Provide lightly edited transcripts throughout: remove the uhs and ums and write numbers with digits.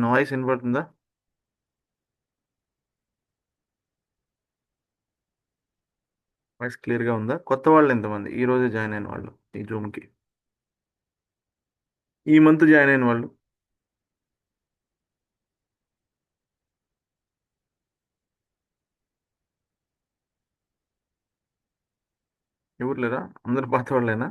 Noise వినపడుతుందా? Voice క్లియర్గా ఉందా? కొత్త వాళ్ళు ఎంతమంది ఈ రోజే జాయిన్ అయిన వాళ్ళు ఈ జూమ్కి? ఈ మంత్ జాయిన్ అయిన వాళ్ళు? ఎవరు లేరా? అందరు పాత వాళ్ళేనా?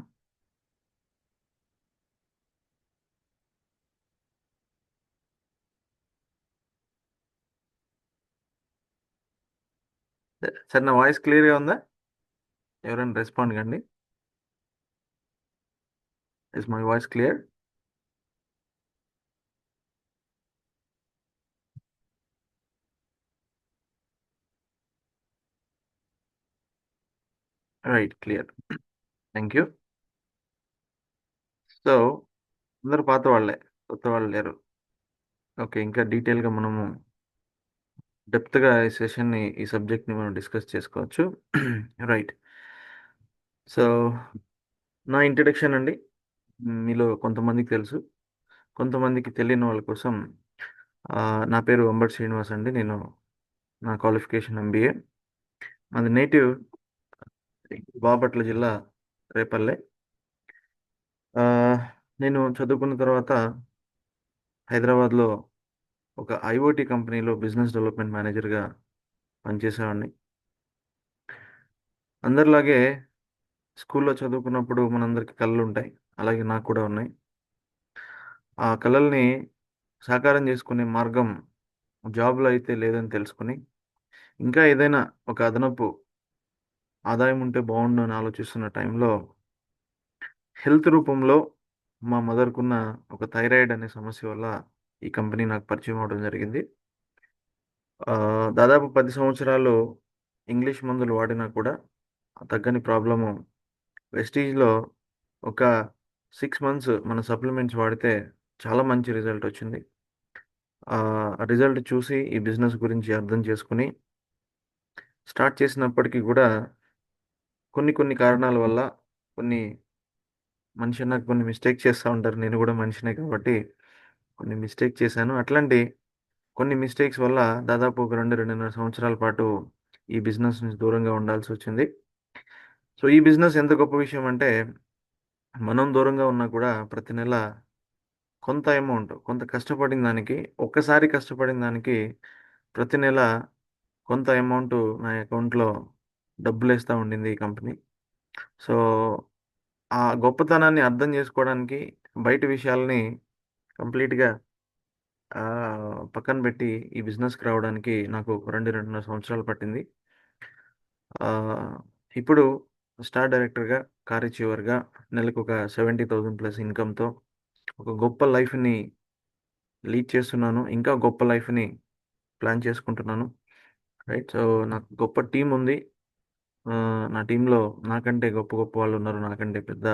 సరే, నా వాయిస్ క్లియర్గా ఉందా? ఎవరైనా రెస్పాండ్ కండి. Is my voice clear? Right, clear. Thank you. So అందరు పాత వాళ్ళే, కొత్త వాళ్ళు లేరు. ఓకే, ఇంకా డీటెయిల్గా మనము డెప్త్గా ఈ సెషన్ని, ఈ సబ్జెక్ట్ని మనం డిస్కస్ చేసుకోవచ్చు. రైట్. సో నా ఇంట్రడక్షన్ అండి, మీలో కొంతమందికి తెలుసు, కొంతమందికి తెలియని వాళ్ళ కోసం. ఆ, నా పేరు అంబటి శ్రీనివాస్ అండి. నా క్వాలిఫికేషన్ ఎంబీఏ. అది నేటివ్ బాపట్ల జిల్లా, రేపల్లె. ఆ, నేను చదువుకున్న తర్వాత హైదరాబాద్లో ఒక ఐఓటీ కంపెనీలో బిజినెస్ డెవలప్మెంట్ మేనేజర్గా పనిచేసేవాడిని. అందరిలాగే స్కూల్లో చదువుకున్నప్పుడు మనందరికీ కళలు ఉంటాయి, అలాగే నాకు కూడా ఉన్నాయి. ఆ కళల్ని సాకారం చేసుకునే మార్గం జాబ్లో అయితే లేదని తెలుసుకుని, ఇంకా ఏదైనా ఒక అదనపు ఆదాయం ఉంటే బాగుండు అని ఆలోచిస్తున్న టైంలో హెల్త్ రూపంలో మా మదర్కున్న ఒక థైరాయిడ్ అనే సమస్య వల్ల ఈ కంపెనీ నాకు పరిచయం అవడం జరిగింది. ఆ, దాదాపు 10 సంవత్సరాలు ఇంగ్లీష్ మందులు వాడినా కూడా తగ్గని ప్రాబ్లము వెస్టీజ్లో ఒక 6 మంత్స్ మన సప్లిమెంట్స్ వాడితే చాలా మంచి రిజల్ట్ వచ్చింది. ఆ రిజల్ట్ చూసి ఈ బిజినెస్ గురించి అర్థం చేసుకుని స్టార్ట్ చేసినప్పటికీ కూడా కొన్ని కొన్ని కారణాల వల్ల, కొన్ని మనిషి అన్నాక కొన్ని మిస్టేక్ చేస్తూ ఉంటారు, నేను కూడా మనిషినే కాబట్టి కొన్ని మిస్టేక్ చేశాను. అట్లాంటి కొన్ని మిస్టేక్స్ వల్ల దాదాపు ఒక 2-2.5 సంవత్సరాల పాటు ఈ బిజినెస్ నుంచి దూరంగా ఉండాల్సి వచ్చింది. సో ఈ బిజినెస్ ఎంత గొప్ప విషయం అంటే, మనం దూరంగా ఉన్నా కూడా ప్రతి నెల కొంత అమౌంట్, కొంత కష్టపడిన దానికి, ఒక్కసారి కష్టపడిన దానికి ప్రతి నెల కొంత అమౌంట్ నా అకౌంట్లో డబ్బులు వేస్తూ ఉండింది ఈ కంపెనీ. సో ఆ గొప్పతనాన్ని అర్థం చేసుకోవడానికి బయట విషయాల్ని కంప్లీట్గా ఆ, పక్కన పెట్టి ఈ బిజినెస్కి రావడానికి నాకు ఒక 2-2.5 సంవత్సరాలు పట్టింది. ఆ, ఇప్పుడు స్టార్ డైరెక్టర్గా, కార్ అచీవర్గా, నెలకు ఒక 70,000+ ఇన్కమ్తో ఒక గొప్ప లైఫ్ని లీడ్ చేస్తున్నాను. ఇంకా గొప్ప లైఫ్ని ప్లాన్ చేసుకుంటున్నాను. రైట్. సో నాకు గొప్ప టీం ఉంది. ఆ, నా టీంలో నాకంటే గొప్ప గొప్ప వాళ్ళు ఉన్నారు, నాకంటే పెద్ద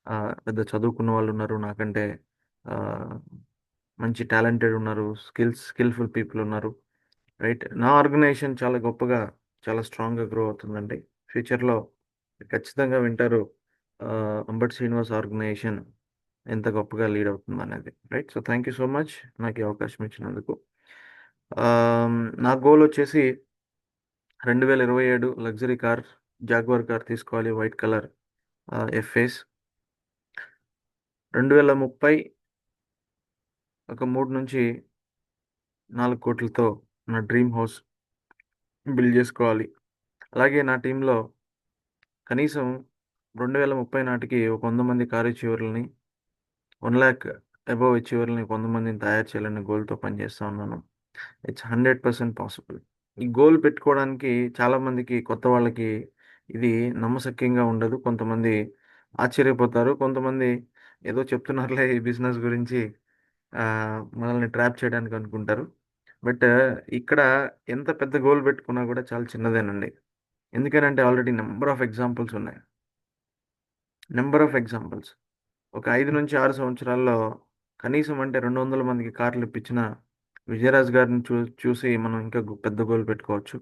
ఆ, పెద్ద చదువుకున్న వాళ్ళు ఉన్నారు, నాకంటే ఆ, మంచి టాలెంటెడ్ ఉన్నారు, స్కిల్ఫుల్ పీపుల్ ఉన్నారు. రైట్. నా ఆర్గనైజేషన్ చాలా గొప్పగా, చాలా స్ట్రాంగ్గా గ్రో అవుతుందండి. ఫ్యూచర్లో ఖచ్చితంగా వింటారు ఆ, అంబటి శ్రీనివాస్ ఆర్గనైజేషన్ ఎంత గొప్పగా లీడ్ అవుతుంది అనేది. Right. So thank you so much నాకు ఈ అవకాశం ఇచ్చినందుకు. నా గోల్ వచ్చేసి 2027 లగ్జరీ కార్, జాగ్వార్ కార్ తీసుకోవాలి, వైట్ కలర్ ఎఫ్ఏస్. 2030 ఒక 3 నుంచి 4 కోట్లతో నా డ్రీమ్ హౌస్ బిల్డ్ చేసుకోవాలి. అలాగే నా టీంలో కనీసం 2030 నాటికి ఒక 100 మంది కార్ అచీవర్లని, 1 lakh అబవ్ అచీవర్లని, 100 మందిని తయారు చేయాలనే గోల్తో పనిచేస్తూ ఉన్నాను. It's 100% possible. ఈ గోల్ పెట్టుకోవడానికి చాలామందికి, కొత్త వాళ్ళకి ఇది నమ్మశక్యంగా ఉండదు. కొంతమంది ఆశ్చర్యపోతారు, కొంతమంది ఏదో చెప్తున్నారులే ఈ బిజినెస్ గురించి, ఆ, మనల్ని ట్రాప్ చేయడానికి అనుకుంటారు. బట్ ఇక్కడ ఎంత పెద్ద గోల్ పెట్టుకున్నా కూడా చాలా చిన్నదేనండి. ఎందుకనంటే ఆల్రెడీ నెంబర్ ఆఫ్ ఎగ్జాంపుల్స్ ఉన్నాయి. Number of examples. ఒక 5 నుంచి 6 సంవత్సరాల్లో కనీసం అంటే 200 మందికి కార్లు ఇప్పించిన విజయరాజ్ గారిని చూసి మనం ఇంకా పెద్ద గోల్ పెట్టుకోవచ్చు.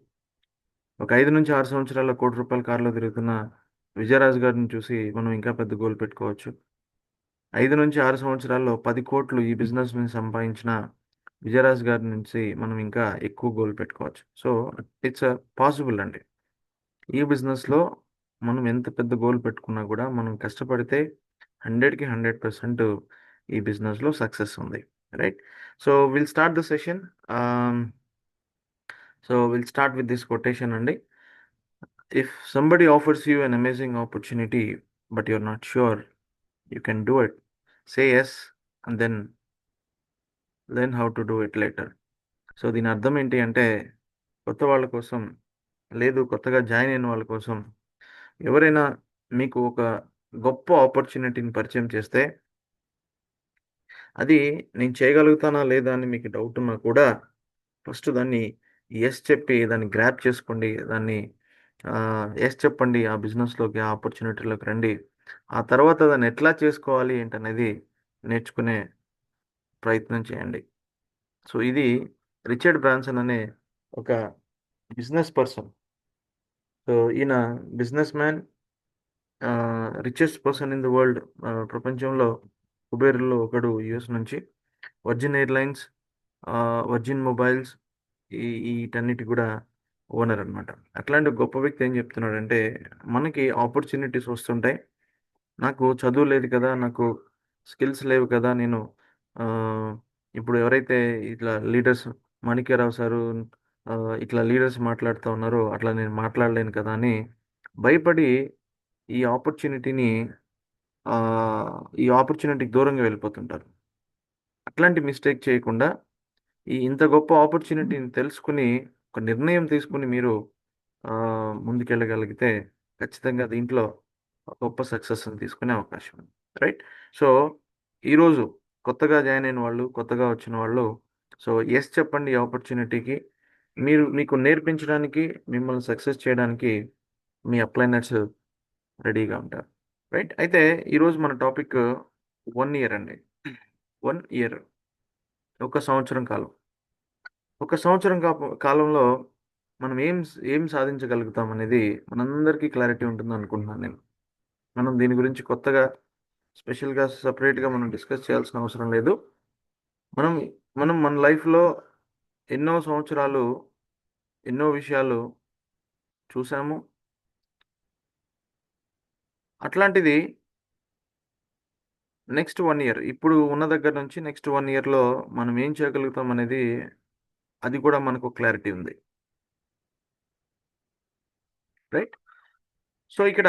ఒక 5 నుంచి 6 సంవత్సరాల్లో ₹1,00,00,000 కార్లో తిరుగుతున్న విజయరాజ్ గారిని చూసి మనం ఇంకా పెద్ద గోల్ పెట్టుకోవచ్చు. 5 నుంచి 6 సంవత్సరాల్లో 10 కోట్లు ఈ బిజినెస్ నుంచి సంపాదించిన విజయరాజ్ గారి నుంచి మనం ఇంకా ఎక్కువ గోల్ పెట్టుకోవచ్చు. సో ఇట్స్ పాసిబుల్ అండి. ఈ బిజినెస్లో మనం ఎంత పెద్ద గోల్ పెట్టుకున్నా కూడా మనం కష్టపడితే 100కి 100% ఈ బిజినెస్లో సక్సెస్ ఉంది. Right. So will start the session. So will start with this quotation అండి. If somebody offers you an amazing opportunity but you're not sure you can do it, say yes and then learn how to do it later. So దీని అర్థం ఏంటి అంటే, కొత్త వాళ్ళ కోసం, లేదు కొత్తగా జాయిన్ అయిన వాళ్ళ కోసం, ఎవరైనా మీకు ఒక గొప్ప ఆపర్చునిటీని పరిచయం చేస్తే, అది నేను చేయగలుగుతానా లేదా అని మీకు డౌట్ ఉన్నా కూడా ఫస్ట్ దాన్ని ఎస్ చెప్పి దాన్ని గ్రాప్ చేసుకోండి. దాన్ని ఎస్ చెప్పండి. ఆ బిజినెస్లోకి, ఆ ఆపర్చునిటీలోకి రండి. ఆ తర్వాత దాన్ని ఎట్లా చేసుకోవాలి ఏంటనేది నేర్చుకునే ప్రయత్నం చేయండి. సో ఇది రిచర్డ్ బ్రాన్సన్ అనే ఒక బిజినెస్ పర్సన్. సో ఈయన business man, richest person in the world. ప్రపంచంలో కుబేరుల్లో ఒకడు, యుఎస్ నుంచి. వర్జిన్ ఎయిర్లైన్స్, వర్జిన్ మొబైల్స్, వీటన్నిటి కూడా ఓనర్ అనమాట. అట్లాంటి గొప్ప వ్యక్తి ఏం చెప్తున్నాడంటే, మనకి ఆపర్చునిటీస్ వస్తుంటాయి. నాకు చదువు లేదు కదా, నాకు స్కిల్స్ లేవు కదా, నేను ఆ, ఇప్పుడు ఎవరైతే ఇట్లా లీడర్స్, మాణిక్యరావు సారు ఆ, ఇట్లా లీడర్స్ మాట్లాడుతూ ఉన్నారో అట్లా నేను మాట్లాడలేను కదా అని భయపడి ఈ ఆపర్చునిటీని ఆ, ఈ ఆపర్చునిటీకి దూరంగా వెళ్ళిపోతుంటారు. అట్లాంటి మిస్టేక్ చేయకుండా ఇంత గొప్ప ఆపర్చునిటీని తెలుసుకుని ఒక నిర్ణయం తీసుకుని మీరు ఆ, ముందుకెళ్ళగలిగితే ఖచ్చితంగా దీంట్లో గొప్ప సక్సెస్ని తీసుకునే అవకాశం ఉంది. రైట్. సో ఈరోజు కొత్తగా జాయిన్ అయిన వాళ్ళు, కొత్తగా వచ్చిన వాళ్ళు, సో ఎస్ చెప్పండి ఈ ఆపర్చునిటీకి. మీకు నేర్పించడానికి, మిమ్మల్ని సక్సెస్ చేయడానికి మీ అప్లైనర్స్ రెడీగా ఉంటారు. రైట్. అయితే ఈరోజు మన టాపిక్ 1 ఇయర్ అండి. 1 ఇయర్, ఒక సంవత్సరం కాలం. ఒక సంవత్సరం కాలంలో మనం ఏం సాధించగలుగుతాం అనేది మనందరికీ క్లారిటీ ఉంటుంది అనుకుంటున్నాను నేను. మనం దీని గురించి కొత్తగా స్పెషల్గా సపరేట్గా మనం డిస్కస్ చేయాల్సిన అవసరం లేదు. మనం మనం మన లైఫ్లో ఎన్నో సంవత్సరాలు ఎన్నో విషయాలు చూసాము. అట్లాంటిది నెక్స్ట్ 1 ఇయర్, ఇప్పుడు ఉన్న దగ్గర నుంచి నెక్స్ట్ 1 ఇయర్లో మనం ఏం చేయగలుగుతాం అనేది, అది కూడా మనకు క్లారిటీ ఉంది. రైట్. సో ఇక్కడ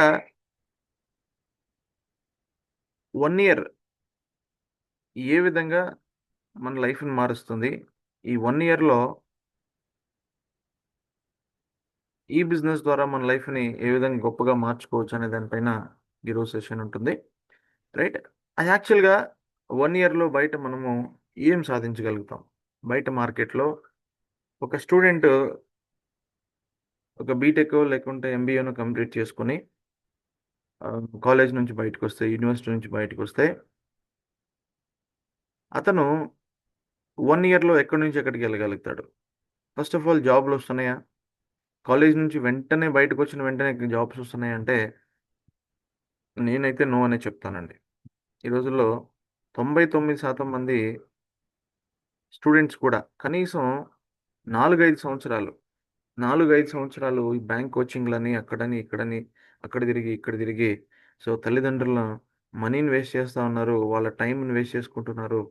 1 ఇయర్ ఏ విధంగా మన లైఫ్ని మారుస్తుంది, ఈ 1 ఇయర్లో ఈ బిజినెస్ ద్వారా మన లైఫ్ని ఏ విధంగా గొప్పగా మార్చుకోవచ్చు అనే దానిపైన ఈరోజు సెషన్ ఉంటుంది. రైట్. అది యాక్చువల్గా 1 ఇయర్లో బయట మనము ఏం సాధించగలుగుతాం? బయట మార్కెట్లో ఒక స్టూడెంట్ ఒక బీటెక్ లేకుంటే ఎంబీఏను కంప్లీట్ చేసుకుని కాలేజ్ నుంచి బయటకు వస్తే, యూనివర్సిటీ నుంచి బయటకు వస్తే, అతను 1 ఇయర్లో ఎక్కడి నుంచి ఎక్కడికి వెళ్ళగలుగుతాడు? ఫస్ట్ ఆఫ్ ఆల్ జాబ్లు వస్తున్నాయా? కాలేజ్ నుంచి వెంటనే బయటకు వచ్చిన వెంటనే జాబ్స్ వస్తున్నాయంటే నేనైతే నో అనే చెప్తానండి. ఈ రోజుల్లో 99% మంది స్టూడెంట్స్ కూడా కనీసం 4-5 సంవత్సరాలు 4-5 సంవత్సరాలు ఈ బ్యాంక్ కోచింగ్లని, అక్కడని ఇక్కడని, అక్కడ తిరిగి ఇక్కడ తిరిగి, సో తల్లిదండ్రుల మనీని వేస్ట్ చేస్తూ ఉన్నారు, వాళ్ళ టైంని వేస్ట్ చేసుకుంటున్నారు.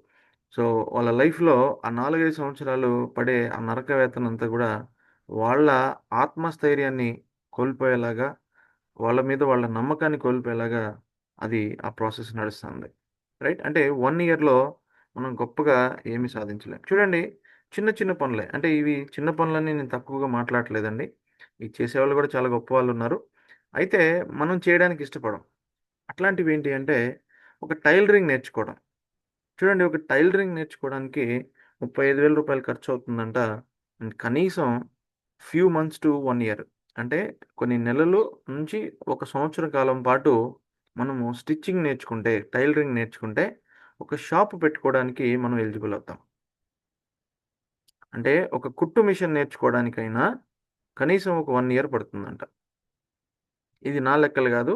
సో వాళ్ళ లైఫ్లో ఆ 4-5 సంవత్సరాలు పడే ఆ నరక వేతన అంతా కూడా వాళ్ళ ఆత్మస్థైర్యాన్ని కోల్పోయేలాగా, వాళ్ళ మీద వాళ్ళ నమ్మకాన్ని కోల్పోయేలాగా అది ఆ ప్రాసెస్ నడుస్తుంది. రైట్. అంటే 1 ఇయర్లో మనం గొప్పగా ఏమీ సాధించలేం. చూడండి, చిన్న చిన్న పనులే, అంటే ఇవి చిన్న పనులని నేను తక్కువగా మాట్లాడట్లేదండి. ఇది చేసేవాళ్ళు కూడా చాలా గొప్ప వాళ్ళు ఉన్నారు. అయితే మనం చేయడానికి ఇష్టపడం. అట్లాంటివి ఏంటి అంటే, ఒక టైలరింగ్ నేర్చుకోవడం. చూడండి, ఒక టైలరింగ్ నేర్చుకోవడానికి 35,000 రూపాయలు ఖర్చు అవుతుందంట. అండ్ కనీసం ఫ్యూ మంత్స్ టు 1 ఇయర్, అంటే కొన్ని నెలలు నుంచి ఒక సంవత్సర కాలం పాటు మనము స్టిచ్చింగ్ నేర్చుకుంటే, టైలరింగ్ నేర్చుకుంటే ఒక షాప్ పెట్టుకోవడానికి మనం ఎలిజిబుల్ అవుతాం. అంటే ఒక కుట్టు మిషన్ నేర్చుకోవడానికైనా కనీసం ఒక 1 ఇయర్ పడుతుందంట. ఇది నా లెక్కలు కాదు,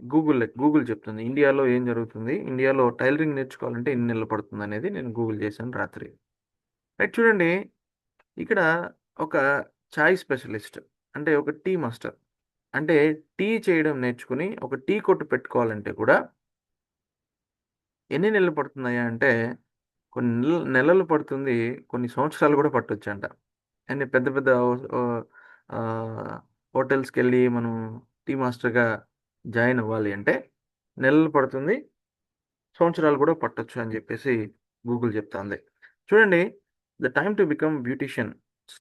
గూగుల్ చెప్తుంది. ఇండియాలో ఏం జరుగుతుంది, ఇండియాలో టైలరింగ్ నేర్చుకోవాలంటే ఎన్ని నెలలు పడుతుంది అనేది నేను గూగుల్ చేశాను రాత్రి. రైట్ చూడండి. ఇక్కడ ఒక చాయ్ స్పెషలిస్ట్ అంటే ఒక టీ మాస్టర్ అంటే టీ చేయడం నేర్చుకుని ఒక టీ కొట్టు పెట్టుకోవాలంటే కూడా ఎన్ని నెలలు పడుతున్నాయా అంటే కొన్ని నెలలు పడుతుంది. కొన్ని సంవత్సరాలు కూడా పట్టొచ్చంట. అండ్ పెద్ద పెద్ద ఆహ్, హోటల్స్‌కెళ్ళి మనం టీ మాస్టర్‌గా జాయిన్ అవ్వాలి అంటే నెలలు పడుతుంది. సంవత్సరాలు కూడా పట్టొచ్చు అని జెప్పేసి గూగుల్ చెప్తాంది. చూడండి, the time to become beautician.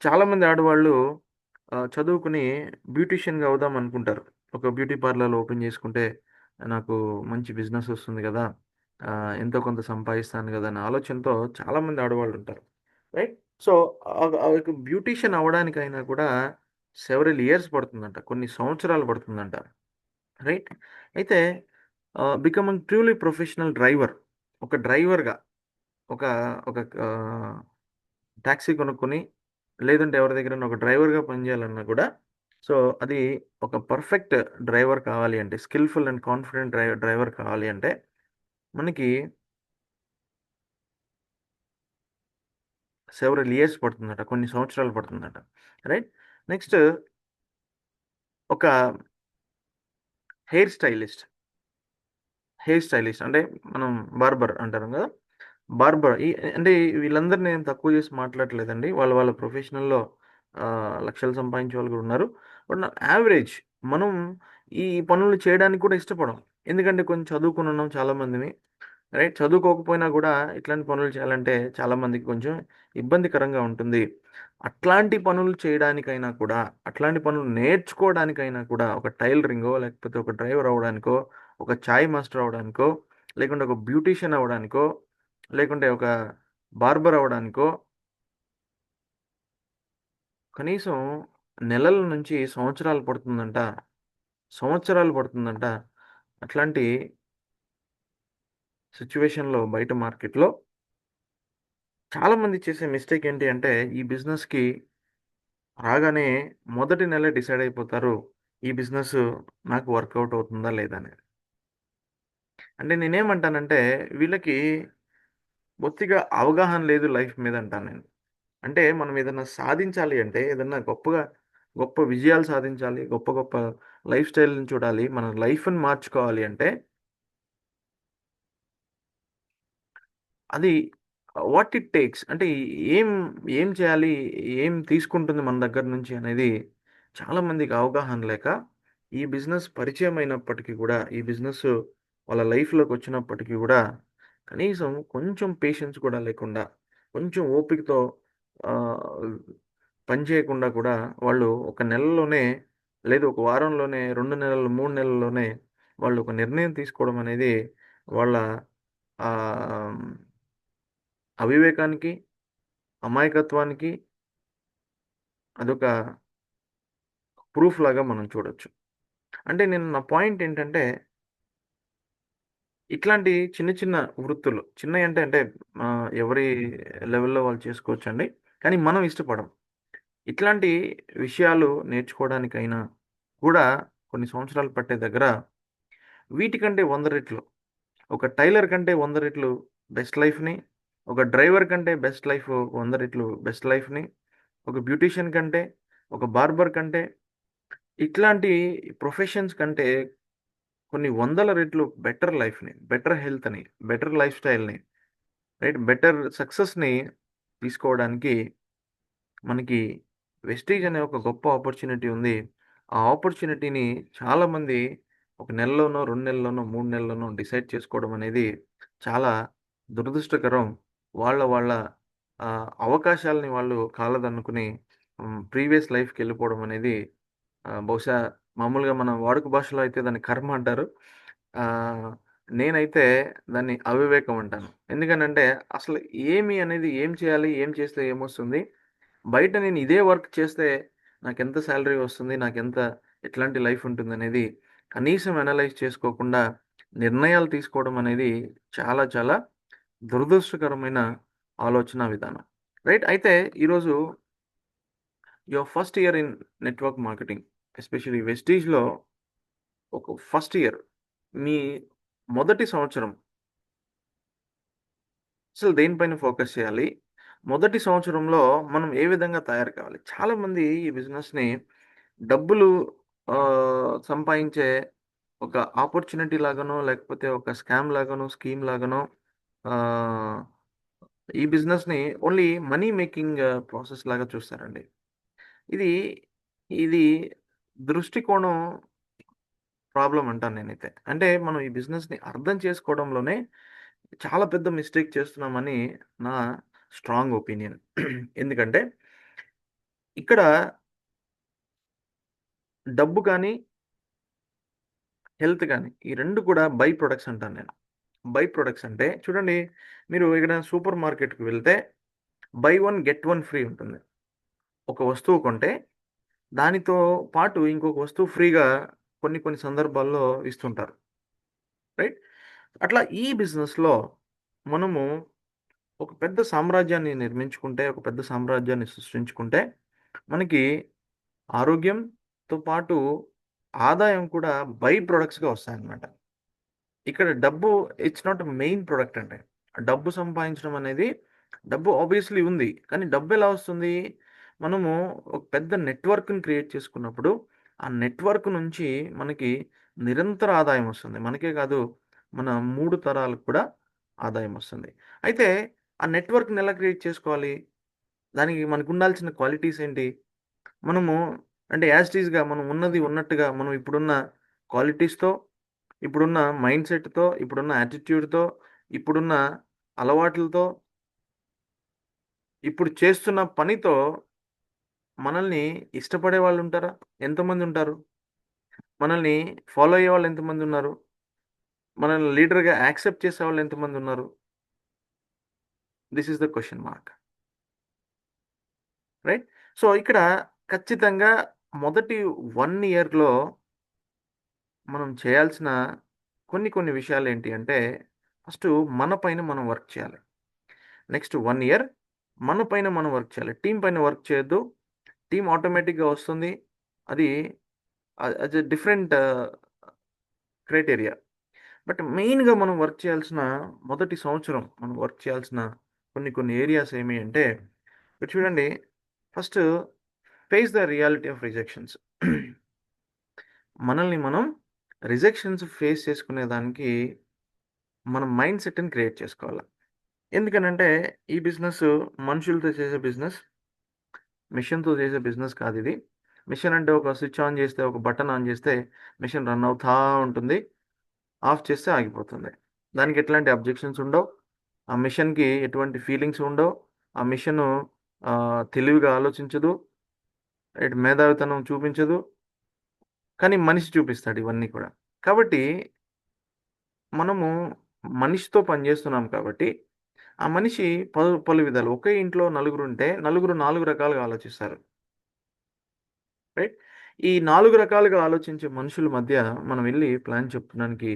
చాలామంది ఆడవాళ్ళు చదువుకుని బ్యూటీషియన్‌గా అవుదాం అనుకుంటారు. ఒక బ్యూటీ పార్లర్ ఓపెన్ చేసుకుంటే నాకు మంచి బిజినెస్ వస్తుంది గదా! ఎంతో కొంత సంపాదిస్తాను గదా! అనే ఆలోచనతో చాలామంది ఆడవాళ్ళుంటారు. రైట్? సో, ఒక బ్యూటీషియన్ అవ్వడానికైనా కూడా సెవరల్ ఇయర్స్ పడుతుందంట. కొన్ని సంవత్సరాలు పడుతుందంట. రైట్? అయితే బికమింగ్ ట్రూలీ ప్రొఫెషనల్ డ్రైవర్. ఒక డ్రైవర్‌గా ఒక ఒక టాక్సీ కొనుక్కొని, లేదంటే ఎవరి దగ్గరైనా ఒక డ్రైవర్‌గా పనిచేయాలన్నా కూడా, సో, అది ఒక పర్ఫెక్ట్ డ్రైవర్ కావాలి అంటే, స్కిల్‌ఫుల్ అండ్ కాన్ఫిడెంట్ డ్రైవర్ కావాలి అంటే, మనకి సెవరల్ ఇయర్స్ పడుతుందట. కొన్ని సంవత్సరాలు పడుతుందట. రైట్? నెక్స్ట్ ఒక హెయిర్ స్టైలిస్ట్. అంటే మనం బార్బర్ అంటారు గదా! బార్బర్ అంటే వీళ్ళందరిని నేను తక్కువ చేసి మాట్లాడట్లేదండి. వాళ్ళ వాళ్ళ ప్రొఫెషనల్‌లో లక్షలు సంపాదించే వాళ్ళు కూడా ఉన్నారు. బట్ యావరేజ్ మనం ఈ పనులు చేయడానికి కూడా ఇష్టపడం. ఎందుకంటే కొంచెం చదువుకొనున్నాం చాలామందిమి. రైట్. చదువుకోకపోయినా గూడా ఇట్లాంటి పనులు చేయాలంటే చాలామందికి కొంచెం ఇబ్బందికరంగా ఉంటుంది. అట్లాంటి పనులు చేయడానికైనా కూడా, అట్లాంటి పనులు నేర్చుకోవడానికైనా కూడా ఒక టైలరింగో, లేకపోతే ఒక డ్రైవర్ అవ్వడానికో, ఒక చాయ్ మాస్టర్ అవ్వడానికో, లేకుంటే ఒక బ్యూటీషియన్ అవ్వడానికో, లేకుంటే ఒక బార్బర్ అవ్వడానికో కనీసం నెలల నుంచి సంవత్సరాలు పడుతుందంట. సంవత్సరాలు పడుతుందంట. అట్లాంటి సిట్యుయేషన్‌లో బయట మార్కెట్‌లో చాలామంది చేసే మిస్టేక్ ఏంటి అంటే, ఈ బిజినెస్‌కి రాగానే మొదటి నెలే డిసైడ్ అయిపోతారు. ఈ బిజినెస్ నాకు వర్కౌట్ అవుతుందా లేదా అనేది. అంటే నేనేమంటానంటే, వీళ్ళకి బొత్తిగా అవగాహన లేదు లైఫ్ మీద అంటాను నేను. అంటే మనం ఏదన్నా సాధించాలి అంటే, ఏదన్నా గొప్ప విజయాలు సాధించాలి, గొప్ప గొప్ప లైఫ్ స్టైల్‌ని చూడాలి, మన లైఫ్‌ని మార్చుకోవాలి అంటే అది వాట్ ఇట్ టేక్స్ అంటే ఏం, ఏం చేయాలి? ఏం తీసుకుంటుంది మన దగ్గర నుంచి అనేది చాలా మందికి అవగాహన లేక, ఈ బిజినెస్ పరిచయం అయినప్పటికీ గూడా, ఈ బిజినెస్ వాళ్ళ లైఫ్‌లోకొచ్చినప్పటికీ గూడా, కనీసం కొంచెం పేషెన్స్ కూడా లేకుండా, కొంచెం ఓపికతో ఆహ్, పని చేయకుండా కూడా వాళ్ళు ఒక నెలలోనే, లేదు ఒక వారంలోనే, 2 నెలలు, 3 నెలల్లోనే వాళ్ళు ఒక నిర్ణయం తీసుకోవడం అనేది వాళ్ళ ఆహ్ అవివేకానికి, అమాయకత్వానికి అదొక ప్రూఫ్ లాగా మనం చూడొచ్చు. అంటే నేను నా పాయింట్ ఏంటంటే, ఇట్లాంటి చిన్న చిన్న వృత్తులు చిన్నయంటే అంటే ఎవరి లెవెల్‌లో వాళ్ళు చేసుకోవచ్చండి. కానీ మనం ఇష్టపడం. ఇట్లాంటి విషయాలు నేర్చుకోవడానికైనా కూడా కొన్ని సంవత్సరాలు పట్టే దగ్గర వీటికంటే 100 రెట్లు, ఒక టైలర్ కంటే 100 రెట్లు బెస్ట్ లైఫ్‌ని, ఒక డ్రైవర్ కంటే బెస్ట్ లైఫ్ 100 రెట్లు బెస్ట్ లైఫ్‌ని, ఒక బ్యూటీషియన్ కంటే, ఒక బార్బర్ కంటే ఇట్లాంటి ప్రొఫెషన్స్ కంటే కొన్ని వందల రెట్లు బెటర్ లైఫ్‌ని, బెటర్ హెల్త్‌ని, బెటర్ లైఫ్ స్టైల్‌ని, రైట్? బెటర్ సక్సెస్‌ని తీసుకోవడానికి మనకి వెస్టీజ్ అనే ఒక గొప్ప ఆపర్చునిటీ ఉంది. ఆ ఆపర్చునిటీని చాలామంది ఒక నెలలోనో, 2 నెలల్లోనో, 3 నెలల్లోనో డిసైడ్ చేసుకోవడం అనేది చాలా దురదృష్టకరం. వాళ్ళ అవకాశాలని వాళ్ళు కాలదన్నుకుని ప్రీవియస్ లైఫ్‌కెళ్ళిపోవడం అనేది బహుశా మామూలుగా మన వాడుక భాషలో అయితే దాన్ని కర్మ అంటారు. ఆహ్, నేనైతే దాన్ని అవివేకం అంటాను. ఎందుకనంటే అసలు ఏం చేయాలి? ఏం చేస్తే ఏమొస్తుంది? బయట నేను ఇదే వర్క్ చేస్తే నాకెంత సాలరీ వస్తుంది? ఎట్లాంటి లైఫ్ ఉంటుందనేది కనీసం అనలైజ్ చేసుకోకుండా నిర్ణయాలు తీసుకోవడం అనేది చాలా చాలా దురదృష్టకరమైన ఆలోచనా విధానం. రైట్. అయితే ఈరోజు your first year in network marketing especially వెస్టీజ్‌లో ఒక ఫస్ట్ ఇయర్ మీ మొదటి సంవత్సరం అసలు దేనిపైన ఫోకస్ చేయాలి? మొదటి సంవత్సరంలో మనం ఏ విధంగా తయారు కావాలి? చాలామంది ఈ బిజినెస్‌ని డబ్బులు సంపాదించే ఒక ఆపర్చునిటీ లాగానో, లేకపోతే ఒక స్కామ్ లాగానో, స్కీమ్ లాగానో ఆహ్, ఈ బిజినెస్‌ని ఓన్లీ మనీ మేకింగ్ ప్రాసెస్ లాగా చూస్తారండి. ఇది, ఇది దృష్టికోణం ప్రాబ్లమ్ అంటాను నేనైతే. అంటే మనం ఈ బిజినెస్‌ని అర్థం చేసుకోవడంలోనే చాలా పెద్ద మిస్టేక్ చేస్తున్నామని నా స్ట్రాంగ్ ఒపీనియన్. ఎందుకంటే ఇక్కడ డబ్బు గాని, హెల్త్ గాని ఈ 2 కూడా బై ప్రొడక్ట్స్ అంటాను నేను. బై ప్రొడక్ట్స్ అంటే చూడండి, మీరు ఎక్కడైనా సూపర్ మార్కెట్‌కి వెళ్తే by one get one free ఉంటుంది. ఒక వస్తువు కొంటే దానితో పాటు ఇంకొక వస్తువు ఫ్రీగా కొన్ని కొన్ని సందర్భాల్లో ఇస్తుంటారు. రైట్? అట్లా ఈ బిజినెస్‌లో మనము ఒక పెద్ద సామ్రాజ్యాన్ని నిర్మించుకుంటే, ఒక పెద్ద సామ్రాజ్యాన్ని సృష్టించుకుంటే, మనకి ఆరోగ్యంతో పాటు ఆదాయం కూడా బై ప్రొడక్ట్స్‌గా వస్తాయన్నమాట. ఇక్కడ డబ్బు ఇట్స్ నాట్ మెయిన్ ప్రొడక్ట్ అండి. డబ్బు సంపాదించడం అనేది డబ్బు ఆబ్వియస్‌లీ ఉంది. కానీ డబ్బెలా వస్తుంది? మనము ఒక పెద్ద నెట్‌వర్క్‌ని క్రియేట్ చేసుకున్నప్పుడు, ఆ నెట్‌వర్క్ నుంచి మనకి నిరంతర ఆదాయం వస్తుంది. మనకే కాదు, మన 3 తరాలకు కూడా ఆదాయం వస్తుంది. అయితే ఆ నెట్‌వర్క్‌ని ఎలా క్రియేట్ చేసుకోవాలి? దానికి మనకుండాల్సిన క్వాలిటీస్ ఏంటి? మనము అంటే యాజ్ ఇట్ ఈస్‌గా మనం ఉన్నది ఉన్నట్టుగా మనం ఇప్పుడున్న క్వాలిటీస్‌తో, ఇప్పుడున్న మైండ్‌సెట్‌తో, ఇప్పుడున్న యాటిట్యూడ్‌తో, ఇప్పుడున్న అలవాట్లతో, ఇప్పుడు చేస్తున్న పనితో మనల్ని ఇష్టపడే వాళ్ళుంటారా? ఎంతమందుంటారు? మనల్ని ఫాలో అయ్యేవాళ్ళు ఎంతమందున్నారు? మనల్ని లీడర్‌గా యాక్సెప్ట్ చేసేవాళ్ళు ఎంతమందున్నారు? This is the question mark. Right? So, ఇక్కడ ఖచ్చితంగా మొదటి 1 ఇయర్‌లో మనం చేయాల్సిన కొన్ని కొన్ని విషయాలేంటి అంటే, ఫస్టు మన పైన మనం వర్క్ చేయాలి. నెక్స్ట్ 1 ఇయర్ మన పైన మనం వర్క్ చేయాలి. టీమ్ పైన వర్క్ చేయొద్దు. టీమ్ ఆటోమేటిక్‌గా వస్తుంది. అది అది డిఫరెంట్ క్రైటీరియా. బట్ మెయిన్‌గా మనం వర్క్ చేయాల్సిన మొదటి సంవత్సరం మనం వర్క్ చేయాల్సిన కొన్ని కొన్ని ఏరియాస్ ఏమి అంటే, ఇప్పుడు చూడండి, first face the reality of rejections. మనల్ని మనం రిజెక్షన్స్ ఫేస్ చేసుకునే దానికి మనం మైండ్ సెట్‌ని క్రియేట్ చేసుకోవాలి. ఎందుకనంటే ఈ బిజినెస్ మనుషులతో చేసే బిజినెస్, మెషిన్‌తో చేసే బిజినెస్ కాదిది. మెషిన్ అంటే ఒక స్విచ్ ఆన్ చేస్తే, ఒక బటన్ ఆన్ చేస్తే మెషిన్ రన్ అవుతా ఉంటుంది. ఆఫ్ చేస్తే ఆగిపోతుంది. దానికి ఎట్లాంటి అబ్జెక్షన్స్ ఉండవు. ఆ మెషిన్‌కి ఎటువంటి ఫీలింగ్స్ ఉండవు. ఆ మెషిను తెలివిగా ఆలోచించదు. మేధావితనం చూపించదు. కానీ మనిషి చూపిస్తాడు ఇవన్నీ కూడా. కాబట్టి మనము మనిషితో పని చేస్తున్నాం కాబట్టి, ఆ మనిషి పలు విధాలు ఒకే ఇంట్లో నలుగురుంటే, నలుగురు 4 రకాలుగా ఆలోచిస్తారు. రైట్? ఈ 4 రకాలుగా ఆలోచించే మనుషుల మధ్య మనం వెళ్లి ప్లాన్ చెప్పడానికి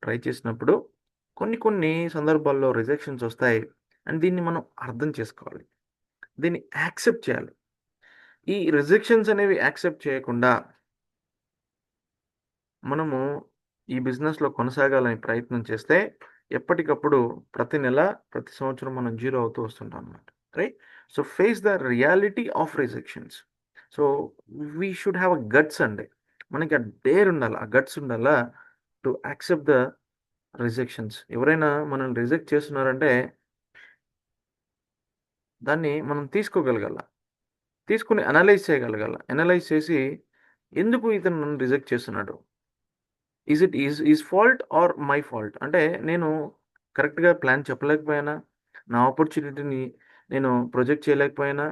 ట్రై చేసినప్పుడు, కొన్ని కొన్ని సందర్భాల్లో రిజెక్షన్స్ ఒస్తాయి. అండ్ దీన్ని మనం అర్థం చేసుకోవాలి. దీన్ని యాక్సెప్ట్ చేయాలి. ఈ రిజెక్షన్స్ అనేవి యాక్సెప్ట్ చేయకుండా మనము ఈ బిజినెస్‌లో కొనసాగాలని ప్రయత్నం చేస్తే, ఎప్పటికప్పుడు ప్రతి నెల, ప్రతి సంవత్సరం మనం జీరో అవుతూ వస్తుంటాం అన్నమాట. Right? So, face the reality of rejections. So, we should have a guts అండి. మనకి ఆ డేర్ ఉండాల. ఆ గట్స్ ఉండాలా టు యాక్సెప్ట్ ద రిజెక్షన్స్. ఎవరైనా మనల్ని రిజెక్ట్ చేస్తున్నారంటే, దాన్ని మనం తీసుకోగలగాల. తీసుకొని అనలైజ్ చేయగలగాల. అనలైజ్ చేసి, ఎందుకు ఇతను నన్ను రిజెక్ట్ చేస్తున్నాడు? Is it his fault or my fault? అంటే నేను కరెక్ట్‌గా ప్లాన్ చెప్పలేకపోయానా? నా ఆపర్చునిటీని నేను ప్రొజెక్ట్ చేయలేకపోయానా?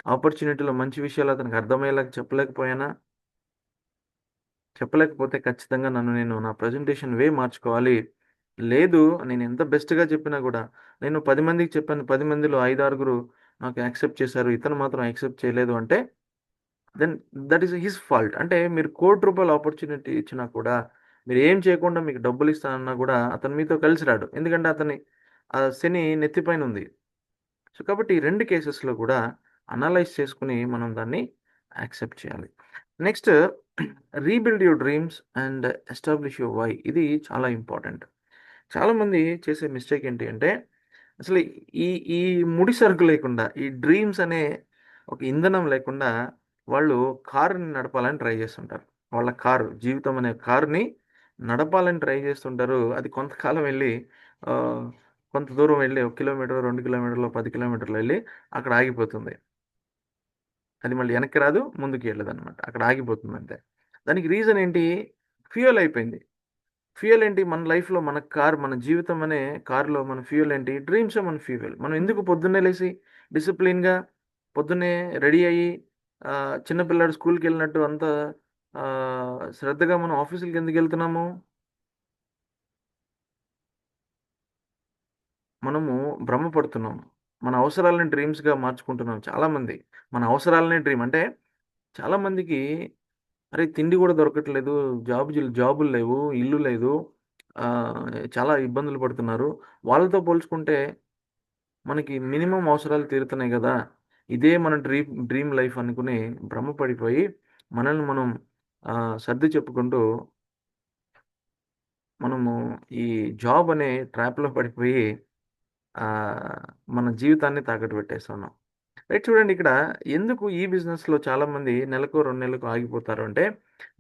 ఆపర్చునిటీలో మంచి విషయాలు అతనికి అర్థమయ్యేలాగా చెప్పలేకపోయానా? చెప్పలేకపోతే ఖచ్చితంగా నన్ను నేను నా ప్రెజెంటేషన్ మార్చుకోవాలి. లేదు, నేను ఎంత బెస్ట్‌గా చెప్పినా గూడా, నేను 10 మందికి చెప్పాను. 10 మందిలో 5, 6 నాకు యాక్సెప్ట్ చేశారు. ఇతను మాత్రం యాక్సెప్ట్ చేయలేదు అంటే then that is his fault. అంటే మీరు రూ. 1,00,00,000 ఆపర్చునిటీ ఇచ్చినా కూడా, మీరేం చేయకుండా మీకు డబ్బులిస్తానన్నా గూడా, అతను మీతో కలిసి రాడు. ఎందుకంటే అతని శని నెత్తిపైనుంది. సో, కాబట్టి ఈ 2 కేసెస్‌లో గూడా అనలైజ్ చేసుకొని మనం దాన్ని యాక్సెప్ట్ చేయాలి. Next rebuild your dreams and establish your why. ఇది చాలా ఇంపార్టెంట్. చాలామంది చేసే మిస్టేక్ ఏంటి అంటే, అసలు ఈ ఈ ముడి సరుకు లేకుండా, ఈ డ్రీమ్స్ అనే ఒక ఇంధనం లేకుండా వాళ్ళు కారుని నడపాలని ట్రై చేస్తుంటారు. వాళ్ళ కారు జీవితం అనే కారుని నడపాలని ట్రై చేస్తుంటారు. అది కొంతకాలం వెళ్ళి ఆ, కొంత దూరం వెళ్ళి 1 కిలోమీటర్ 2 కిలోమీటర్లు 10 కిలోమీటర్లు వెళ్ళి అక్కడ ఆగిపోతుంది. అది మళ్ళీ వెనక్కి రాదు, ముందుకు వెళ్ళదు అనమాట. అక్కడ ఆగిపోతుంది అంతే. దానికి రీజన్ ఏంటి? ఫ్యూయల్ అయిపోయింది. ఫ్యూయల్ ఏంటి? మన లైఫ్లో మన కార్, మన జీవితం అనే కార్లో మన ఫ్యూయల్ ఏంటి? డ్రీమ్స్ మన ఫ్యూయల్. మనం ఎందుకు పొద్దున్నే లేచి డిసిప్లిన్గా పొద్దున్నే రెడీ అయ్యి ఆ, చిన్నపిల్లాడు స్కూల్కి వెళ్ళినట్టు అంత ఆ, శ్రద్ధగా మనం ఆఫీసులకి ఎందుకు వెళ్తున్నాము? మనము భ్రమపడుతున్నాం. మన అవసరాలని డ్రీమ్స్గా మార్చుకుంటున్నాం చాలామంది. మన అవసరాలనే డ్రీమ్ అంటే చాలామందికి అరే తిండి కూడా దొరకట్లేదు, జాబులు లేవు, ఇల్లు లేదు, ఆ, చాలా ఇబ్బందులు పడుతున్నారు. వాళ్ళతో పోల్చుకుంటే మనకి మినిమం అవసరాలు తీరుతున్నాయి కదా, ఇదే మన డ్రీమ్ లైఫ్ అనుకుని భ్రమపడిపోయి మనల్ని మనం ఆ, సర్ది చెప్పుకుంటూ మనము ఈ జాబ్ అనే ట్రాప్లో పడిపోయి ఆ, మన జీవితాన్ని తాకట్టు పెట్టేస్తున్నాం. రైట్, చూడండి ఇక్కడ ఎందుకు ఈ బిజినెస్లో చాలామంది నెలకు 2 నెలలకు ఆగిపోతారు అంటే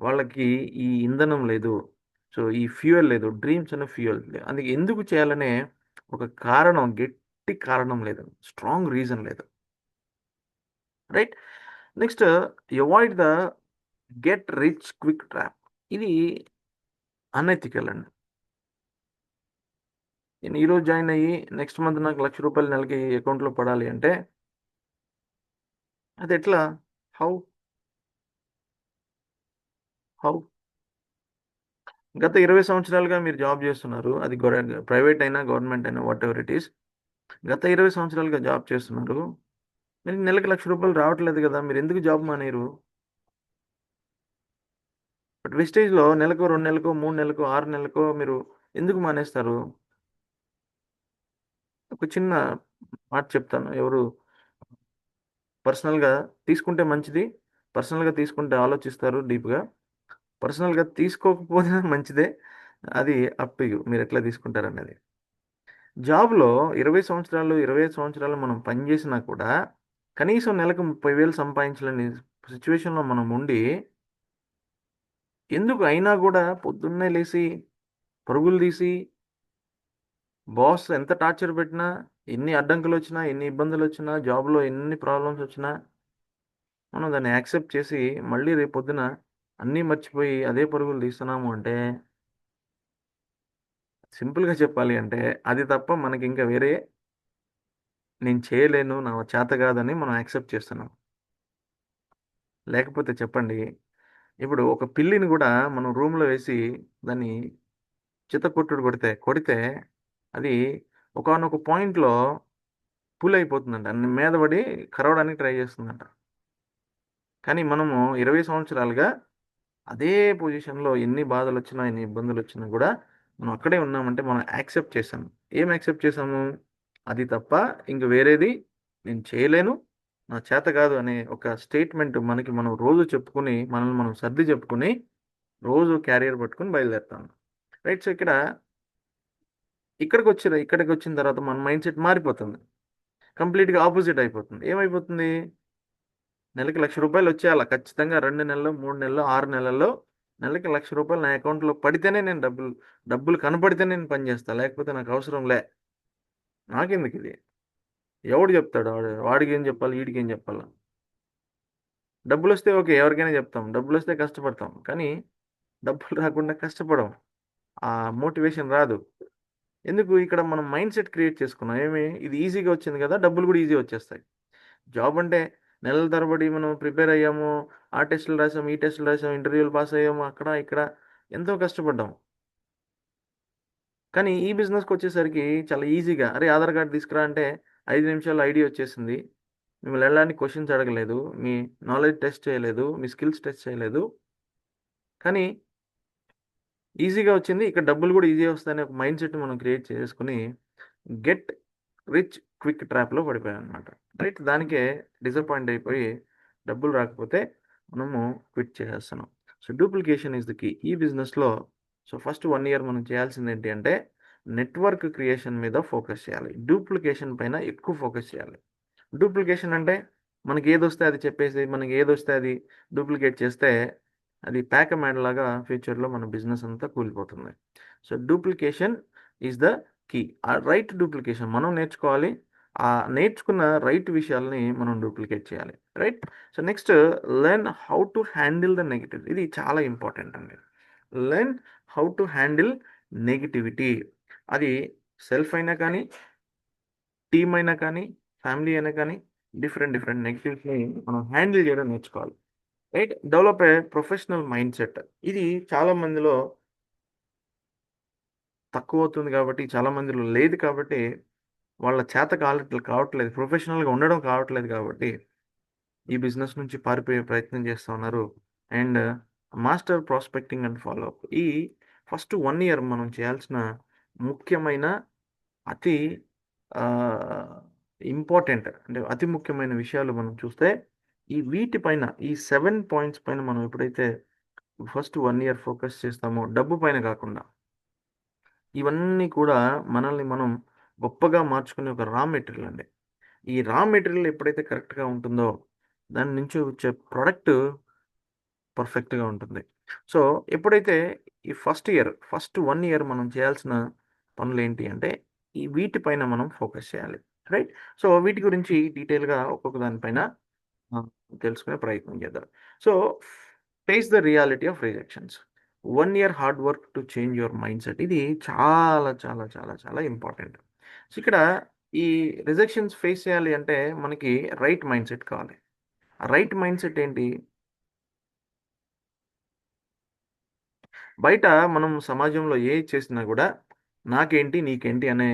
వాళ్ళకి ఈ ఇంధనం లేదు. సో ఈ ఫ్యూయల్ లేదు, డ్రీమ్స్ అనే ఫ్యూయల్ లేదు. అందుకే ఎందుకు చేయాలనే ఒక కారణం, గట్టి కారణం లేదు, స్ట్రాంగ్ రీజన్ లేదు. Right, next avoid the get rich quick trap. ఇది అనెథికల్ అండి. నేను ఈరోజు జాయిన్ అయ్యి నెక్స్ట్ మంత్ నాకు ₹1,00,000 నెలకి అకౌంట్లో పడాలి అంటే అది ఎట్లా? హౌ? హౌ? గత 20 సంవత్సరాలుగా మీరు జాబ్ చేస్తున్నారు. అది ప్రైవేట్ అయినా గవర్నమెంట్ అయినా వాట్ ఎవర్ ఇట్ ఈస్. గత 20 సంవత్సరాలుగా జాబ్ చేస్తున్నారు. మీకు నెలకి ₹1,00,000 రావట్లేదు కదా, మీరు ఎందుకు జాబ్ మానేరు? బట్ వెస్టేజ్లో నెలకో 2 నెలలకో 3 నెలలకో 6 నెలలకో మీరు ఎందుకు మానేస్తారు? ఒక చిన్న మాట చెప్తాను. ఎవరు పర్సనల్గా తీసుకుంటే మంచిది. పర్సనల్గా తీసుకుంటే ఆలోచిస్తారు డీప్గా. పర్సనల్గా తీసుకోకపోయినా మంచిదే. అది అప్ టు యూ, మీరు ఎట్లా తీసుకుంటారనేది. జాబ్‌లో 20 సంవత్సరాలు, 25 సంవత్సరాలు మనం పనిచేసినా కూడా కనీసం నెలకు 30,000 సంపాదించలేని సిట్యుయేషన్‌లో మనం ఉండి, ఎందుకు అయినా గూడా పొద్దున్నే లేసి పరుగులు తీసి, బాస్ ఎంత టార్చర్ పెట్టినా, ఎన్ని అడ్డంకులొచ్చినా, ఎన్ని ఇబ్బందులొచ్చినా, జాబ్‌లో ఎన్ని ప్రాబ్లమ్స్ వచ్చినా, మనం దాన్ని యాక్సెప్ట్ చేసి మళ్ళీ రేపొద్దున అన్నీ మర్చిపోయి అదే పరుగులు తీస్తున్నాము అంటే, సింపుల్‌గా చెప్పాలి అంటే అది తప్ప మనకింక వేరే నేను చేయలేను, నా చేత కాదని మనం యాక్సెప్ట్ చేస్తున్నాం. లేకపోతే చెప్పండి, ఇప్పుడు ఒక పిల్లిని గూడా మనం రూమ్‌లో వేసి దాన్ని చితక్కొట్టుడు కొడితే అది ఒకానొక పాయింట్‌లో పులయిపోతుందంట. మీద పడి కరవడానికి ట్రై చేస్తుందంట. కానీ మనము 20 సంవత్సరాలుగా అదే పొజిషన్‌లో ఎన్ని బాధలొచ్చినా, ఎన్ని ఇబ్బందులొచ్చినా గూడా మనం అక్కడే ఉన్నామంటే మనం యాక్సెప్ట్ చేశాము. ఏం యాక్సెప్ట్ చేశాము? అది తప్ప ఇంక వేరేది నేను చేయలేను, నా చేత కాదు అనే ఒక స్టేట్మెంట్ మనకి మనం రోజు చెప్పుకొని, మనల్ని మనం సర్ది చెప్పుకొని, రోజు క్యారియర్ పట్టుకొని బయలుదేరుతాం. రైట్. సో ఇక్కడికొచ్చిన తర్వాత మన మైండ్ సెట్ మారిపోతుంది. కంప్లీట్‌గా ఆపోజిట్ అయిపోతుంది. ఏమైపోతుంది? నెలకి ₹1,00,000 వచ్చేయాల ఖచ్చితంగా. 2 నెలల్లో, 3 నెలల్లో, 6 నెలల్లో నెలకి ₹1,00,000 నా అకౌంట్‌లో పడితేనే నేను డబ్బులు కనపడితేనే నేను పని చేస్తా. లేకపోతే నాకు అవసరం లే. నాకెందుకిది? ఎవడు చెప్తాడు? వాడికేం చెప్పాలి? ఈడికేం చెప్పాలా? డబ్బులొస్తే ఓకే, ఎవరికైనా చెప్తాం. డబ్బులొస్తే కష్టపడతాం. కానీ డబ్బులు రాకుండా కష్టపడం. ఆ మోటివేషన్ రాదు. ఎందుకు? ఇక్కడ మనం మైండ్ సెట్ క్రియేట్ చేసుకున్నాం. ఇది ఈజీగా వచ్చింది కదా, డబ్బులు కూడా ఈజీగా వచ్చేస్తాయి. జాబ్ అంటే నెలల తరబడి మనం ప్రిపేర్ అయ్యాము. ఆ టెస్టులు రాసాము, ఈ టెస్టులు రాసాము, ఇంటర్వ్యూలు పాస్ అయ్యాము. అక్కడ, ఇక్కడ ఎంతో కష్టపడ్డాం. కానీ ఈ బిజినెస్‌కొచ్చేసరికి చాలా ఈజీగా అరే! ఆధార్ కార్డ్ తీసుకురా అంటే 5 నిమిషాల్లో ఐడీ వచ్చేసింది. మిమ్మల్ని ఎలాంటి క్వెషన్స్ అడగలేదు. మీ నాలెడ్జ్ టెస్ట్ చేయలేదు. మీ స్కిల్స్ టెస్ట్ చేయలేదు. కానీ ఈజీగా వచ్చింది. ఇక్కడ డబ్బులు కూడా ఈజీగా వస్తాయనే ఒక మైండ్ సెట్ మనం క్రియేట్ చేసుకొని గెట్ రిచ్ క్విక్ ట్రాప్‌లో పడిపోయామనమాట. రైట్. దానికే డిసప్పాయింట్ అయిపోయి డబ్బులు రాకపోతే మనము క్విట్ చేసేస్తున్నాం. So duplication is the key. ఈ బిజినెస్‌లో ఫస్ట్ 1 ఇయర్ మనం చేయాల్సిందేంటి అంటే నెట్వర్క్ క్రియేషన్ మీద ఫోకస్ చేయాలి. డూప్లికేషన్ పైన ఎక్కువ ఫోకస్ చేయాలి. డూప్లికేషన్ అంటే మనకి ఏదొస్తే అది చెప్పేసి మనకి ఏదొస్తే అది డూప్లికేట్ చేస్తే అది ప్యాక్ మ్యాన్ లాగా ఫ్యూచర్లో మన బిజినెస్ అంతా కూలిపోతుంది. So duplication is the key. ఆ రైట్ డూప్లికేషన్ మనం నేర్చుకోవాలి. ఆ నేర్చుకున్న రైట్ విషయాల్ని మనం డూప్లికేట్ చేయాలి. Right. So next, learn how to handle the negative. ఇది చాలా ఇంపార్టెంట్ అండి. Learn how to handle negativity. అది సెల్ఫ్ అయినా కానీ, టీమ్ అయినా కానీ, ఫ్యామిలీ అయినా కానీ, డిఫరెంట్ డిఫరెంట్ నెగిటివ్స్ని మనం హ్యాండిల్ చేయడం నేర్చుకోవాలి. Right. Develop a professional mind set. ఇది చాలా మందిలో తక్కువ అవుతుంది కాబట్టి, చాలా మందిలో లేదు కాబట్టి, వాళ్ళ చేత కావట్లేదు, ప్రొఫెషనల్గా ఉండడం కావట్లేదు కాబట్టి ఈ బిజినెస్ నుంచి పారిపోయే ప్రయత్నం చేస్తూ ఉన్నారు. And master prospecting and follow up. ఈ ఫస్ట్ 1 ఇయర్ మనం చేయాల్సిన ముఖ్యమైన, అతి ఇంపార్టెంట్, అంటే అతి ముఖ్యమైన విషయాలు మనం చూస్తే వీటిపైన, ఈ 7 పాయింట్స్ పైన మనం ఎప్పుడైతే ఫస్ట్ 1 ఇయర్ ఫోకస్ చేస్తామో, డబ్బు పైన కాకుండా, ఇవన్నీ కూడా మనల్ని మనం గొప్పగా మార్చుకునే ఒక రా మెటీరియల్ అండి. ఈ రా మెటీరియల్ ఎప్పుడైతే కరెక్ట్గా ఉంటుందో, దాని నుంచి వచ్చే ప్రోడక్ట్ పర్ఫెక్ట్గా ఉంటుంది. సో ఎప్పుడైతే ఈ ఫస్ట్ 1 ఇయర్ మనం చేయాల్సిన పనులు ఏంటి అంటే, ఈ వీటిపైన మనం ఫోకస్ చేయాలి. రైట్. సో వీటి గురించి డీటెయిల్గా ఒక్కొక్క దానిపైన ఆ, తెలుసుకునే ప్రయత్నం చేద్దాం. So face the reality of rejections. 1 year hard work to change your mind set. ఇది చాలా చాలా చాలా చాలా ఇంపార్టెంట్. సో ఇక్కడ ఈ రిజెక్షన్స్ ఫేస్ చేయాలి అంటే మనకి రైట్ మైండ్ సెట్ కావాలి. ఆ రైట్ మైండ్ సెట్ ఏంటి? బయట మనం సమాజంలో ఏది చేసినా కూడా నాకేంటి నీకేంటి అనే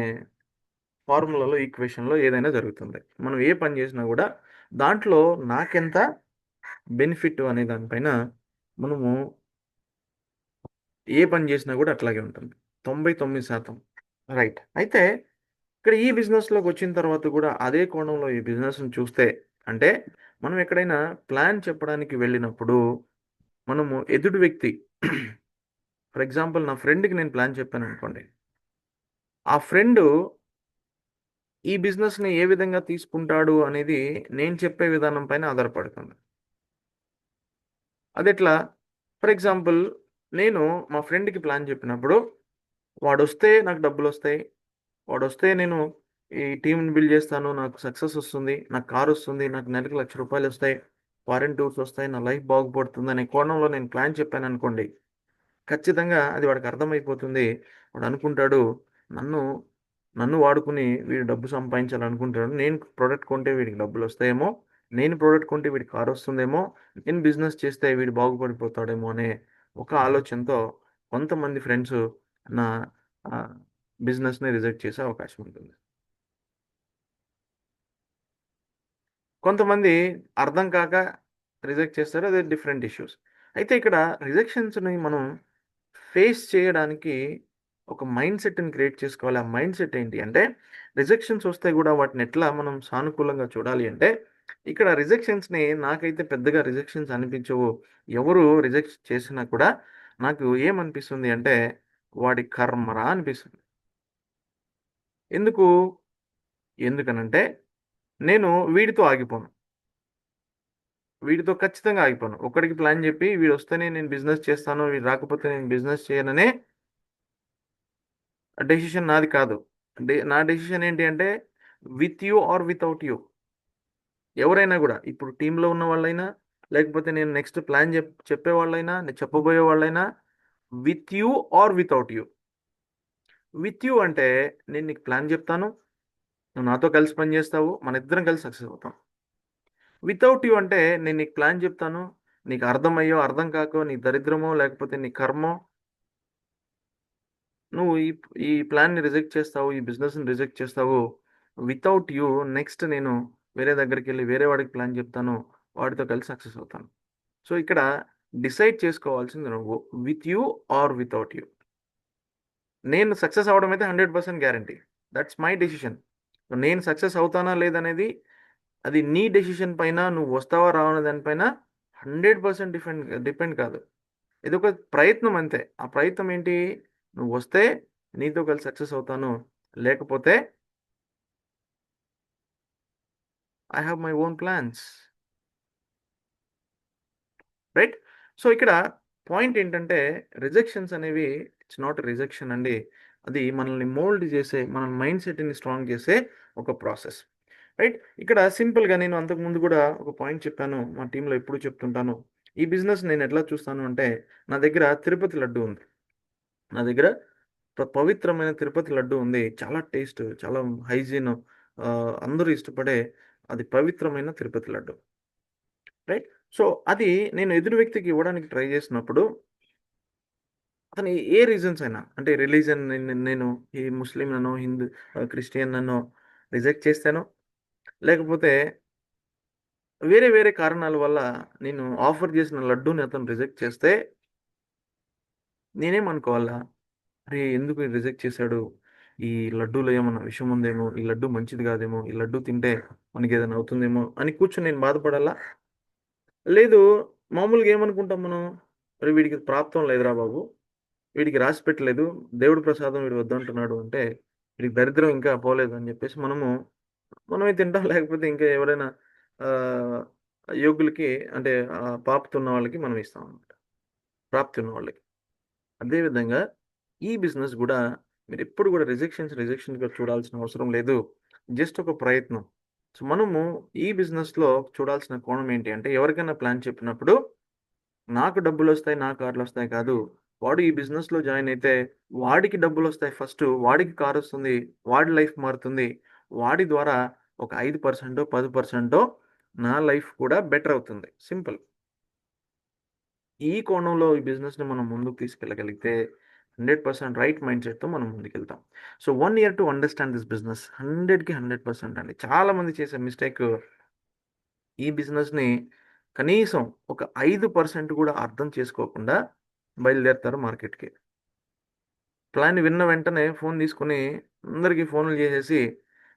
ఫార్ములాలో, ఈక్వేషన్లో ఏదైనా జరుగుతుంది. మనం ఏ పని చేసినా కూడా దాంట్లో నాకెంత బెనిఫిట్ అనే దానిపైన మనము ఏ పని చేసినా కూడా అట్లాగే ఉంటుంది. 99%. రైట్. అయితే ఇక్కడ ఈ బిజినెస్లోకి వచ్చిన తర్వాత కూడా అదే కోణంలో ఈ బిజినెస్ని చూస్తే, అంటే మనం ఎక్కడైనా ప్లాన్ చెప్పడానికి వెళ్ళినప్పుడు మనము ఎదుటి వ్యక్తి, ఫర్ ఎగ్జాంపుల్ నా ఫ్రెండ్కి నేను ప్లాన్ చెప్పాను అనుకోండి, ఆ ఫ్రెండ్ ఈ బిజినెస్ని ఏ విధంగా తీసుకుంటాడు అనేది నేను చెప్పే విధానం పైన ఆధారపడుతుంది. అదెట్లా? ఫర్ ఎగ్జాంపుల్, నేను మా ఫ్రెండ్కి ప్లాన్ చెప్పినప్పుడు వాడొస్తే నాకు డబ్బులు వస్తాయి, వాడొస్తే నేను ఈ టీంని బిల్డ్ చేస్తాను, నాకు సక్సెస్ వస్తుంది, నాకు కార్ వస్తుంది, నాకు నెలకు ₹1,00,000 వస్తాయి, ఫారెన్ టూర్స్ వస్తాయి, నా లైఫ్ బాగుపడుతుంది అనే కోణంలో నేను ప్లాన్ చెప్పాను అనుకోండి, ఖచ్చితంగా అది వాడికి అర్థమైపోతుంది. వాడు అనుకుంటాడు, నన్ను నన్ను వాడుకుని వీడు డబ్బు సంపాదించాలనుకుంటాడు. నేను ప్రోడక్ట్ కొంటే వీడికి డబ్బులు వస్తాయేమో, నేను ప్రోడక్ట్ కొంటే వీడికి కారు వస్తుందేమో, నేను బిజినెస్ చేస్తే వీడు బాగుపడిపోతాడేమో అనే ఒక ఆలోచనతో కొంతమంది ఫ్రెండ్స్ నా బిజినెస్ని రిజెక్ట్ చేసే అవకాశం ఉంటుంది. కొంతమంది అర్థం కాక రిజెక్ట్ చేస్తారు. అదే డిఫరెంట్ ఇష్యూస్. అయితే ఇక్కడ రిజెక్షన్స్ని మనం ఫేస్ చేయడానికి ఒక మైండ్ సెట్ని క్రియేట్ చేసుకోవాలి. ఆ మైండ్ సెట్ ఏంటి అంటే, రిజెక్షన్స్ వస్తే కూడా వాటిని ఎట్లా మనం సానుకూలంగా చూడాలి అంటే, ఇక్కడ రిజెక్షన్స్ని నాకైతే పెద్దగా రిజెక్షన్స్ అనిపించవు. ఎవరు రిజెక్ట్ చేసినా కూడా నాకు ఏమనిపిస్తుంది అంటే, వాడి కర్మరా అనిపిస్తుంది. ఎందుకు? ఎందుకనంటే నేను వీడితో ఆగిపోను. వీడితో ఖచ్చితంగా ఆగిపోను. ఒక్కడికి ప్లాన్ చెప్పి వీడొస్తేనే నేను బిజినెస్ చేస్తాను, వీడు రాకపోతే నేను బిజినెస్ చేయననే డెసిషన్ నాది కాదు. నా డెసిషన్ ఏంటి అంటే, with you or without you. ఎవరైనా గూడా, ఇప్పుడు టీమ్‌లో ఉన్న వాళ్ళైనా, లేకపోతే నేను నెక్స్ట్ ప్లాన్ చెప్పేవాళ్ళైనా, నేను చెప్పబోయే వాళ్ళైనా, with you or without you. With you అంటే నేను నీకు ప్లాన్ చెప్తాను, నువ్వు నాతో కలిసి పని చేస్తావు, మనిద్దరం కలిసి సక్సెస్ అవుతాం. వితౌట్ యూ అంటే నేను నీకు ప్లాన్ చెప్తాను, నీకు అర్థమయ్యో, అర్థం కాకో, నీ దరిద్రమో, లేకపోతే నీ కర్మో, నువ్వు ఈ ప్లాన్‌ని రిజెక్ట్ చేస్తావు, ఈ బిజినెస్‌ని రిజెక్ట్ చేస్తావు. వితౌట్ యూ నెక్స్ట్ నేను వేరే దగ్గరికెళ్ళి వేరే వాడికి ప్లాన్ చెప్తాను, వాడితో కలిసి సక్సెస్ అవుతాను. సో, ఇక్కడ డిసైడ్ చేసుకోవాల్సింది నువ్వు. With you or without you. నేను సక్సెస్ అవ్వడం అయితే 100% గ్యారంటీ. That's my decision. నేను సక్సెస్ అవుతానా లేదనేది అది నీ డెసిషన్ పైన, నువ్వు వస్తావా రావా అనే దానిపైన 100% డిపెండ్ కాదు. ఇదొక ప్రయత్నం అంతే. ఆ ప్రయత్నం ఏంటి? నువ్వు వస్తే నీతో కలిసి సక్సెస్ అవుతాను. లేకపోతే I have my own plans. Right? So, ఇక్కడ పాయింట్ ఏంటంటే రిజెక్షన్స్ అనేవి ఇట్స్ నాట్ రిజెక్షన్ అండి. అది మనల్ని మోల్డ్ చేసే, మన మైండ్ సెట్‌ని స్ట్రాంగ్ చేసే ఒక ప్రాసెస్. రైట్? ఇక్కడ సింపుల్‌గా నేను అంతకుముందు కూడా ఒక పాయింట్ చెప్పాను. మా టీమ్‌లో ఎప్పుడు చెప్తుంటాను. ఈ బిజినెస్ నేను ఎట్లా చూస్తాను అంటే, నా దగ్గర తిరుపతి లడ్డు ఉంది. నా దగ్గర పవిత్రమైన తిరుపతి లడ్డు ఉంది. చాలా టేస్ట్, చాలా హైజీన్, అందరూ ఇష్టపడే అది పవిత్రమైన తిరుపతి లడ్డు. రైట్? సో, అది నేను ఎదురు వ్యక్తికి ఇవ్వడానికి ట్రై చేసినప్పుడు, అతను ఏ రీజన్స్ అయినా అంటే రిలీజియన్, నేను ఈ ముస్లింననో, క్రిస్టియన్‌ననో రిజెక్ట్ చేస్తానో, లేకపోతే వేరే వేరే కారణాల వల్ల నేను ఆఫర్ చేసిన లడ్డూని అతను రిజెక్ట్ చేస్తే నేనేమనుకోవాలా? అరే! ఎందుకు రిజెక్ట్ చేశాడు? ఈ లడ్డూలో ఏమన్నా విషం ఉందేమో, ఈ లడ్డు మంచిది కాదేమో, ఈ లడ్డు తింటే మనకేదైనా అవుతుందేమో అని కూర్చొని నేను బాధపడాలా? లేదు, మామూలుగా ఏమనుకుంటాం మనం? అరే! వీడికి ప్రాప్తం లేదురా బాబు, వీడికి రాసి పెట్టలేదు, దేవుడి ప్రసాదం వీడు వద్దంటున్నాడు అంటే, వీడికి దరిద్రం ఇంకా పోలేదు అని చెప్పేసి మనమే తింటాం. లేకపోతే ఇంకా ఎవరైనా ఆహ్, యోగ్యులకి, అంటే పాపుతున్న వాళ్ళకి మనం ఇస్తాం అన్నమాట. ప్రాప్తి ఉన్న వాళ్ళకి. అదే విధంగా ఈ బిజినెస్ గూడా మీరెప్పుడు గూడా రిజెక్షన్‌గా చూడాల్సిన అవసరం లేదు. జస్ట్ ఒక ప్రయత్నం. సో, మనము ఈ బిజినెస్‌లో చూడాల్సిన కోణం ఏంటి అంటే, ఎవరికైనా ప్లాన్ చెప్పినప్పుడు నాకు డబ్బులొస్తాయి, నా కార్‌లొస్తాయి కాదు. వాడు ఈ బిజినెస్‌లో జాయిన్ అయితే వాడికి డబ్బులొస్తాయి ఫస్టు. వాడికి కారొస్తుంది. వాడి లైఫ్ మారుతుంది. వాడి ద్వారా ఒక 5% 10% నా లైఫ్ కూడా బెటర్ అవుతుంది. సింపుల్. ఈ కోణంలో ఈ బిజినెస్‌ని మనం ముందుకు తీసుకెళ్ళగలిగితే 100% రైట్ మైండ్‌సెట్‌తో మనం ముందుకెళ్తాం. So, 1 year to understand this business. 100కి 100% అండి. చాలా మంది చేసే మిస్టేక్, ఈ బిజినెస్‌ని కనీసం ఒక 5% కూడా అర్థం చేసుకోకుండా బయలుదేరుతారు మార్కెట్‌కి. ప్లాన్ విన్న వెంటనే ఫోన్ తీసుకొని అందరికి ఫోన్‌లు చేసేసి,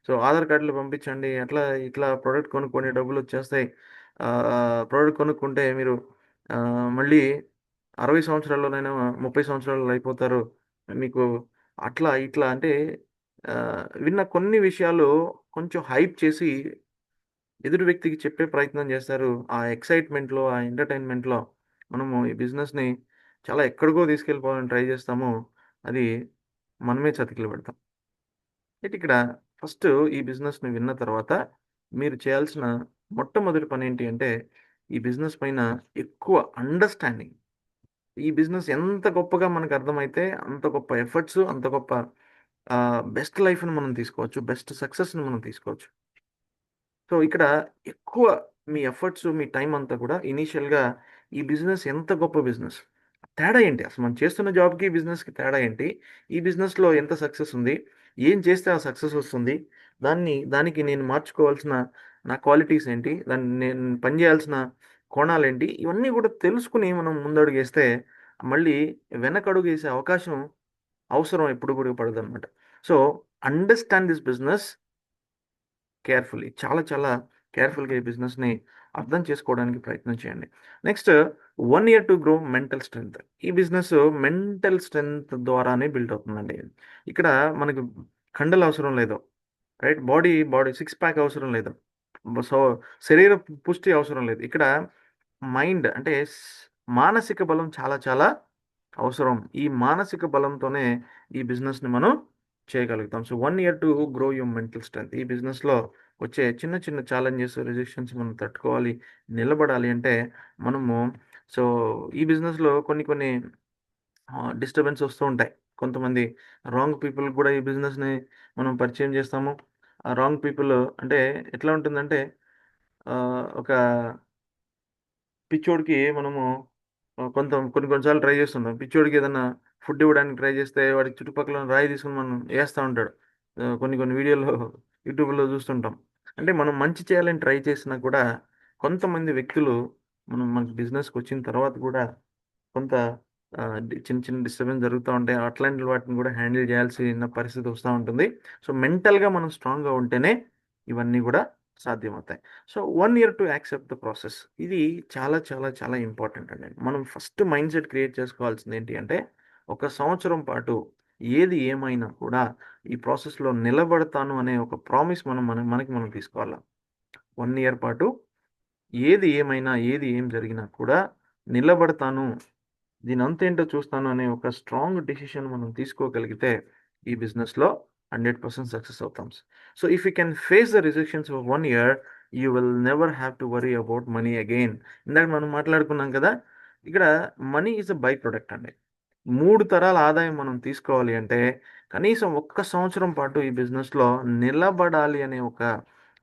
సో, ఆధార్ కార్డ్‌లు పంపించండి. అట్లా ఇట్లా ప్రొడక్ట్ కొనుక్కోండి, డబ్బులొచ్చేస్తాయి. ప్రొడక్ట్ కొనుక్కుంటే మీరు మళ్ళీ 60 సంవత్సరాల్లోనైనా 30 సంవత్సరాలలో అయిపోతారు. మీకు అట్లా ఇట్లా అంటే విన్న కొన్ని విషయాలు కొంచెం హైప్ చేసి ఎదురు వ్యక్తికి చెప్పే ప్రయత్నం చేస్తారు. ఆ ఎక్సైట్‌మెంట్‌లో, ఆ ఎంటర్‌టైన్‌మెంట్‌లో మనము ఈ బిజినెస్‌ని చాలా ఎక్కడికో తీసుకెళ్ళిపోవాలని ట్రై చేస్తాము. అది మనమే చతికిల పడతాం. అయితే ఇక్కడ ఫస్ట్ ఈ బిజినెస్‌ని విన్న తర్వాత మీరు చేయాల్సిన మొట్టమొదటి పనేంటి అంటే, ఈ బిజినెస్ పైన ఎక్కువ అండర్‌స్టాండింగ్. ఈ బిజినెస్ ఎంత గొప్పగా మనకు అర్థమైతే అంత గొప్ప ఎఫర్ట్స్, అంత గొప్ప బెస్ట్ లైఫ్‌ని మనం తీసుకోవచ్చు. బెస్ట్ సక్సెస్‌ని మనం తీసుకోవచ్చు. సో, ఇక్కడ ఎక్కువ మీ ఎఫర్ట్స్, మీ టైమ్ అంతా కూడా ఇనీషియల్‌గా ఈ బిజినెస్ ఎంత గొప్ప బిజినెస్? తేడా ఏంటి? అసలు మనం చేస్తున్న జాబ్‌కి, ఈ బిజినెస్‌కి తేడా ఏంటి? ఈ బిజినెస్‌లో ఎంత సక్సెస్ ఉంది? ఏం చేస్తే ఆ సక్సెస్ వస్తుంది? దానికి నేను మార్చుకోవాల్సిన నా క్వాలిటీస్ ఏంటి? నేను పని చేయాల్సిన కోణాలేంటి? ఇవన్నీ కూడా తెలుసుకొని మనం ముందడుగేస్తే మళ్ళీ వెనకడుగేసే అవకాశం అవసరం ఎప్పుడు కూడా పడదనమాట. So, understand this business carefully. చాలా చాలా కేర్‌ఫుల్‌గా ఈ బిజినెస్‌ని అర్థం చేసుకోవడానికి ప్రయత్నం చేయండి. Next 1 year to grow mental strength. ఈ బిజినెస్ మెంటల్ స్ట్రెంగ్త్ ద్వారానే బిల్డ్ అవుతుందండి. ఇక్కడ మనకు కండలు అవసరం లేదు. రైట్? బాడీ సిక్స్ ప్యాక్ అవసరం లేదు. సో, శరీర పుష్టి అవసరం లేదు. ఇక్కడ మైండ్ అంటే మానసిక బలం చాలా చాలా అవసరం. ఈ మానసిక బలంతోనే ఈ బిజినెస్‌ని మనం చేయగలుగుతాం. So, 1 year to grow your mental strength. ఈ బిజినెస్‌లో వచ్చే చిన్న చిన్న ఛాలెంజెస్, రిజెక్షన్స్ మనం తట్టుకోవాలి, నిలబడాలి అంటే మనము సో, ఈ బిజినెస్‌లో కొన్ని కొన్ని డిస్టర్బెన్స్ వస్తూ ఉంటాయి. కొంతమంది రాంగ్ పీపుల్‌కి కూడా ఈ బిజినెస్‌ని మనం పరిచయం చేస్తాము. ఆ రాంగ్ పీపుల్ అంటే ఎట్లా ఉంటుందంటే ఒక పిచ్చోడికి మనము కొన్ని కొన్ని సార్లు ట్రై చేస్తుంటాం. పిచ్చోడికి ఏదన్నా ఫుడ్ ఇవ్వడానికి ట్రై చేస్తే వాడి చుట్టుపక్కల ఉన్న రాయి తీసుకొని మనం ఏస్తా ఉంటాడు. కొన్ని కొన్ని వీడియోలో యూట్యూబ్‌లో చూస్తుంటాం. అంటే మనం మంచి చేయాలని ట్రై చేసినా కూడా కొంతమంది వ్యక్తులు మనకి బిజినెస్‌కొచ్చిన తర్వాత కూడా కొంత చిన్న చిన్న డిస్టర్బెన్స్ జరుగుతా ఉంటాయి. అట్లాంటి వాటిని కూడా హ్యాండిల్ చేయాల్సిన పరిస్థితి వస్తా ఉంటుంది. సో, మెంటల్‌గా మనం స్ట్రాంగ్‌గా ఉంటేనే ఇవన్నీ గూడా సాధ్యమవుతాయి. So, 1 year to accept the process. ఇది చాలా చాలా చాలా ఇంపార్టెంట్ అండి. మనం ఫస్ట్ మైండ్‌సెట్ క్రియేట్ చేసుకోవాల్సింది ఏంటి అంటే, ఒక సంవత్సరం పాటు ఏది ఏమైనా కూడా ఈ ప్రాసెస్లో నిలబడతాను అనే ఒక ప్రామిస్ మనకి మనం తీసుకోవాలి. 1 ఇయర్ పాటు ఏది ఏమైనా ఏది ఏం జరిగినా కూడా నిలబడతాను, దీని అంతేంటో చూస్తాను అనే ఒక స్ట్రాంగ్ డెసిషన్ మనం తీసుకోగలిగితే ఈ బిజినెస్లో 100% సక్సెస్ అవుతాం. So if you can face the rejections of 1 year, you will never have to worry about money again. ఇందాక మనం మాట్లాడుకున్నాం కదా, ఇక్కడ money is a by product అండి. 3 తరాల ఆదాయం మనం తీసుకోవాలి అంటే కనీసం 1 సంవత్సరం పాటు ఈ బిజినెస్లో నిలబడాలి అనే ఒక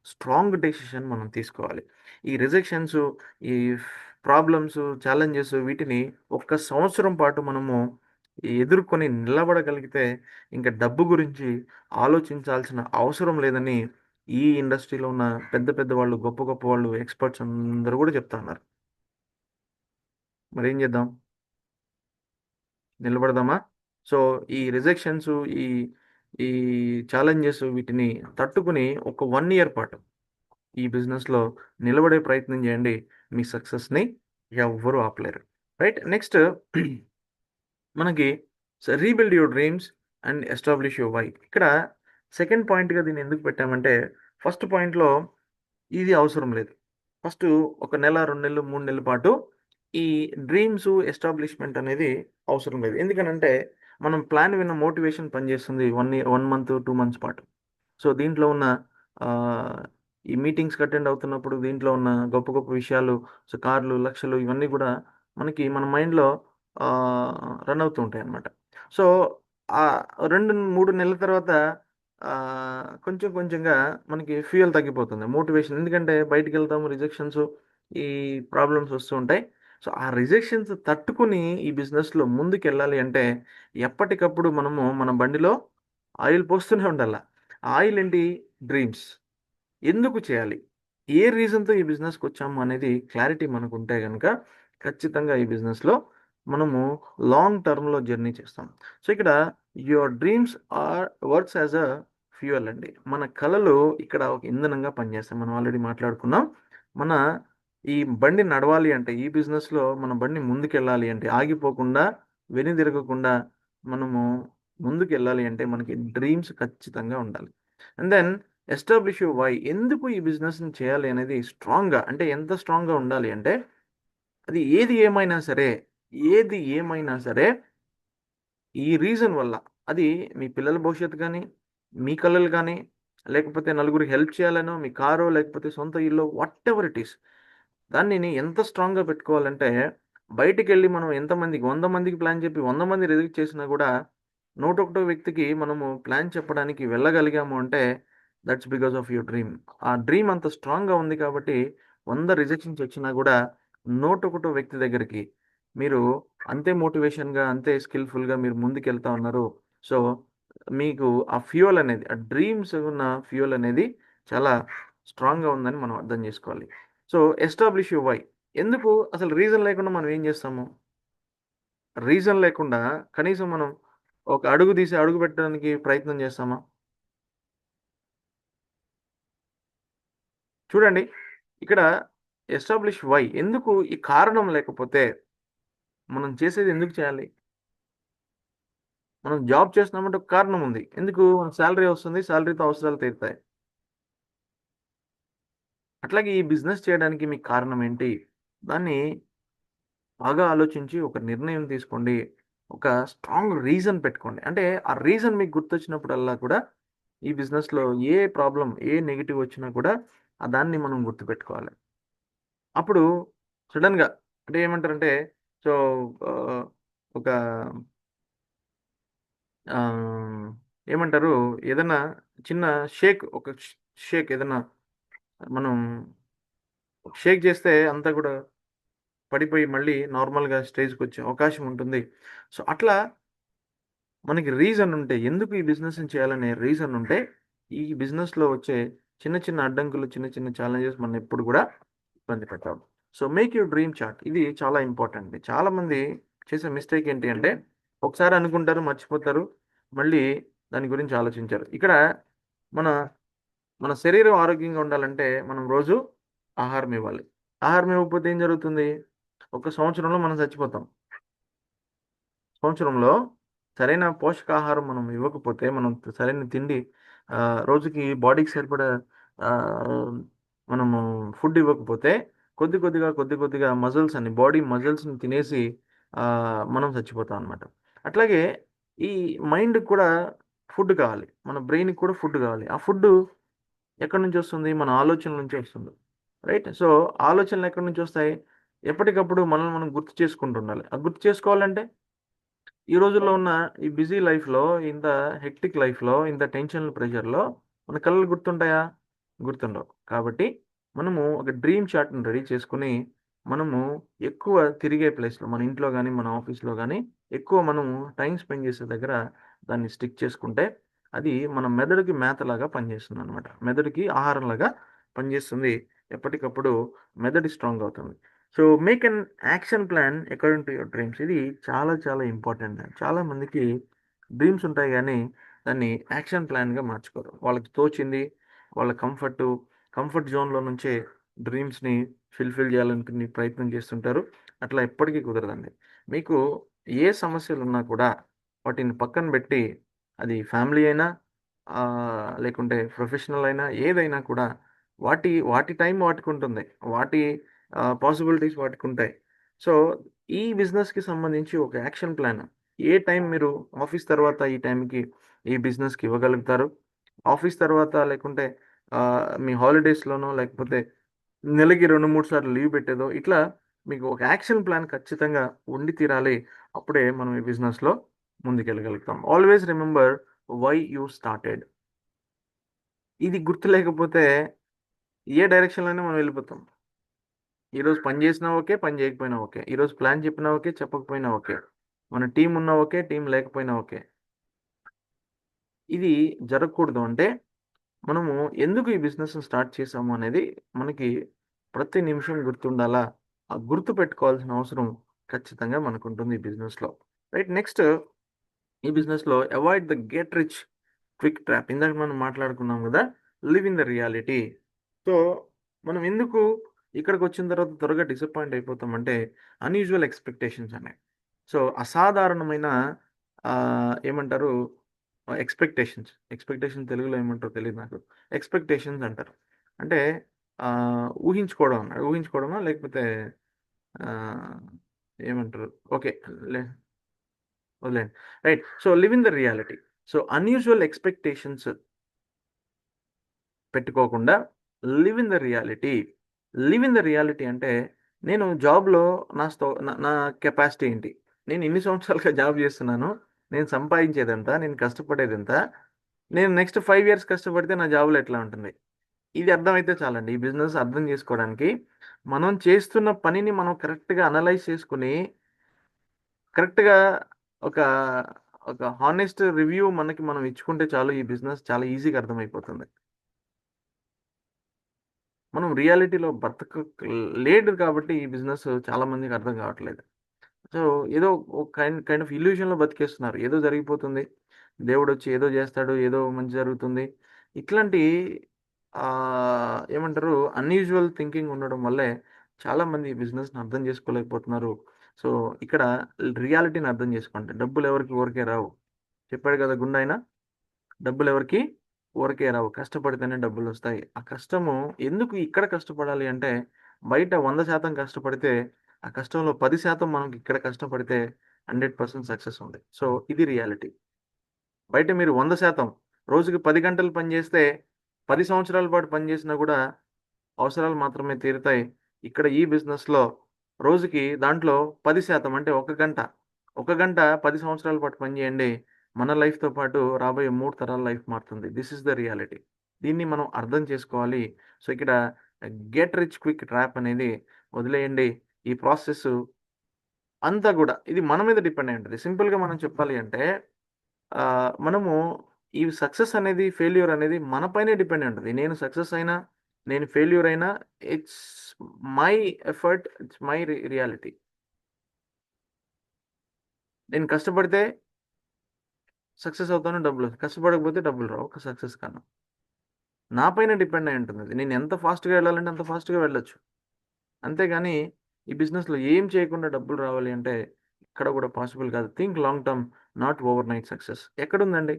స్ట్రాంగ్ డెసిషన్ మనం తీసుకోవాలి. ఈ రిజెక్షన్స్, ఈ ప్రాబ్లమ్స్, ఛాలెంజెస్ వీటిని 1 సంవత్సరం పాటు మనము ఎదుర్కొని నిలబడగలిగితే ఇంకా డబ్బు గురించి ఆలోచించాల్సిన అవసరం లేదని ఈ ఇండస్ట్రీలో ఉన్న పెద్ద పెద్ద వాళ్ళు, గొప్ప గొప్ప వాళ్ళు, ఎక్స్పర్ట్స్ అందరూ కూడా చెప్తా ఉన్నారు. మరి ఏం చేద్దాం? నిలబడదామా? సో ఈ రిజెక్షన్స్, ఈ ఈ ఛాలెంజెస్ వీటిని తట్టుకుని ఒక 1 ఇయర్ పాటు ఈ బిజినెస్లో నిలబడే ప్రయత్నం చేయండి. మీ సక్సెస్ని ఎవ్వరూ ఆపలేరు. రైట్. నెక్స్ట్ మనకి rebuild your dreams and establish your why. ఇక్కడ సెకండ్ పాయింట్గా దీన్ని ఎందుకు పెట్టామంటే, ఫస్ట్ పాయింట్లో ఇది అవసరం లేదు. ఫస్ట్ ఒక నెల, 2 నెలలు, 3 నెలల పాటు ఈ డ్రీమ్స్ ఎస్టాబ్లిష్మెంట్ అనేది అవసరం లేదు. ఎందుకనంటే మనం ప్లాన్ విన్న మోటివేషన్ పనిచేస్తుంది 1 మంత్ 2 మంత్స్ పాటు. సో దీంట్లో ఉన్న ఆ, ఈ మీటింగ్స్కి అటెండ్ అవుతున్నప్పుడు దీంట్లో ఉన్న గొప్ప గొప్ప విషయాలు, సో కార్లు, లక్షలు ఇవన్నీ కూడా మనకి మన మైండ్లో రన్ అవుతూ ఉంటాయి అన్నమాట. సో ఆ 2-3 నెలల తర్వాత ఆ, కొంచెం కొంచెంగా మనకి ఫ్యూయల్ తగ్గిపోతుంది, మోటివేషన్. ఎందుకంటే బయటికి వెళ్తాము, రిజెక్షన్స్, ఈ ప్రాబ్లమ్స్ వస్తూ ఉంటాయి. సో ఆ రిజెక్షన్స్ తట్టుకుని ఈ బిజినెస్లో ముందుకు వెళ్ళాలి అంటే ఎప్పటికప్పుడు మనము మన బండిలో ఆయిల్ పోస్తూనే ఉండాలి. ఆయిల్ ఏంటి? డ్రీమ్స్. ఎందుకు చేయాలి, ఏ రీజన్తో ఈ బిజినెస్కి వచ్చాము అనేది క్లారిటీ మనకు ఉంటే కనుక ఖచ్చితంగా ఈ బిజినెస్లో మనము లాంగ్ టర్మ్లో జర్నీ చేస్తాం. సో ఇక్కడ your dreams are works as a fuel అండి. మన కళలు ఇక్కడ ఒక ఇంధనంగా పనిచేస్తాయి. మనం ఆల్రెడీ మాట్లాడుకున్నాం. మన ఈ బండి నడవాలి అంటే, ఈ బిజినెస్లో మన బండి ముందుకెళ్ళాలి అంటే, ఆగిపోకుండా వెనుదిరగకుండా మనము ముందుకు వెళ్ళాలి అంటే మనకి డ్రీమ్స్ ఖచ్చితంగా ఉండాలి. And then establish your why. ఎందుకు ఈ బిజినెస్ని చేయాలి అనేది స్ట్రాంగ్గా, అంటే ఎంత స్ట్రాంగ్గా ఉండాలి అంటే, అది ఏది ఏమైనా సరే ఈ రీజన్ వల్ల, అది మీ పిల్లల భవిష్యత్తు కానీ, మీ కళలు కానీ, లేకపోతే నలుగురికి హెల్ప్ చేయాలనో, మీ కారో, లేకపోతే సొంత ఇల్లు, వాట్ ఎవర్ ఇట్ ఈస్, దాన్ని ఎంత స్ట్రాంగ్గా పెట్టుకోవాలంటే, బయటికి వెళ్ళి మనం ఎంతమందికి, 100 మందికి ప్లాన్ చెప్పి 100 మంది రిజెక్ట్ చేసినా కూడా 101 వ్యక్తికి మనము ప్లాన్ చెప్పడానికి వెళ్ళగలిగాము అంటే that's because of your dream. ఆ డ్రీమ్ అంత స్ట్రాంగ్గా ఉంది కాబట్టి 100 రిజెక్షన్స్ వచ్చినా కూడా 101 వ్యక్తి దగ్గరికి మీరు అంతే మోటివేషన్గా, అంతే స్కిల్ఫుల్గా మీరు ముందుకు వెళ్తా ఉన్నారు. సో మీకు ఆ ఫ్యూయల్ అనేది, ఆ డ్రీమ్స్ ఉన్న ఫ్యూయల్ అనేది చాలా స్ట్రాంగ్గా ఉందని మనం అర్థం చేసుకోవాలి. So establish you why. ఎందుకు? అసలు రీజన్ లేకుండా మనం ఏం చేస్తాము? రీజన్ లేకుండా కనీసం మనం ఒక అడుగు తీసి అడుగు పెట్టడానికి ప్రయత్నం చేస్తామా? చూడండి, ఇక్కడ ఎస్టాబ్లిష్ వై, ఎందుకు, ఈ కారణం లేకపోతే మనం చేసేది ఎందుకు చేయాలి? మనం జాబ్ చేస్తున్నామంటే ఒక కారణం ఉంది. ఎందుకు? మనకు శాలరీ వస్తుంది, శాలరీతో అవసరాలు తీరుతాయి. అట్లాగే ఈ బిజినెస్ చేయడానికి మీకు కారణం ఏంటి? దాన్ని బాగా ఆలోచించి ఒక నిర్ణయం తీసుకోండి. ఒక స్ట్రాంగ్ రీజన్ పెట్టుకోండి. అంటే ఆ రీజన్ మీకు గుర్తొచ్చినప్పుడల్లా కూడా ఈ బిజినెస్లో ఏ ప్రాబ్లం, ఏ నెగిటివ్ వచ్చినా కూడా ఆ దాన్ని మనం గుర్తుపెట్టుకోవాలి. అప్పుడు సడన్గా, అంటే ఏమంటారంటే, సో ఆహ్, ఒక ఆహ్, ఏమంటారు, ఏదన్నా చిన్న ఒక షేక్ ఏదన్నా మనం షేక్ చేస్తే అంతా కూడా పడిపోయి మళ్ళీ నార్మల్‌గా స్టేజ్‌కొచ్చే అవకాశం ఉంటుంది. సో అట్లా మనకి రీజన్ ఉంటే, ఎందుకు ఈ బిజినెస్‌ని చేయాలనే రీజన్ ఉంటే, ఈ బిజినెస్‌లో వచ్చే చిన్న చిన్న అడ్డంకులు, చిన్న చిన్న ఛాలెంజెస్ మనల్ని ఎప్పుడు కూడా ఇబ్బంది పెట్టవు. So make your dream chart. ఇది చాలా ఇంపార్టెంట్. చాలామంది చేసే మిస్టేక్ ఏంటి అంటే, ఒకసారి అనుకుంటారు, మర్చిపోతారు, మళ్ళీ దాని గురించి ఆలోచించరు. ఇక్కడ మన మన శరీరం ఆరోగ్యంగా ఉండాలంటే మనం రోజు ఆహారం ఇవ్వాలి. ఆహారం ఇవ్వకపోతే ఏం జరుగుతుంది? ఒక సంవత్సరంలో మనం చచ్చిపోతాం. సంవత్సరంలో సరైన పోషకాహారం మనం ఇవ్వకపోతే, మనం సరైన తిండి రోజుకి బాడీకి సరిపడా ఆ, మనము ఫుడ్ ఇవ్వకపోతే కొద్ది కొద్దిగా మజిల్స్ అని బాడీ మజిల్స్ని తినేసి ఆ, మనం చచ్చిపోతాం అనమాట. అట్లాగే ఈ మైండ్కి కూడా ఫుడ్ కావాలి, మన బ్రెయిన్కి కూడా ఫుడ్ కావాలి. ఆ ఫుడ్ ఎక్కడి నుంచి వస్తుంది? మన ఆలోచనల నుంచి వస్తుంది. రైట్. సో ఆలోచనలు ఎక్కడి నుంచి వస్తాయి? ఎప్పటికప్పుడు మనల్ని మనం గుర్తు చేసుకుంటుండాలి. ఆ గుర్తు చేసుకోవాలంటే ఈ రోజుల్లో ఉన్న ఈ బిజీ లైఫ్లో, ఇంత హెక్టిక్ లైఫ్లో, ఇంత టెన్షన్ ప్రెషర్లో మన కళలు గుర్తుంటాయా? గుర్తుండవు. కాబట్టి మనము ఒక డ్రీమ్ చార్ట్ని రెడీ చేసుకుని మనము ఎక్కువ తిరిగే ప్లేస్లో, మన ఇంట్లో కానీ మన ఆఫీస్లో కానీ ఎక్కువ మనము టైం స్పెండ్ చేసే దగ్గర దాన్ని స్టిక్ చేసుకుంటే అది మన మెదడుకి మేతలాగా పనిచేస్తుంది అనమాట. మెదడుకి ఆహారంలాగా పనిచేస్తుంది. ఎప్పటికప్పుడు మెదడు స్ట్రాంగ్ అవుతుంది. So make an action plan according to your dreams. ఇది చాలా చాలా ఇంపార్టెంట్. చాలా మందికి డ్రీమ్స్ ఉంటాయి కానీ దాన్ని యాక్షన్ ప్లాన్గా మార్చుకోరు. వాళ్ళకి తోచింది వాళ్ళ కంఫర్ట్ జోన్లో నుంచే డ్రీమ్స్ని ఫిల్ఫిల్ చేయాలనుకుని ప్రయత్నం చేస్తుంటారు. అట్లా ఎప్పటికీ కుదరదండి. మీకు ఏ సమస్యలు ఉన్నా కూడా వాటిని పక్కన పెట్టి, అది ఫ్యామిలీ అయినా ఆ, లేకుంటే ప్రొఫెషనల్ అయినా ఏదైనా కూడా వాటి వాటి టైం వాటికి ఉంటుంది. వాటి పాసిబిలిటీస్ వాటికి ఉంటాయి. సో ఈ బిజినెస్కి సంబంధించి ఒక యాక్షన్ ప్లాన్, ఏ టైం మీరు ఆఫీస్ తర్వాత ఈ టైంకి ఈ బిజినెస్కి ఇవ్వగలుగుతారు, ఆఫీస్ తర్వాత లేకుంటే ఆ, మీ హాలిడేస్లోనో లేకపోతే నెలకి 2-3 సార్లు లీవ్ పెట్టేదో, ఇట్లా మీకు ఒక యాక్షన్ ప్లాన్ ఖచ్చితంగా ఉండి తీరాలి. అప్పుడే మనం ఈ బిజినెస్లో ముందుకెళ్ళగలుగుతాం. Always remember why you started. ఇది గుర్తు లేకపోతే ఏ డైరెక్షన్లోనే మనం వెళ్ళిపోతాం. ఈరోజు పని చేసినా ఓకే, పని చేయకపోయినా ఓకే. ఈరోజు ప్లాన్ చెప్పినా ఓకే, చెప్పకపోయినా ఓకే. మన టీం ఉన్నా ఓకే, టీం లేకపోయినా ఓకే. ఇది జరగకూడదు అంటే మనము ఎందుకు ఈ బిజినెస్ స్టార్ట్ చేసాము అనేది మనకి ప్రతి నిమిషం గుర్తుండాలా. ఆ గుర్తు పెట్టుకోవాల్సిన అవసరం ఖచ్చితంగా మనకు ఉంటుంది ఈ బిజినెస్లో. రైట్. నెక్స్ట్, ఈ బిజినెస్లో avoid the get rich quick trap. ఇందాక మనం మాట్లాడుకున్నాం కదా, live in the reality. So మనం ఎందుకు ఇక్కడికి వచ్చిన తర్వాత త్వరగా డిసప్పాయింట్ అయిపోతామంటే అన్యూజువల్ ఎక్స్పెక్టేషన్స్ అనేవి. సో అసాధారణమైన ఆ, ఏమంటారు, ఎక్స్పెక్టేషన్ తెలుగులో ఏమంటారో తెలియదు నాకు. ఎక్స్పెక్టేషన్స్ అంటారు. అంటే ఆ, ఊహించుకోవడమా లేకపోతే ఆ, ఏమంటారు? ఓకే, వదిలేండి. Right. So live in the reality. So unusual expectations పెట్టుకోకుండా live in the reality. Live in the reality అంటే నేను జాబ్లో నా కెపాసిటీ ఏంటి, నేను ఇన్ని సంవత్సరాలుగా జాబ్ చేస్తున్నాను, నేను సంపాదించేదంతా, నేను కష్టపడేదంతా, నేను నెక్స్ట్ 5 ఇయర్స్ కష్టపడితే నా జాబ్లో ఎట్లా ఉంటుంది, ఇది అర్థమైతే చాలండి. ఈ బిజినెస్ అర్థం చేసుకోవడానికి మనం చేస్తున్న పనిని మనం కరెక్ట్గా అనలైజ్ చేసుకుని కరెక్ట్గా ఒక ఒక హానెస్ట్ రివ్యూ మనకి మనం ఇచ్చుకుంటే చాలు, ఈ బిజినెస్ చాలా ఈజీగా అర్థమైపోతుంది. మనం రియాలిటీలో లేదు కాబట్టి ఈ బిజినెస్ చాలా మందికి అర్థం కావట్లేదు. సో ఏదో ఒక కైండ్ ఆఫ్ ఇల్యూషన్లో బతికేస్తున్నారు. ఏదో జరిగిపోతుంది, దేవుడు వచ్చి ఏదో చేస్తాడు, ఏదో మంచి జరుగుతుంది, ఇట్లాంటి ఆ, ఏమంటారు, అన్యూజువల్ థింకింగ్ ఉండడం వల్లే చాలామంది ఈ బిజినెస్ని అర్థం చేసుకోలేకపోతున్నారు. సో ఇక్కడ రియాలిటీని అర్థం చేసుకోండి. డబ్బులు ఎవరికి ఊరికే రావు. చెప్పాడు కదా గుండె, డబ్బులు ఎవరికి ఊరికే రావు, కష్టపడితేనే డబ్బులు వస్తాయి. ఆ కష్టము ఎందుకు ఇక్కడ కష్టపడాలి అంటే, బయట 100% కష్టపడితే ఆ కష్టంలో 10% మనకి ఇక్కడ కష్టపడితే 100% సక్సెస్ ఉంది. సో ఇది రియాలిటీ. బయట మీరు 100% రోజుకి 10 గంటలు పనిచేస్తే 10 సంవత్సరాల పాటు పనిచేసినా కూడా అవసరాలు మాత్రమే తీరుతాయి. ఇక్కడ ఈ బిజినెస్లో రోజుకి దాంట్లో 10% అంటే ఒక గంట 10 సంవత్సరాల పాటు పనిచేయండి, మన లైఫ్తో పాటు రాబోయే 3 తరాల లైఫ్ మారుతుంది. This is the reality. దీన్ని మనం అర్థం చేసుకోవాలి. సో ఇక్కడ గెట్ రిచ్ క్విక్ ట్రాప్ అనేది వదిలేయండి. ఈ ప్రాసెస్ అంతా కూడా ఇది మన మీద డిపెండ్ అయి ఉంటుంది. సింపుల్గా మనం చెప్పాలి అంటే మనము ఈ సక్సెస్ అనేది ఫెయిల్యూర్ అనేది మన పైనే డిపెండ్ అయి ఉంటుంది. నేను సక్సెస్ అయినా నేను ఫెయిల్యూర్ అయినా it's my effort, it's my reality. నేను కష్టపడితే సక్సెస్ అవుతాను, డబ్బులు కష్టపడకపోతే డబ్బులు రావు, ఒక సక్సెస్ కన్నా నా పైన డిపెండ్ అయి ఉంటుంది. నేను ఎంత ఫాస్ట్గా వెళ్ళాలంటే అంత ఫాస్ట్గా వెళ్ళొచ్చు. అంతేగాని ఈ బిజినెస్లో ఏం చేయకుండా డబ్బులు రావాలి అంటే ఇక్కడ కూడా పాసిబుల్ కాదు. Think long term, not over night success. ఎక్కడుందండి?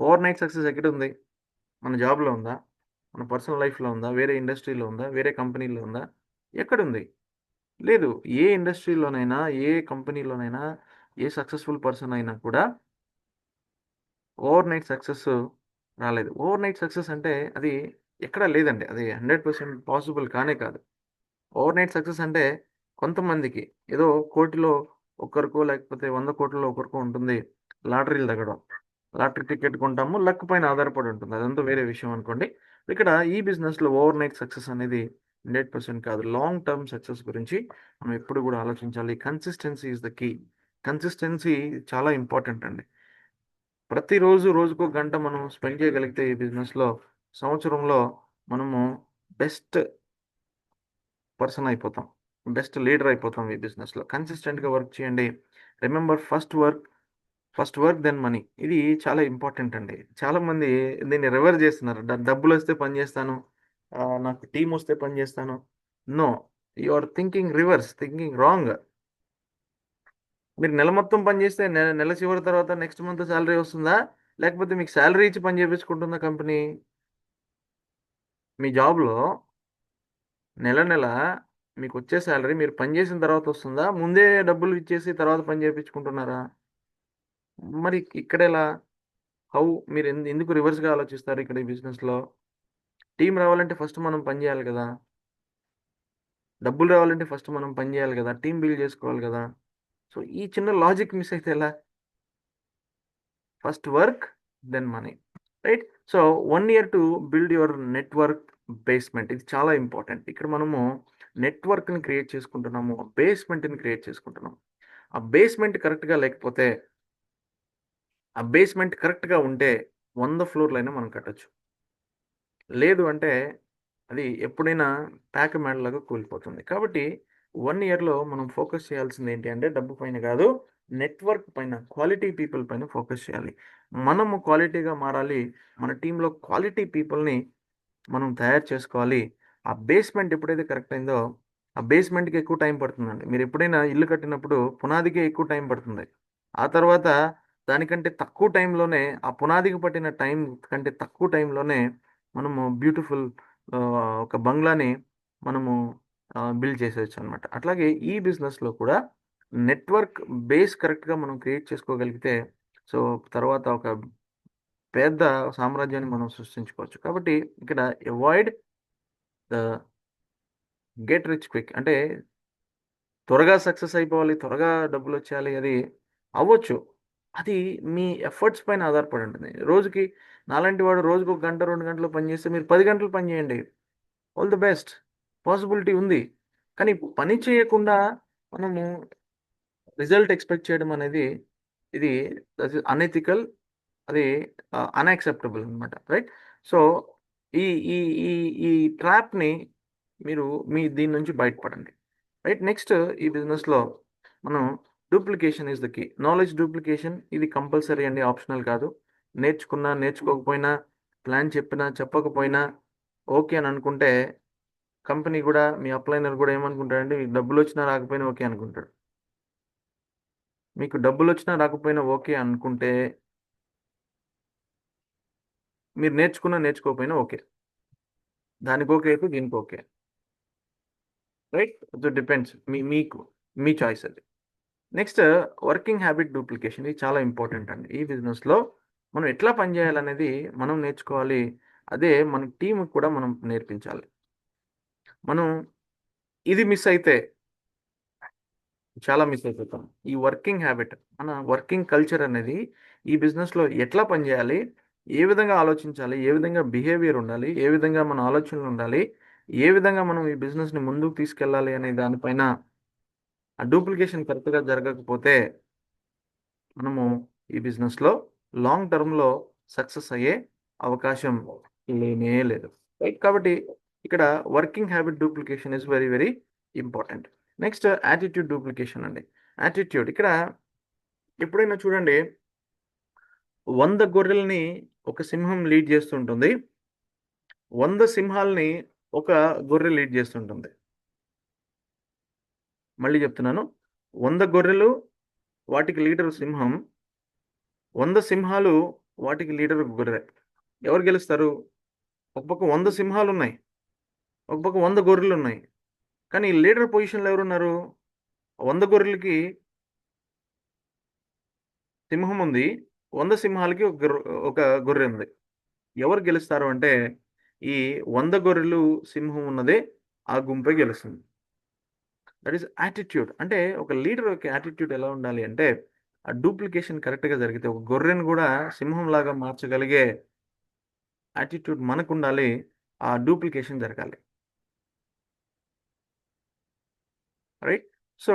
ఓవర్ నైట్ సక్సెస్ ఎక్కడుంది? మన జాబ్లో ఉందా? మన పర్సనల్ లైఫ్లో ఉందా? వేరే ఇండస్ట్రీలో ఉందా? వేరే కంపెనీలో ఉందా? ఎక్కడుంది? లేదు. ఏ ఇండస్ట్రీలోనైనా, ఏ కంపెనీలోనైనా, ఏ సక్సెస్ఫుల్ పర్సన్ అయినా కూడా ఓవర్ నైట్ సక్సెస్ రాలేదు. ఓవర్ నైట్ సక్సెస్ అంటే అది ఎక్కడా లేదండి. అది 100% పాసిబుల్ కానే కాదు. ఓవర్ నైట్ సక్సెస్ అంటే కొంతమందికి ఏదో కోటిలో ఒక్కరికో లేకపోతే 100 కోట్లలో ఒకరికో ఉంటుంది లాటరీలు తగ్గడం. లాటరీ టికెట్ కొంటాము, లక్ పైన ఆధారపడి ఉంటుంది. అదంతా వేరే విషయం అనుకోండి. ఇక్కడ ఈ బిజినెస్లో ఓవర్ నైట్ సక్సెస్ అనేది 100% కాదు. లాంగ్ టర్మ్ సక్సెస్ గురించి మనం ఎప్పుడు కూడా ఆలోచించాలి. Consistency is the key. Consistency చాలా ఇంపార్టెంట్ అండి. ప్రతిరోజు రోజుకో గంట మనం స్పెండ్ చేయగలిగితే ఈ బిజినెస్లో సంవత్సరంలో మనము బెస్ట్ పర్సన్ అయిపోతాం. బెస్ట్ లీడర్ అయిపోతాం ఈ బిజినెస్లో. కన్సిస్టెంట్గా వర్క్ చేయండి. Remember first work then money. ఇది చాలా ఇంపార్టెంట్ అండి. చాలామంది దీన్ని రివర్స్ చేస్తున్నారు. డబ్బులు వస్తే పని చేస్తాను, నాకు టీం వస్తే పని చేస్తాను. No, you are thinking reverse, thinking wrong. మీరు నెల మొత్తం పని చేస్తే నెల చివరి తర్వాత నెక్స్ట్ మంత్ శాలరీ వస్తుందా? లేకపోతే మీకు శాలరీ ఇచ్చి పని చేపించుకుంటుందా కంపెనీ? మీ జాబ్లో నెల నెల మీకు వచ్చే శాలరీ మీరు పని చేసిన తర్వాత వస్తుందా? ముందే డబ్బులు ఇచ్చేసి తర్వాత పని చేయించుకుంటున్నారా? మరి ఇక్కడ ఎలా? హౌ? మీరు ఎందుకు రివర్స్గా ఆలోచిస్తారు ఇక్కడ ఈ బిజినెస్లో? టీం రావాలంటే ఫస్ట్ మనం పని చేయాలి కదా. డబ్బులు రావాలంటే ఫస్ట్ మనం పని చేయాలి కదా. టీం బిల్డ్ చేసుకోవాలి కదా. సో ఈ చిన్న లాజిక్ మిస్ అయితే ఎలా? First work then money, right? So 1 year to build your network basement. ఇది చాలా ఇంపార్టెంట్. ఇక్కడ మనము నెట్వర్క్ని క్రియేట్ చేసుకుంటున్నాము, బేస్మెంట్ని క్రియేట్ చేసుకుంటున్నాం. ఆ బేస్మెంట్ కరెక్ట్గా లేకపోతే, ఆ బేస్మెంట్ కరెక్ట్గా ఉంటే 100 ఫ్లోర్లైనా మనం కట్టొచ్చు. లేదు అంటే అది ఎప్పుడైనా ప్యాక్ మేడలాగా కూలిపోతుంది. కాబట్టి 1 yearలో మనం ఫోకస్ చేయాల్సింది ఏంటి అంటే డబ్బు పైన కాదు, నెట్వర్క్ పైన, క్వాలిటీ పీపుల్ పైన ఫోకస్ చేయాలి. మనము క్వాలిటీగా మారాలి. మన టీంలో క్వాలిటీ పీపుల్ని మనం తయారు చేసుకోవాలి. ఆ బేస్మెంట్ ఎప్పుడైతే కరెక్ట్ అయిందో, ఆ బేస్మెంట్కి ఎక్కువ టైం పడుతుందండి. మీరు ఎప్పుడైనా ఇల్లు కట్టినప్పుడు పునాదికే ఎక్కువ టైం పడుతుంది. ఆ తర్వాత దానికంటే తక్కువ టైంలోనే, ఆ పునాదికి పట్టిన టైం కంటే తక్కువ టైంలోనే మనము బ్యూటిఫుల్ ఒక బంగ్లాని మనము బిల్డ్ చేసేయచ్చు అనమాట. అట్లాగే ఈ బిజినెస్లో కూడా నెట్వర్క్ బేస్ కరెక్ట్గా మనం క్రియేట్ చేసుకోగలిగితే, సో తర్వాత ఒక పెద్ద సామ్రాజ్యాన్ని మనం సృష్టించుకోవచ్చు. కాబట్టి ఇక్కడ avoid the get rich quick. అంటే త్వరగా సక్సెస్ అయిపోవాలి, త్వరగా డబ్బులు వచ్చేయాలి, అది అవ్వచ్చు. అది మీ ఎఫర్ట్స్ పైన ఆధారపడి ఉంటుంది. రోజుకి నాలాంటి వాడు రోజుకు 1 గంట 2 గంటలు పని చేస్తే మీరు 10 గంటలు పని చేయండి. All the best. పాసిబిలిటీ ఉంది. కానీ పని చేయకుండా మనము రిజల్ట్ ఎక్స్పెక్ట్ చేయడం అనేది ఇది అనెథికల్, అది అన్యాక్సెప్టబుల్ అనమాట, రైట్? సో ఈ ఈ ఈ ఈ ట్రాప్ని మీరు దీని నుంచి బయటపడండి, రైట్? నెక్స్ట్ ఈ బిజినెస్లో మనం duplication is the key. Knowledge duplication ఇది కంపల్సరీ అండి, ఆప్షనల్ కాదు. నేర్చుకున్నా నేర్చుకోకపోయినా, ప్లాన్ చెప్పినా చెప్పకపోయినా ఓకే అని అనుకుంటే కంపెనీ కూడా, మీ అప్లైనర్ కూడా ఏమనుకుంటాడంటే మీకు డబ్బులు వచ్చినా రాకపోయినా ఓకే అనుకుంటాడు. మీకు డబ్బులు వచ్చినా రాకపోయినా ఓకే అనుకుంటే మీరు నేర్చుకున్నా నేర్చుకోకపోయినా ఓకే. దానికి ఓకే అయితే దీనికి ఓకే, రైట్? సో డిపెండ్స్, మీకు మీ చాయిస్ అది. Next working habit duplication. ఇది చాలా ఇంపార్టెంట్ అండి. ఈ బిజినెస్లో మనం ఎట్లా పనిచేయాలనేది మనం నేర్చుకోవాలి. అదే మన టీంకి కూడా మనం నేర్పించాలి. మనం ఇది మిస్ అయితే చాలా మిస్ అయిపోతాం. ఈ వర్కింగ్ హ్యాబిట్, మన వర్కింగ్ కల్చర్ అనేది ఈ బిజినెస్లో ఎట్లా పనిచేయాలి, ఏ విధంగా ఆలోచించాలి, ఏ విధంగా బిహేవియర్ ఉండాలి, ఏ విధంగా మన ఆలోచనలు ఉండాలి, ఏ విధంగా మనం ఈ బిజినెస్ని ముందుకు తీసుకెళ్ళాలి అనే దానిపైన ఆ డూప్లికేషన్ కరెక్ట్గా జరగకపోతే మనము ఈ బిజినెస్లో లాంగ్ టర్మ్లో సక్సెస్ అయ్యే అవకాశం లేనే లేదు, రైట్? కాబట్టి ఇక్కడ working habit duplication is very very important. Next attitude duplication అండి. యాటిట్యూడ్ ఇక్కడ ఎప్పుడైనా చూడండి, 100 గొర్రెల్ని ఒక సింహం లీడ్ చేస్తుంటుంది, 100 సింహాల్ని ఒక గొర్రె లీడ్ చేస్తుంటుంది. మళ్ళీ చెప్తున్నాను, 100 గొర్రెలు, వాటికి లీడర్ సింహం, 100 సింహాలు వాటికి లీడర్ ఒక గొర్రె. ఎవరు గెలుస్తారు? ఒక పక్క 100 సింహాలున్నాయి. ఒక పక్క 100 గొర్రెలున్నాయి. కానీ లీడర్ పొజిషన్‌లో ఎవరున్నారు? 100 గొర్రెలకి సింహం ఉంది. 100 సింహాలకి ఒక గొర్రె ఉంది. ఎవరు గెలుస్తారు అంటే, ఈ 100 గొర్రెలు, సింహం ఉన్నదే ఆ గుంపే గెలుస్తుంది. That is attitude. అంటే ఒక లీడర్ యొక్క యాటిట్యూడ్ ఎలా ఉండాలి అంటే, ఆ డూప్లికేషన్ కరెక్ట్‌గా జరిగితే, ఒక గొర్రెను గూడా సింహంలాగా మార్చగలిగే యాటిట్యూడ్ మనకుండాలి. ఆ డూప్లికేషన్ జరగాలి. రైట్? సో,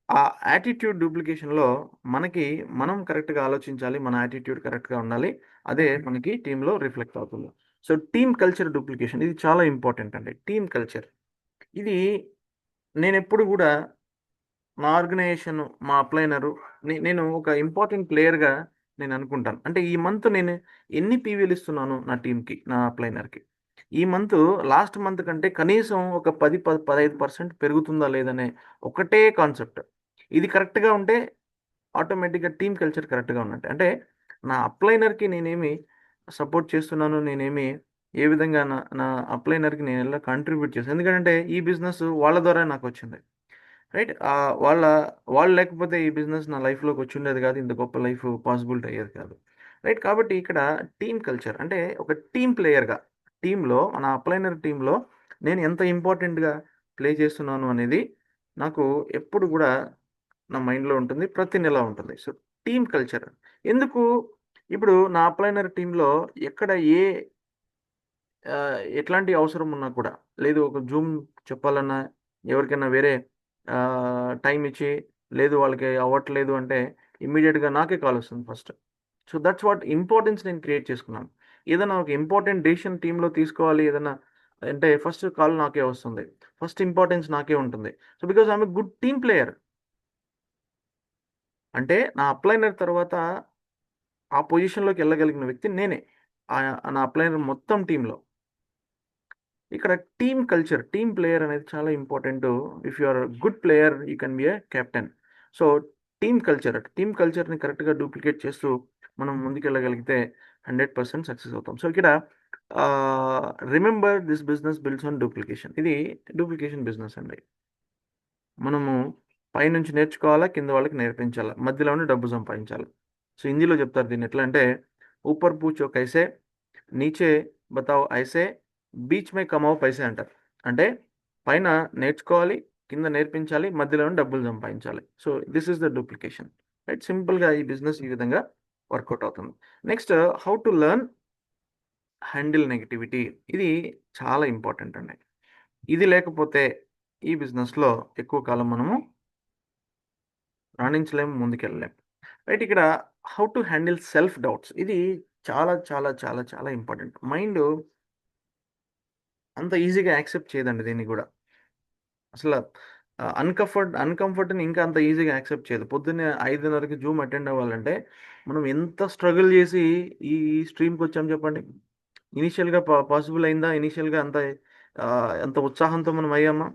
ఆ యాటిట్యూడ్ డూప్లికేషన్‌లో మనకి మనం కరెక్ట్‌గా ఆలోచించాలి. మన యాటిట్యూడ్ కరెక్ట్‌గా ఉండాలి. అదే మనకి టీమ్‌లో రిఫ్లెక్ట్ అవుతుంది. సో, టీమ్ కల్చర్ డూప్లికేషన్ ఇది చాలా ఇంపార్టెంట్ అండి. Team culture. ఇది నేనెప్పుడు గూడా నా ఆర్గనైజేషన్, మా అప్లైనరు నేను ఒక ఇంపార్టెంట్ ప్లేయర్‌గా నేననుకుంటాను. అంటే ఈ మంత్ నేను ఎన్ని పీవీలు ఇస్తున్నాను నా టీమ్‌కి, నా అప్లైనర్‌కి. ఈ మంతు లాస్ట్ మంత్ కంటే కనీసం ఒక 15% పెరుగుతుందా లేదనే ఒకటే కాన్సెప్ట్. ఇది కరెక్ట్‌గా ఉంటే ఆటోమేటిక్‌గా టీమ్ కల్చర్ కరెక్ట్‌గా ఉన్నట్టే. అంటే నా అప్లైనర్‌కి నేనేమి సపోర్ట్ చేస్తున్నాను, ఏ విధంగా నా నా అప్లైనర్‌కి నేనెలా కాంట్రిబ్యూట్ చేశాను. ఎందుకంటే ఈ బిజినెస్ వాళ్ళ ద్వారా నాకొచ్చింది. రైట్. వాళ్ళు లేకపోతే ఈ బిజినెస్ నా లైఫ్‌లోకి వచ్చుండేది కాదు. ఇంత గొప్ప లైఫ్ పాసిబిలిటీ అయ్యేది కాదు. రైట్. కాబట్టి ఇక్కడ టీమ్ కల్చర్ అంటే ఒక టీమ్ ప్లేయర్‌గా టీమ్‌లో నా అప్లైనర్ టీమ్‌లో నేను ఎంత ఇంపార్టెంట్‌గా ప్లే చేస్తున్నాను అనేది నాకు ఎప్పుడు గూడా నా మైండ్‌లో ఉంటుంది. ప్రతి నెల ఉంటుంది. So, team culture. ఎందుకు ఇప్పుడు నా అప్లైనర్ టీమ్‌లో ఎక్కడ ఎట్లాంటి అవసరం ఉన్నా కూడా, లేదు ఒక జూమ్ చెప్పాలన్నా, ఎవరికైనా వేరే టైమ్ ఇచ్చి, లేదు వాళ్ళకి అవ్వట్లేదు అంటే, ఇమ్మీడియేట్‌గా నాకే కాలొస్తుంది first. So, that's what importance నేను క్రియేట్ చేసుకున్నాను. ఏదైనా ఒక ఇంపార్టెంట్ డెసిషన్ టీమ్‌లో తీసుకోవాలి ఏదన్నా అంటే, ఫస్ట్ కాల్ నాకే వస్తుంది. ఫస్ట్ ఇంపార్టెన్స్ నాకే ఉంటుంది. So, because I am a good team player. అంటే నా అప్లైనర్ తర్వాత ఆ పొజిషన్‌లోకి ఎళ్ళగలిగిన వ్యక్తి నేనే. నా అప్లైనర్ మొత్తం టీమ్‌లో. ఇక్కడ టీమ్ కల్చర్, టీమ్ ప్లేయర్ అనేది చాలా important. If you are good player you can be a captain. So, team కల్చర్‌ని కరెక్ట్‌గా డూప్లికేట్ చేస్తూ మనం ముందుకెళ్ళగలిగితే 100% సక్సెస్ అవుతాం. సో, ఇక్కడ remember this business builds on duplication. ఇది డూప్లికేషన్ బిజినెస్ అండి. మనము పైనుంచి నేర్చుకోవాలా, కింద వాళ్ళకి నేర్పించాలా. మధ్యలోనే డబ్బు సంపాదించాలి. సో, హిందీలో చెప్తారు దీన్ని ఎట్లా అంటే, ఊపర్ పూచో కైసే, నీచే బతావో ఐసే, బీచ్ మే కమావో పైసే అంటారు. అంటే పైన నేర్చుకోవాలి, కింద నేర్పించాలి, మధ్యలోనే డబ్బులు సంపాదించాలి. So, this is the duplication. Right. సింపుల్‌గా ఈ బిజినెస్ ఈ విధంగా వర్కౌట్ అవుతుంది. Next how to learn handle negativity. ఇది చాలా ఇంపార్టెంట్ అండి. ఇది లేకపోతే ఈ బిజినెస్‌లో ఎక్కువ కాలం మనము రాణించలేం, ముందుకెళ్ళలేం. రైట్. ఇక్కడ how to handle self doubts. ఇది చాలా, చాలా, చాలా, చాలా ఇంపార్టెంట్. మైండు అంత ఈజీగా యాక్సెప్ట్ చేయదండి దీన్ని గూడా. అసల అన్‌కంఫర్ట్‌ని ఇంకా అంత ఈజీగా యాక్సెప్ట్ చేయదు. పొద్దున్నే 5:30కి జూమ్ అటెండ్ అవ్వాలంటే, మనం ఎంత స్ట్రగుల్ జేసి ఈ స్ట్రీమ్‌కొచ్చాం చెప్పండి. ఇనీషియల్‌గా పాసిబుల్ అయిందా? ఇనీషియల్‌గా అంత ఉత్సాహంతో మనం అయ్యామా?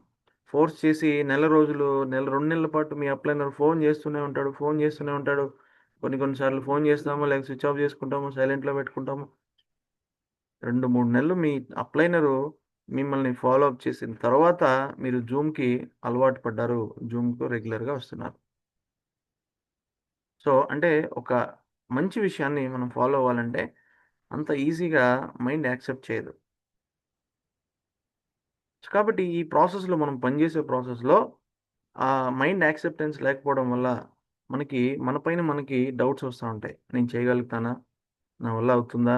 ఫోర్స్ చేసి నెల రోజులు, 2 నెలల పాటు మీ అప్లైనర్ ఫోన్ చేస్తూనే ఉంటాడు. కొన్ని కొన్ని సార్లు ఫోన్ చేస్తాము, లేక స్విచ్ ఆఫ్ చేసుకుంటాము, సైలెంట్‌లో పెట్టుకుంటాము. 2, 3 నెలలు మీ అప్లైనరు మిమ్మల్ని ఫాలో అప్ చేసిన తర్వాత మీరు జూమ్‌కి అలవాటు పడ్డారు. జూమ్‌కు రెగ్యులర్‌గా వస్తున్నారు. సో, అంటే ఒక మంచి విషయాన్ని మనం ఫాలో అవ్వాలంటే అంత ఈజీగా మైండ్ యాక్సెప్ట్ చేయదు. కాబట్టి ఈ ప్రాసెస్‌లో మనం పనిచేసే ప్రాసెస్‌లో మైండ్ యాక్సెప్టెన్స్ లేకపోవడం వల్ల మనకి మన పైన మనకి డౌట్స్ వస్తా ఉంటాయి. నేను చేయగలుగుతానా? నా వల్ల అవుతుందా?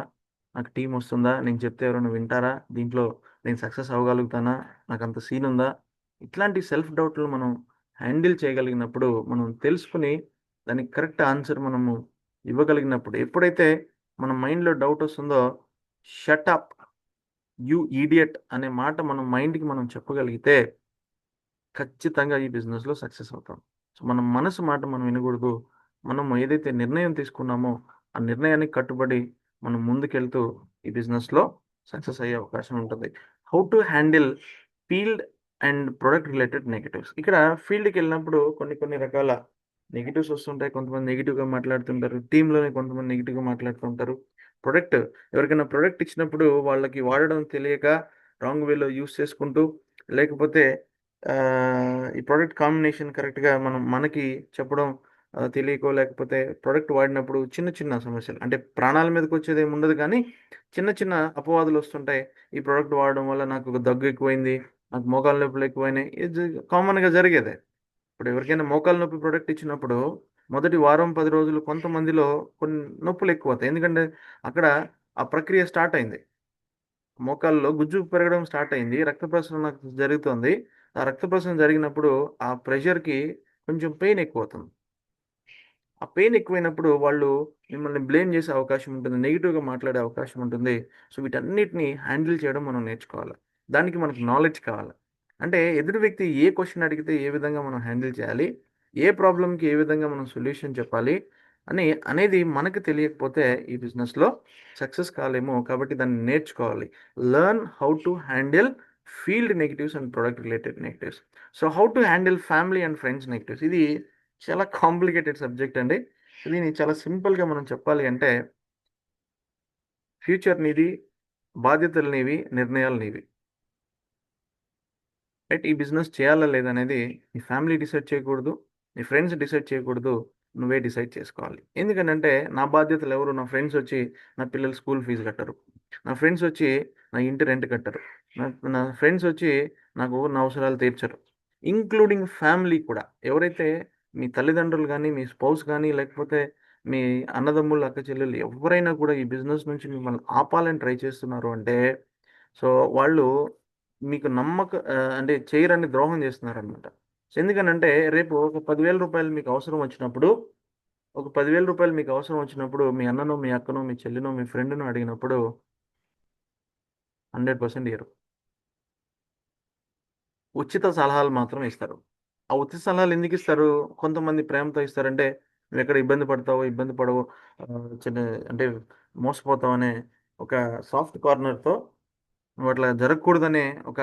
నాకు టీమ్ వస్తుందా? నేను చెప్తే ఎవరైనా వింటారా? దీంట్లో నేను సక్సెస్ అవ్వగలుగుతానా? నాకంత సీన్ ఉందా? ఇట్లాంటి సెల్ఫ్ డౌట్‌లు మనం హ్యాండిల్ చేయగలిగినప్పుడు, మనం తెలుసుకొని దానికి కరెక్ట్ ఆన్సర్ మనము ఇవ్వగలిగినప్పుడు, ఎప్పుడైతే మన మైండ్‌లో డౌట్ వస్తుందో, షట్ అప్! You idiot! అనే మాట మనం మైండ్‌కి మనం చెప్పగలిగితే ఖచ్చితంగా ఈ బిజినెస్‌లో సక్సెస్ అవుతాం. సో, మన మనసు మాట మనం వినకూడదు. మనం ఏదైతే నిర్ణయం తీసుకున్నామో, ఆ నిర్ణయానికి కట్టుబడి మనం ముందుకెళ్తూ ఈ బిజినెస్‌లో సక్సెస్ అయ్యే అవకాశం ఉంటుంది. How to handle field and product related negatives. ఇక్కడ ఫీల్డ్‌కెళ్ళినప్పుడు కొన్ని కొన్ని రకాల నెగిటివ్స్ వస్తుంటాయి. కొంతమంది నెగిటివ్గా మాట్లాడుతుంటారు. టీంలోనే కొంతమంది నెగిటివ్గా మాట్లాడుతుంటారు. ప్రొడక్ట్ ఎవరికైనా ప్రొడక్ట్ ఇచ్చినప్పుడు వాళ్ళకి వాడడం తెలియక రాంగ్ వేలో యూస్ చేసుకుంటూ, లేకపోతే ఈ ప్రొడక్ట్ కాంబినేషన్ కరెక్ట్గా మనకి చెప్పడం తెలియకో, లేకపోతే ప్రొడక్ట్ వాడినప్పుడు చిన్న చిన్న సమస్యలు, అంటే ప్రాణాల మీదకి వచ్చేది ఏమి ఉండదు కానీ చిన్న చిన్న అపవాదులు వస్తుంటాయి. ఈ ప్రోడక్ట్ వాడడం వల్ల నాకు ఒక దగ్గు ఎక్కువైంది, నాకు మోకాలు నొప్పులు ఎక్కువైనాయి. ఇది కామన్గా జరిగేదే. ఇప్పుడు ఎవరికైనా మోకాలు నొప్పి ప్రోడక్ట్ ఇచ్చినప్పుడు మొదటి వారం 10 రోజులు కొంతమందిలో కొన్ని నొప్పులు ఎక్కువ అవుతాయి. ఎందుకంటే అక్కడ ఆ ప్రక్రియ స్టార్ట్ అయింది. మోకాల్లో గుజ్జు పెరగడం స్టార్ట్ అయింది. రక్త ప్రసరణ జరుగుతుంది. ఆ రక్త ప్రసరణ జరిగినప్పుడు ఆ ప్రెషర్కి కొంచెం పెయిన్ ఎక్కువ అవుతుంది. ఆ పెయిన్ ఎక్కువైనప్పుడు వాళ్ళు మిమ్మల్ని బ్లేమ్ చేసే అవకాశం ఉంటుంది. నెగిటివ్గా మాట్లాడే అవకాశం ఉంటుంది. సో వీటన్నిటిని హ్యాండిల్ చేయడం మనం నేర్చుకోవాలి. దానికి మనకు నాలెడ్జ్ కావాలి. అంటే ఎదుటి వ్యక్తి ఏ క్వశ్చన్ అడిగితే ఏ విధంగా మనం హ్యాండిల్ చేయాలి, ఏ ప్రాబ్లంకి ఏ విధంగా మనం సొల్యూషన్ చెప్పాలి అనేది మనకు తెలియకపోతే ఈ బిజినెస్లో సక్సెస్ కాలేము. కాబట్టి దాన్ని నేర్చుకోవాలి. Learn how to handle field negatives and product related negatives. So how to handle family and friends negatives, ఇది చాలా కాంప్లికేటెడ్ సబ్జెక్ట్ అండి. దీన్ని చాలా సింపుల్గా మనం చెప్పాలి అంటే, ఫ్యూచర్ నీది, బాధ్యతలు నీవి, నిర్ణయాలు నీవి. రైట్? ఈ బిజినెస్ చేయాలా లేదనేది నీ ఫ్యామిలీ డిసైడ్ చేయకూడదు, నీ ఫ్రెండ్స్ డిసైడ్ చేయకూడదు, నువ్వే డిసైడ్ చేసుకోవాలి. ఎందుకంటే నా బాధ్యతలు ఎవరు? నా ఫ్రెండ్స్ వచ్చి నా పిల్లల స్కూల్ ఫీజు కట్టరు, నా ఫ్రెండ్స్ వచ్చి నా ఇంటి రెంట్ కట్టరు, నా నా ఫ్రెండ్స్ వచ్చి నాకు నా అవసరాలు తీర్చరు. ఇంక్లూడింగ్ ఫ్యామిలీ కూడా. ఎవరైతే మీ తల్లిదండ్రులు కానీ, మీ స్పౌస్ కానీ, లేకపోతే మీ అన్నదమ్ముళ్ళు, అక్క చెల్లెలు ఎవరైనా కూడా ఈ బిజినెస్ నుంచి మిమ్మల్ని ఆపాలని ట్రై చేస్తున్నారు అంటే, సో వాళ్ళు మీకు అంటే చేయరని ద్రోహం చేస్తున్నారనమాట. సో ఎందుకనంటే రేపు ఒక 10,000 రూపాయలు మీకు అవసరం వచ్చినప్పుడు, మీ అన్ననో, మీ అక్కనో, మీ చెల్లినో, మీ ఫ్రెండ్‌నో అడిగినప్పుడు 100% ఇయ్యరు. ఉచిత సలహాలు మాత్రం ఇస్తారు. ఆ ఉచిత సలహాలు ఎందుకు ఇస్తారు? కొంతమంది ప్రేమతో ఇస్తారంటే, నువ్వెక్కడ ఇబ్బంది పడతావో, ఇబ్బంది పడవో, చిన్న అంటే మోసపోతావనే ఒక సాఫ్ట్ కార్నర్‌తో నువ్వు అట్లా జరగకూడదనే ఒక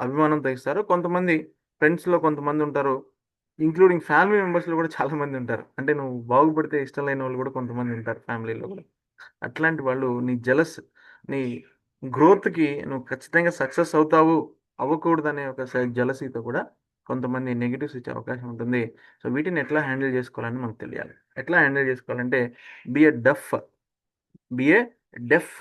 అభిమానంతో ఇస్తారు. కొంతమంది ఫ్రెండ్స్‌లో కొంతమంది ఉంటారు. ఇంక్లూడింగ్ ఫ్యామిలీ మెంబర్స్‌లో కూడా చాలా మంది ఉంటారు. అంటే నువ్వు బాగుపడితే ఇష్టం లేని వాళ్ళు కూడా కొంతమంది ఉంటారు ఫ్యామిలీలో కూడా. అట్లాంటి వాళ్ళు నీ గ్రోత్‌కి నువ్వు ఖచ్చితంగా సక్సెస్ అవుతావు, అవ్వకూడదనే ఒక జెలసీతో కూడా కొంతమంది నెగెటివ్స్ ఇచ్చే అవకాశం ఉంటుంది. సో వీటిని ఎట్లా హ్యాండిల్ చేసుకోవాలని మనకు తెలియాలి. ఎట్లా హ్యాండిల్ చేసుకోవాలంటే, be a deaf be a deaf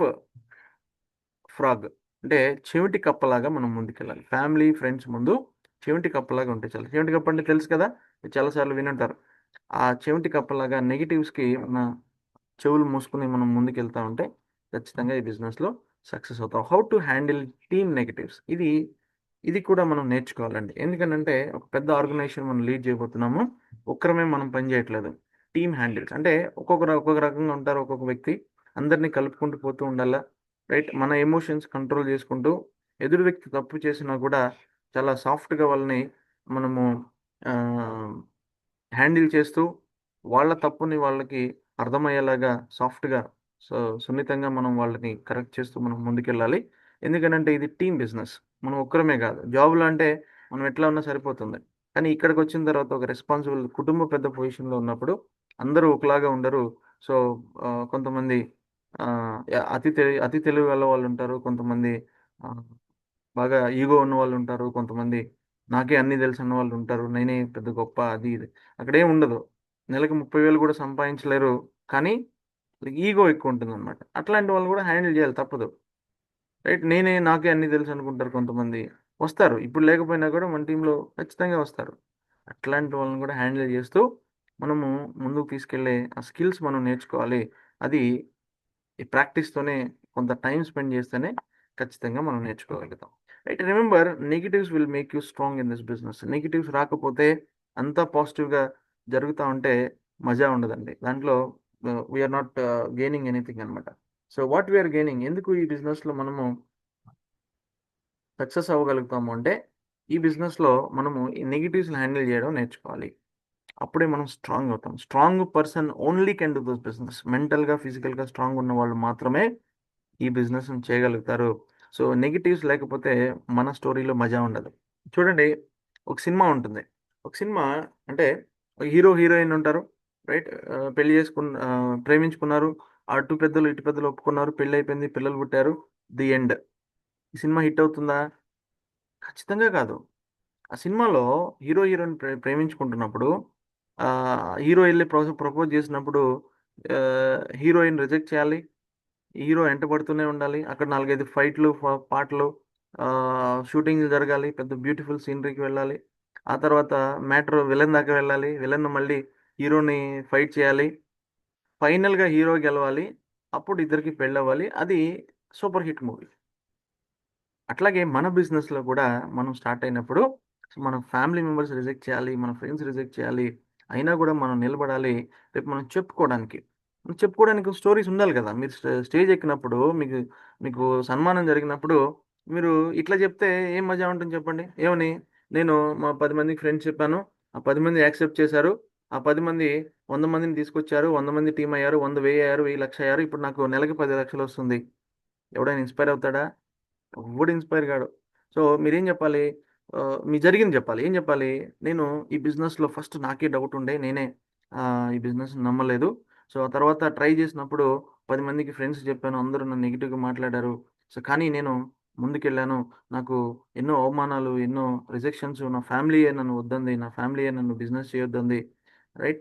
frog. అంటే చెవిటి కప్పలాగా మనం ముందుకెళ్ళాలి. ఫ్యామిలీ, ఫ్రెండ్స్ ముందు చెవిటి కప్పలాగా ఉంటే చాలు. చెవిటి కప్ప అంటే తెలుసు కదా! మీరు చాలా సార్లు వినుంటారు. ఆ చెవిటి కప్పలాగా నెగెటివ్స్‌కి మన చెవులు మూసుకొని మనం ముందుకెళ్తా ఉంటే ఖచ్చితంగా ఈ బిజినెస్‌లో సక్సెస్ అవుతాం. How to handle team negatives, ఇది కూడా మనం నేర్చుకోవాలండి. ఎందుకనంటే ఒక పెద్ద ఆర్గనైజేషన్ మనం లీడ్ చేయబోతున్నాము. ఒక్కరమే మనం పని చేయట్లేదు. టీమ్ హ్యాండిల్స్ అంటే ఒక్కొక్కరు ఒక్కొక్క రకంగా ఉంటారు. ఒక్కొక్క వ్యక్తి అందరినీ కలుపుకుంటూ పోతూ ఉండాలా. రైట్? మన ఎమోషన్స్ కంట్రోల్ చేసుకుంటూ, ఎదురు వ్యక్తి తప్పు చేసినా కూడా చాలా సాఫ్ట్‌గా వాళ్ళని మనము ఆహ్, హ్యాండిల్ చేస్తూ, వాళ్ళ తప్పుని వాళ్ళకి అర్థమయ్యేలాగా సాఫ్ట్‌గా, సో సున్నితంగా మనం వాళ్ళని కరెక్ట్ చేస్తూ మనం ముందుకెళ్ళాలి. ఎందుకనంటే ఇది టీమ్ బిజినెస్. మనం ఒక్కరమే కాదు. జాబ్‌లో అంటే మనం ఎట్లా ఉన్నా సరిపోతుంది. కానీ ఇక్కడికొచ్చిన తర్వాత ఒక రెస్పాన్సిబుల్ కుటుంబ పెద్ద పొజిషన్‌లో ఉన్నప్పుడు అందరూ ఒకలాగా ఉండరు. సో కొంతమంది అతి తెలివి గల వాళ్ళుంటారు. కొంతమంది ఆహ్, బాగా ఈగో ఉన్నవాళ్ళుంటారు. కొంతమంది నాకే అన్నీ తెలుసన్న వాళ్ళుంటారు. నేనే పెద్ద గొప్ప అది ఇది. అక్కడేం ఉండదు. నెలకి 30,000 కూడా సంపాదించలేరు. కానీ ఈగో ఎక్కువుంటుందనమాట. అట్లాంటి వాళ్ళని కూడా హ్యాండిల్ చేయాలి, తప్పదు. రైట్? నాకే అన్నీ తెలుసనుకుంటారు కొంతమంది. వస్తారు. ఇప్పుడు లేకపోయినా కూడా మన టీమ్‌లో ఖచ్చితంగా వస్తారు. అట్లాంటి వాళ్ళని కూడా హ్యాండిల్ చేస్తూ మనము ముందుకు తీసుకెళ్ళే ఆ స్కిల్స్ మనం నేర్చుకోవాలి. అది ఈ ప్రాక్టీస్‌తోనే, కొంత టైమ్ స్పెండ్ చేస్తేనే ఖచ్చితంగా మనం నేర్చుకోగలుగుతాం. Right? Remember, negatives will make you strong in this business. Negatives రాకపోతే అంతా పాజిటివ్‌గా జరుగుతా ఉంటే మజా ఉండదండి. దాంట్లో we are not gaining anything అనమాట. So what we are gaining, ఎందుకు ఈ బిజినెస్‌లో మనము సక్సెస్ అవ్వగలుగుతాము అంటే, ఈ బిజినెస్‌లో మనము ఈ నెగెటివ్స్‌ని హ్యాండిల్ చేయడం నేర్చుకోవాలి. అప్పుడే మనం స్ట్రాంగ్ అవుతాం. Strong person only can do this business. మెంటల్‌గా, ఫిజికల్‌గా స్ట్రాంగ్ ఉన్న వాళ్ళు మాత్రమే ఈ బిజినెస్‌ని చేయగలుగుతారు. సో, నెగెటివ్స్ లేకపోతే మన స్టోరీలో మజా ఉండదు. చూడండి, ఒక సినిమా ఉంటుంది. ఒక సినిమా అంటే హీరో హీరోయిన్ ఉంటారు, రైట్? పెళ్లి ప్రేమించుకున్నారు. అటు పెద్దలు ఇటు పెద్దలు ఒప్పుకున్నారు, పెళ్లి అయిపోయింది, పిల్లలు పుట్టారు, ది ఎండ్. ఈ సినిమా హిట్ అవుతుందా? ఖచ్చితంగా కాదు. ఆ సినిమాలో హీరో హీరోయిన్ ప్రేమించుకుంటున్నప్పుడు, ఆ, హీరో వెళ్ళి ప్రపోజ్ చేసినప్పుడు, హీరోయిన్ రిజెక్ట్ చేయాలి, హీరో వెంటబడుతూనే ఉండాలి, అక్కడ నాలుగైదు ఫైట్లు, పాటలు, షూటింగ్ జరగాలి, పెద్ద బ్యూటిఫుల్ సీనరీకి వెళ్ళాలి. ఆ తర్వాత మ్యాటర్ విలన్ దాకా వెళ్ళాలి, విలన్ మళ్ళీ హీరోని ఫైట్ చేయాలి, ఫైనల్గా హీరో గెలవాలి, అప్పుడు ఇద్దరికి పెళ్ళవ్వాలి. అది సూపర్ హిట్ మూవీ. అట్లాగే మన బిజినెస్లో కూడా మనం స్టార్ట్ అయినప్పుడు మన ఫ్యామిలీ మెంబర్స్ రిజెక్ట్ చేయాలి, మన ఫ్రెండ్స్ రిజెక్ట్ చేయాలి, అయినా కూడా మనం నిలబడాలి. రేపు మనం చెప్పుకోవడానికి స్టోరీస్ ఉండాలి కదా. మీరు స్టేజ్ ఎక్కినప్పుడు, మీకు మీకు సన్మానం జరిగినప్పుడు మీరు ఇట్లా చెప్తే ఏం మజా ఉంటుంది చెప్పండి? ఏమని? నేను మా 10 మందికి ఫ్రెండ్స్ చెప్పాను, ఆ 10 మంది యాక్సెప్ట్ చేశారు, ఆ 10 మంది 100 మందిని తీసుకొచ్చారు, 100 మంది టీం అయ్యారు, 100 వెయ్యి అయ్యారు, 1,00,000 అయ్యారు, ఇప్పుడు నాకు నెలకి 10 లక్షలు వస్తుంది. ఎవడైనా ఇన్స్పైర్ అవుతాడా? ఎవ్వడు ఇన్స్పైర్ కాడు. సో మీరేం చెప్పాలి? మీ జరిగింది చెప్పాలి. ఏం చెప్పాలి? నేను ఈ బిజినెస్లో ఫస్ట్ నాకే డౌట్ ఉండే, నేనే ఈ బిజినెస్ నమ్మలేదు. సో ఆ తర్వాత ట్రై చేసినప్పుడు 10 మందికి ఫ్రెండ్స్ చెప్పాను, అందరూ నన్ను నెగిటివ్గా మాట్లాడారు. సో కానీ నేను ముందుకెళ్ళాను. నాకు ఎన్నో అవమానాలు, ఎన్నో రిజెక్షన్స్, నా ఫ్యామిలీయే నన్ను వద్దంది, నా ఫ్యామిలీయే నన్ను బిజినెస్ చేయొద్దంది, రైట్?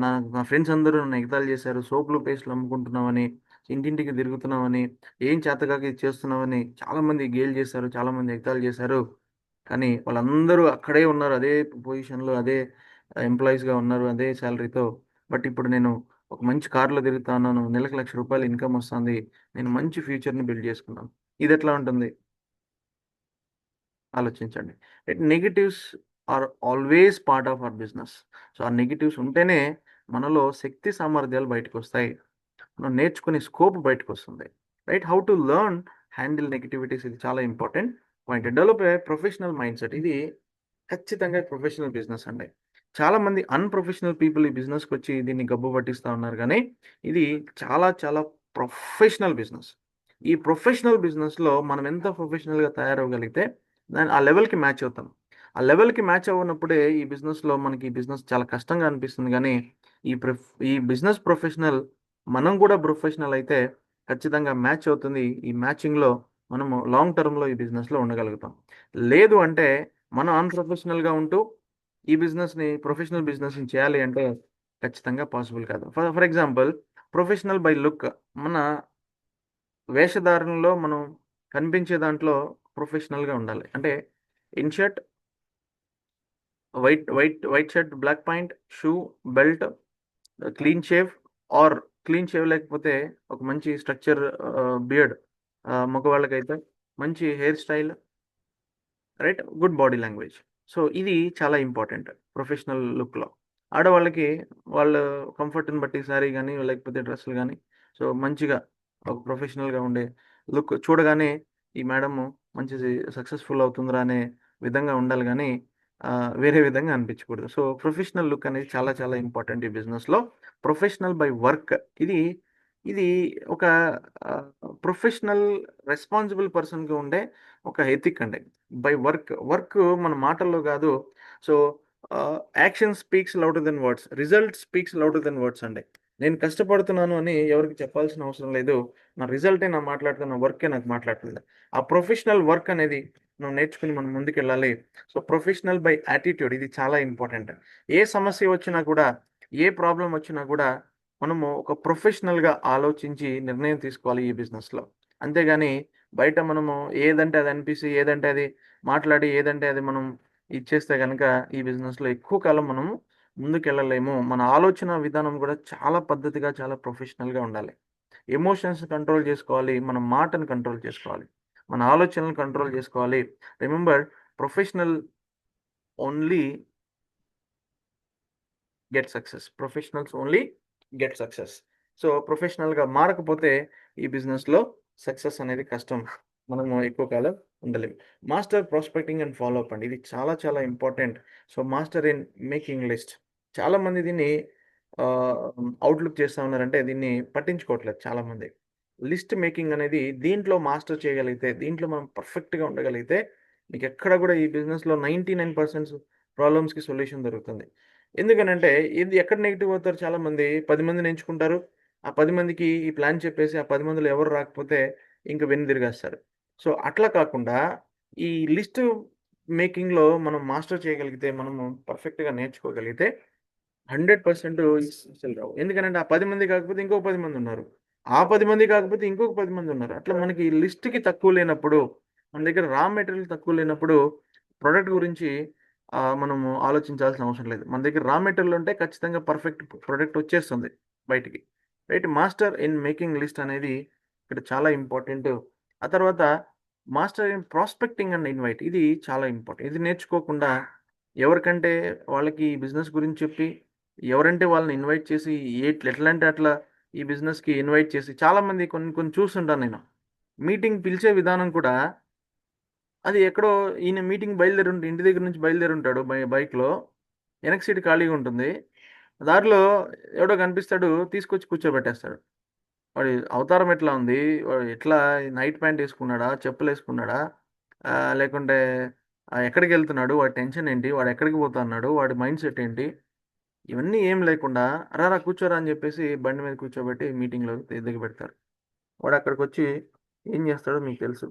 నా నా ఫ్రెండ్స్ అందరూ నన్ను ఎగతాళి చేశారు, సోపులు పేస్ట్లు అమ్ముకుంటున్నామని, ఇంటింటికి తిరుగుతున్నామని, ఏం చేతకాక ఇది చేస్తున్నామని చాలామంది గేల్ చేశారు, చాలామంది ఎగతాళి చేశారు. కానీ వాళ్ళందరూ అక్కడే ఉన్నారు, అదే పొజిషన్లో, అదే ఎంప్లాయీస్గా ఉన్నారు, అదే శాలరీతో. బట్ ఇప్పుడు నేను ఒక మంచి కార్లో తిరుగుతా ఉన్నాను, నెలకు 1,00,000 రూపాయలు ఇన్కమ్ వస్తుంది, నేను మంచి ఫ్యూచర్ని బిల్డ్ చేసుకున్నాను. ఇది ఎట్లా ఉంటుంది? ఆలోచించండి. Negatives are always part of our business. So ఆ నెగిటివ్స్ ఉంటేనే మనలో శక్తి సామర్థ్యాలు బయటకు వస్తాయి, మనం నేర్చుకునే స్కోప్ బయటకు వస్తుంది, right? How to learn handle negativities, ఇది చాలా important point. Develop a professional mind set, ఇది ఖచ్చితంగా ప్రొఫెషనల్ బిజినెస్ అండి. చాలా మంది అన్‌ప్రొఫెషనల్ పీపుల్ ఈ బిజినెస్‌కి వచ్చి దీన్ని గబ్బు పట్టిస్తా ఉన్నారు గానీ, ఇది చాలా చాలా ప్రొఫెషనల్ బిజినెస్. ఈ ప్రొఫెషనల్ బిజినెస్‌లో మనం ఎంత ప్రొఫెషనల్‌గా తయారవ్వగలిగితే ఆ లెవెల్‌కి మ్యాచ్ అవుతాం. ఆ లెవెల్‌కి మ్యాచ్ అవ్వనప్పుడే ఈ బిజినెస్‌లో మనకి ఈ బిజినెస్ చాలా కష్టంగా అనిపిస్తుంది గానీ, ఈ ప్రొఫ్ ఈ బిజినెస్ ప్రొఫెషనల్, మనం కూడా ప్రొఫెషనల్ అయితే ఖచ్చితంగా మ్యాచ్ అవుతుంది. ఈ మ్యాచింగ్‌లో మనము లాంగ్ టర్మ్‌లో ఈ బిజినెస్‌లో ఉండగలుగుతాం. లేదు అంటే మనం అన్‌ప్రొఫెషనల్‌గా ఉంటూ ఈ ప్రొఫెషనల్ బిజినెస్‌ని చేయాలి అంటే ఖచ్చితంగా పాసిబుల్ కాదు. For for example, professional by look, మన వేషధారణలో మనం కనిపించే దాంట్లో ప్రొఫెషనల్‌గా ఉండాలి. అంటే in shirt, white shirt, black point, shoe, belt, clean shave, or clean shave లేకపోతే ఒక మంచి స్ట్రక్చర్, బియర్డ్, మగవాళ్ళకైతే మంచి hair style, right? Good body language. So ఇది చాలా ఇంపార్టెంట్ ప్రొఫెషనల్ లుక్లో. ఆడవాళ్ళకి వాళ్ళ కంఫర్ట్ని బట్టి శారీ కానీ లేకపోతే డ్రెస్సులు కానీ, సో మంచిగా ఒక ప్రొఫెషనల్గా ఉండే లుక్ చూడగానే ఈ మేడము మంచి సక్సెస్ఫుల్ అవుతుందిరా అనే విధంగా ఉండాలి కానీ వేరే విధంగా అనిపించకూడదు. సో ప్రొఫెషనల్ లుక్ అనేది చాలా చాలా ఇంపార్టెంట్ ఈ బిజినెస్లో. ప్రొఫెషనల్ బై వర్క్, ఇది ఇది ఒక ప్రొఫెషనల్ రెస్పాన్సిబుల్ పర్సన్గా ఉండే ఒక ఎథిక్ అండి. బై వర్క్ మన మాటల్లో కాదు. So action speaks louder than words, result speaks louder than words అండి. నేను కష్టపడుతున్నాను అని ఎవరికి చెప్పాల్సిన అవసరం లేదు. నా రిజల్టే నా మాట్లాడుతున్న, వర్కే నాకు మాట్లాడుతుంది. ఆ ప్రొఫెషనల్ వర్క్ అనేది మనం నేర్చుకుని మనం ముందుకెళ్ళాలి. సో ప్రొఫెషనల్ బై యాటిట్యూడ్, ఇది చాలా ఇంపార్టెంట్. ఏ సమస్య వచ్చినా కూడా, ఏ ప్రాబ్లం వచ్చినా కూడా మనము ఒక ప్రొఫెషనల్గా ఆలోచించి నిర్ణయం తీసుకోవాలి ఈ బిజినెస్లో. అంతేగాని బయట మనము ఏదంటే అది అనిపిసి, ఏదంటే అది మాట్లాడి, ఏదంటే అది మనం ఇచ్చేస్తే కనుక ఈ బిజినెస్లో ఎక్కువ కాలం మనము ముందుకెళ్ళలేము. మన ఆలోచన విధానం కూడా చాలా పద్ధతిగా, చాలా ప్రొఫెషనల్గా ఉండాలి. ఎమోషన్స్ కంట్రోల్ చేసుకోవాలి, మన మాటను కంట్రోల్ చేసుకోవాలి, మన ఆలోచనలు కంట్రోల్ చేసుకోవాలి. Remember, professional only get success. Professionals only get success. So ప్రొఫెషనల్గా మారకపోతే ఈ బిజినెస్లో సక్సెస్ అనేది కష్టం, మనము ఎక్కువ కాలం ఉండలేము. Master prospecting and follow up అండి, ఇది చాలా చాలా important. So master in making list, చాలామంది దీన్ని అవుట్లుక్ చేస్తూ ఉన్నారంటే దీన్ని పట్టించుకోవట్లేదు చాలామంది. లిస్ట్ మేకింగ్ అనేది దీంట్లో మాస్టర్ చేయగలిగితే, దీంట్లో మనం పర్ఫెక్ట్గా ఉండగలిగితే మీకు ఎక్కడ కూడా ఈ బిజినెస్లో 99% ప్రాబ్లమ్స్కి సొల్యూషన్ దొరుకుతుంది. ఎందుకనంటే ఇది ఎక్కడ నెగిటివ్ అవుతారు చాలామంది 10 మందిని ఎంచుకుంటారు. ఆ 10 మందికి ఈ ప్లాన్ చెప్పేసి ఆ 10 మందిలో ఎవరు రాకపోతే ఇంక వెనుదిరిగేస్తారు. సో, అట్లా కాకుండా ఈ లిస్ట్ మేకింగ్‌లో మనం మాస్టర్ చేయగలిగితే, మనము పర్ఫెక్ట్‌గా నేర్చుకోగలిగితే 100% అసలు రావు. ఎందుకనంటే ఆ 10 మంది కాకపోతే ఇంకో 10 మందున్నారు. ఆ 10 మంది కాకపోతే ఇంకొక 10 మందున్నారు. అట్లా మనకి లిస్ట్‌కి తక్కువ లేనప్పుడు, మన దగ్గర రా మెటీరియల్ తక్కువ లేనప్పుడు ప్రొడక్ట్ గురించి మనము ఆలోచించాల్సిన అవసరం లేదు. మన దగ్గర రా మెటీరియల్ ఉంటే ఖచ్చితంగా పర్ఫెక్ట్ ప్రొడక్ట్ వచ్చేస్తుంది బయటికి. Right. Master in making list అనేది ఇక్కడ చాలా ఇంపార్టెంట్. ఆ తర్వాత master in prospecting and invite ఇది చాలా ఇంపార్టెంట్. ఇది నేర్చుకోకుండా ఎవరికంటే వాళ్ళకి ఈ బిజినెస్ గురించి చెప్పి ఎవరంటే వాళ్ళని ఇన్వైట్ చేసి ఎట్లా అంటే అట్లా ఈ బిజినెస్‌కి ఇన్వైట్ చేసి చాలామంది కొన్ని కొన్ని చూస్తుంటాను నేను. మీటింగ్ పిలిచే విధానం కూడా అది ఎక్కడో ఈయన మీటింగ్ ఇంటి దగ్గర నుంచి బయలుదేరుంటాడు బైక్‌లో. వెనక సీట్ ఖాళీగా ఉంటుంది. దారిలో ఎవడో కనిపిస్తాడు తీసుకొచ్చి కూర్చోబెట్టేస్తాడు. వాడి అవతారం ఎట్లా ఉంది? వాడు ఎట్లా నైట్ ప్యాంట్ ఏసుకున్నాడా? చెప్పులేసుకున్నాడా? లేకుంటే ఎక్కడికెళ్తున్నాడు? వాడి టెన్షన్ ఏంటి? వాడు ఎక్కడికి పోతన్నాడు? వాడి మైండ్ సెట్ ఏంటి? ఇవన్నీ ఏం లేకుండా "రారా కూర్చోరా" అని చెప్పేసి బండి మీద కూర్చోబెట్టి మీటింగ్‌లో దిగబెడతారు. వాడక్కడికొచ్చి ఏం చేస్తాడో మీకు తెలుసు.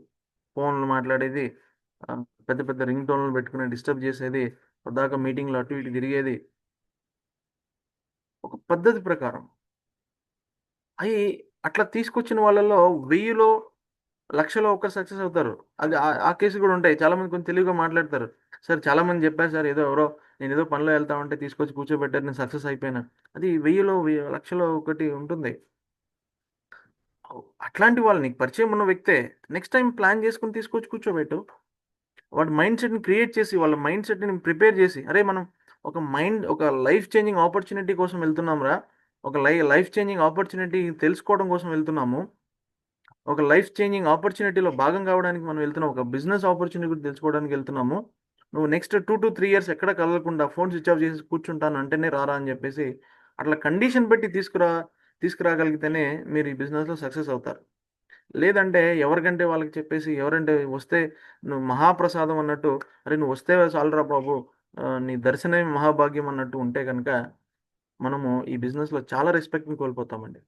ఫోన్‌లు మాట్లాడేది, పెద్ద పెద్ద రింగ్ టోన్‌లు పెట్టుకొని డిస్టర్బ్ చేసేది, పద్దాక మీటింగ్‌లో అటు ఇటు తిరిగేది. ఒక పద్ధతి ప్రకారం. అయి అట్లా తీసుకొచ్చిన వాళ్ళలో 1000లో, లక్షలో ఒకరు సక్సెస్ అవుతారు. అది ఆ కేసులు కూడా ఉంటాయి. చాలామంది కొంచెం తెలివిగా మాట్లాడతారు. సార్ చాలామంది చెప్పారు సార్ నేనేదో పనిలో వెళ్తా ఉంటే తీసుకొచ్చి కూర్చోబెట్టారు. నేను సక్సెస్ అయిపోయాను. అది 1000లో, లక్షలో ఒకటి ఉంటుంది. అట్లాంటి వాళ్ళు నీకు పరిచయం ఉన్న వ్యక్తే. నెక్స్ట్ టైమ్ ప్లాన్ చేసుకొని తీసుకొచ్చి కూర్చోబెట్టు. వాడి మైండ్ సెట్‌ని క్రియేట్ చేసి, వాళ్ళ మైండ్ సెట్‌ని ప్రిపేర్ చేసి, అరే! మనం ఒక లైఫ్ చేంజింగ్ ఆపర్చునిటీ కోసం వెళ్తున్నాంరా. ఒక లైఫ్ చేంజింగ్ ఆపర్చునిటీ తెలుసుకోవడం కోసం వెళ్తున్నాము. ఒక లైఫ్ చేంజింగ్ ఆపర్చునిటీలో భాగం కావడానికి మనం వెళ్తున్నాం. ఒక బిజినెస్ ఆపర్చునిటీ గురించి తెలుసుకోవడానికి వెళ్తున్నాము. నువ్వు నెక్స్ట్ 2-3 ఇయర్స్ ఎక్కడ కదలకుండా ఫోన్ స్విచ్ ఆఫ్ చేసి కూర్చుంటాను అంటేనే రారా అని చెప్పేసి, అట్లా కండిషన్ పెట్టి తీసుకురాగలిగితేనే మీరు ఈ బిజినెస్‌లో సక్సెస్ అవుతారు. లేదంటే ఎవరికంటే వాళ్ళకి చెప్పేసి ఎవరంటే వస్తే నువ్వు మహాప్రసాదం అన్నట్టు, "అరే! నువ్వొస్తే చాలురా బాబు! నీ దర్శనమే మహాభాగ్యం" అన్నట్టు ఉంటే గనక, మనము ఈ బిజినెస్‌లో చాలా రెస్పెక్ట్‌ని కోల్పోతామండి.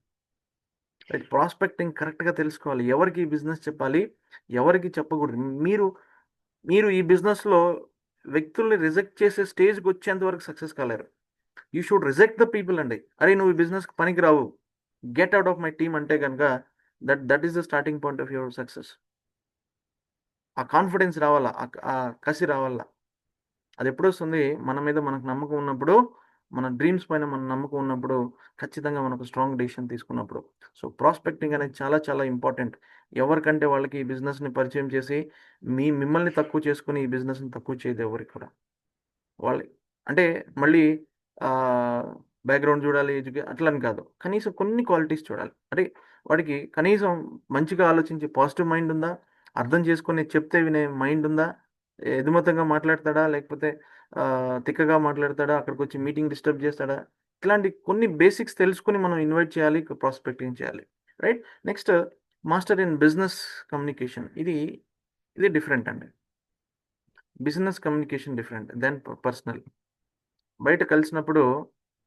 రైట్. ప్రాస్పెక్టింగ్ కరెక్ట్‌గా తెలుసుకోవాలి. ఎవరికి ఈ బిజినెస్ చెప్పాలి? ఎవరికి చెప్పకూడదు? మీరు ఈ బిజినెస్‌లో వ్యక్తుల్ని రిజెక్ట్ చేసే స్టేజ్‌కొచ్చేంత వరకు సక్సెస్ కాలేరు. You should reject the people అండి. "అరే! నువ్వు ఈ బిజినెస్‌కి పనికిరావు. Get out of my team" అంటే గనక that is the starting point of your success. ఆ కాన్ఫిడెన్స్ రావాలా. ఆ కసి రావాలా. అదెప్పుడొస్తుంది? మన మీద మనకు నమ్మకం ఉన్నప్పుడు, మన డ్రీమ్స్ పైన మన నమ్మకం ఉన్నప్పుడు, ఖచ్చితంగా మనకు స్ట్రాంగ్ డెసిషన్ తీసుకున్నప్పుడు. సో, ప్రాస్పెక్టింగ్ అనేది చాలా చాలా ఇంపార్టెంట్. ఎవరికంటే వాళ్ళకి ఈ బిజినెస్‌ని పరిచయం చేసి, మిమ్మల్ని తక్కువ చేసుకొని, ఈ బిజినెస్‌ని తక్కువ చేయదు ఎవరికీ కూడా. వాళ్ళి అంటే మళ్ళీ ఆహ్, బ్యాక్‌గ్రౌండ్ చూడాలి, అట్లని కాదు. కనీసం కొన్ని క్వాలిటీస్ చూడాలి. అంటే వాడికి కనీసం మంచిగా ఆలోచించే పాజిటివ్ మైండ్ ఉందా? అర్థం చేసుకొని చెప్తే వినే మైండ్ ఉందా? ఎదుమతంగా మాట్లాడతాడా? లేకపోతే తిక్కగా మాట్లాడతాడా? అక్కడికొచ్చి మీటింగ్ డిస్టర్బ్ చేస్తాడా? ఇట్లాంటి కొన్ని బేసిక్స్ తెలుసుకొని మనం ఇన్వైట్ చేయాలి. ప్రాస్పెక్టింగ్ చేయాలి. Right? Next master in business communication. ఇది డిఫరెంట్ అండి. Business communication different then personal. బయట కలిసినప్పుడు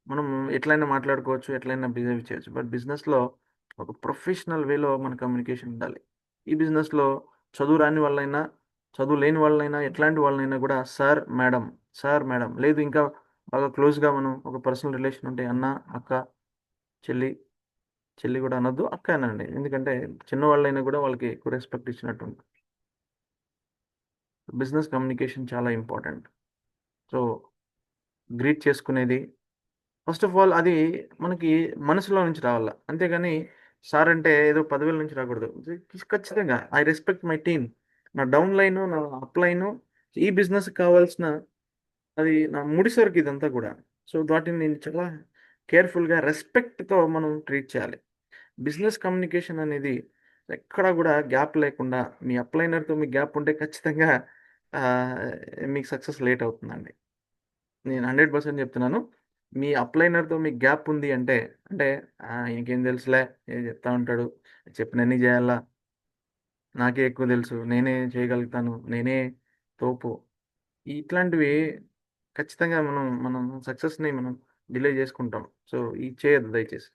మనం ఎట్లైనా మాట్లాడుకోవచ్చు. ఎట్లైనా బిహేవ్ చేయొచ్చు. బట్ బిజినెస్‌లో ఒక ప్రొఫెషనల్ వేలో మన కమ్యూనికేషన్ ఉండాలి. ఈ బిజినెస్‌లో చదువు రాని వాళ్ళైనా, చదువు లేని వాళ్ళైనా, ఎట్లాంటి వాళ్ళనైనా గూడా సార్, మేడం లేదు ఇంకా బాగా క్లోజ్‌గా మనం ఒక పర్సనల్ రిలేషన్ ఉంటే అన్న, అక్క, చెల్లి, చెల్లి గూడా అనొద్దు. అక్క అనండి. ఎందుకంటే చిన్నవాళ్ళైనా గూడా వాళ్ళకి ఎక్కువ రెస్పెక్ట్ ఇచ్చినట్టు ఉంటుంది. బిజినెస్ కమ్యూనికేషన్ చాలా ఇంపార్టెంట్. సో, గ్రీట్ చేసుకునేది ఫస్ట్ ఆఫ్ ఆల్ అది మనకి మనసులో నుంచి రావాల. అంతేగాని సార్ అంటే ఏదో పదవుల నుంచి రాకూడదు. ఖచ్చితంగా ఐ రెస్పెక్ట్ మై టీమ్. నా డౌన్ లైను, నా అప్ లైను ఈ బిజినెస్‌కి కావాల్సిన అది నా ముడిసరుకు ఇదంతా గూడా. సో, వాటిని నేను చాలా కేర్‌ఫుల్‌గా రెస్పెక్ట్‌తో మనం ట్రీట్ చేయాలి. బిజినెస్ కమ్యూనికేషన్ అనేది ఎక్కడా గూడా గ్యాప్ లేకుండా మీ అప్‌లైనర్‌తో మీకు గ్యాప్ ఉంటే ఖచ్చితంగా ఆహ్, మీకు సక్సెస్ లేట్ అవుతుందండి. నేను 100% చెప్తున్నాను. మీ అప్‌లైనర్‌తో మీకు గ్యాప్ ఉంది అంటే, అంటే ఈయనకేం తెలుసులే ఏదో చెప్తా ఉంటాడు. చెప్పినన్ని చేయాలా, నాకే ఎక్కువ తెలుసు, నేనే చేయగలుగుతాను, నేనే తోపు. ఇట్లాంటివి ఖచ్చితంగా మనం సక్సెస్ని మనం డిలే చేసుకుంటాం. సో ఇది చేయొద్దు దయచేసి.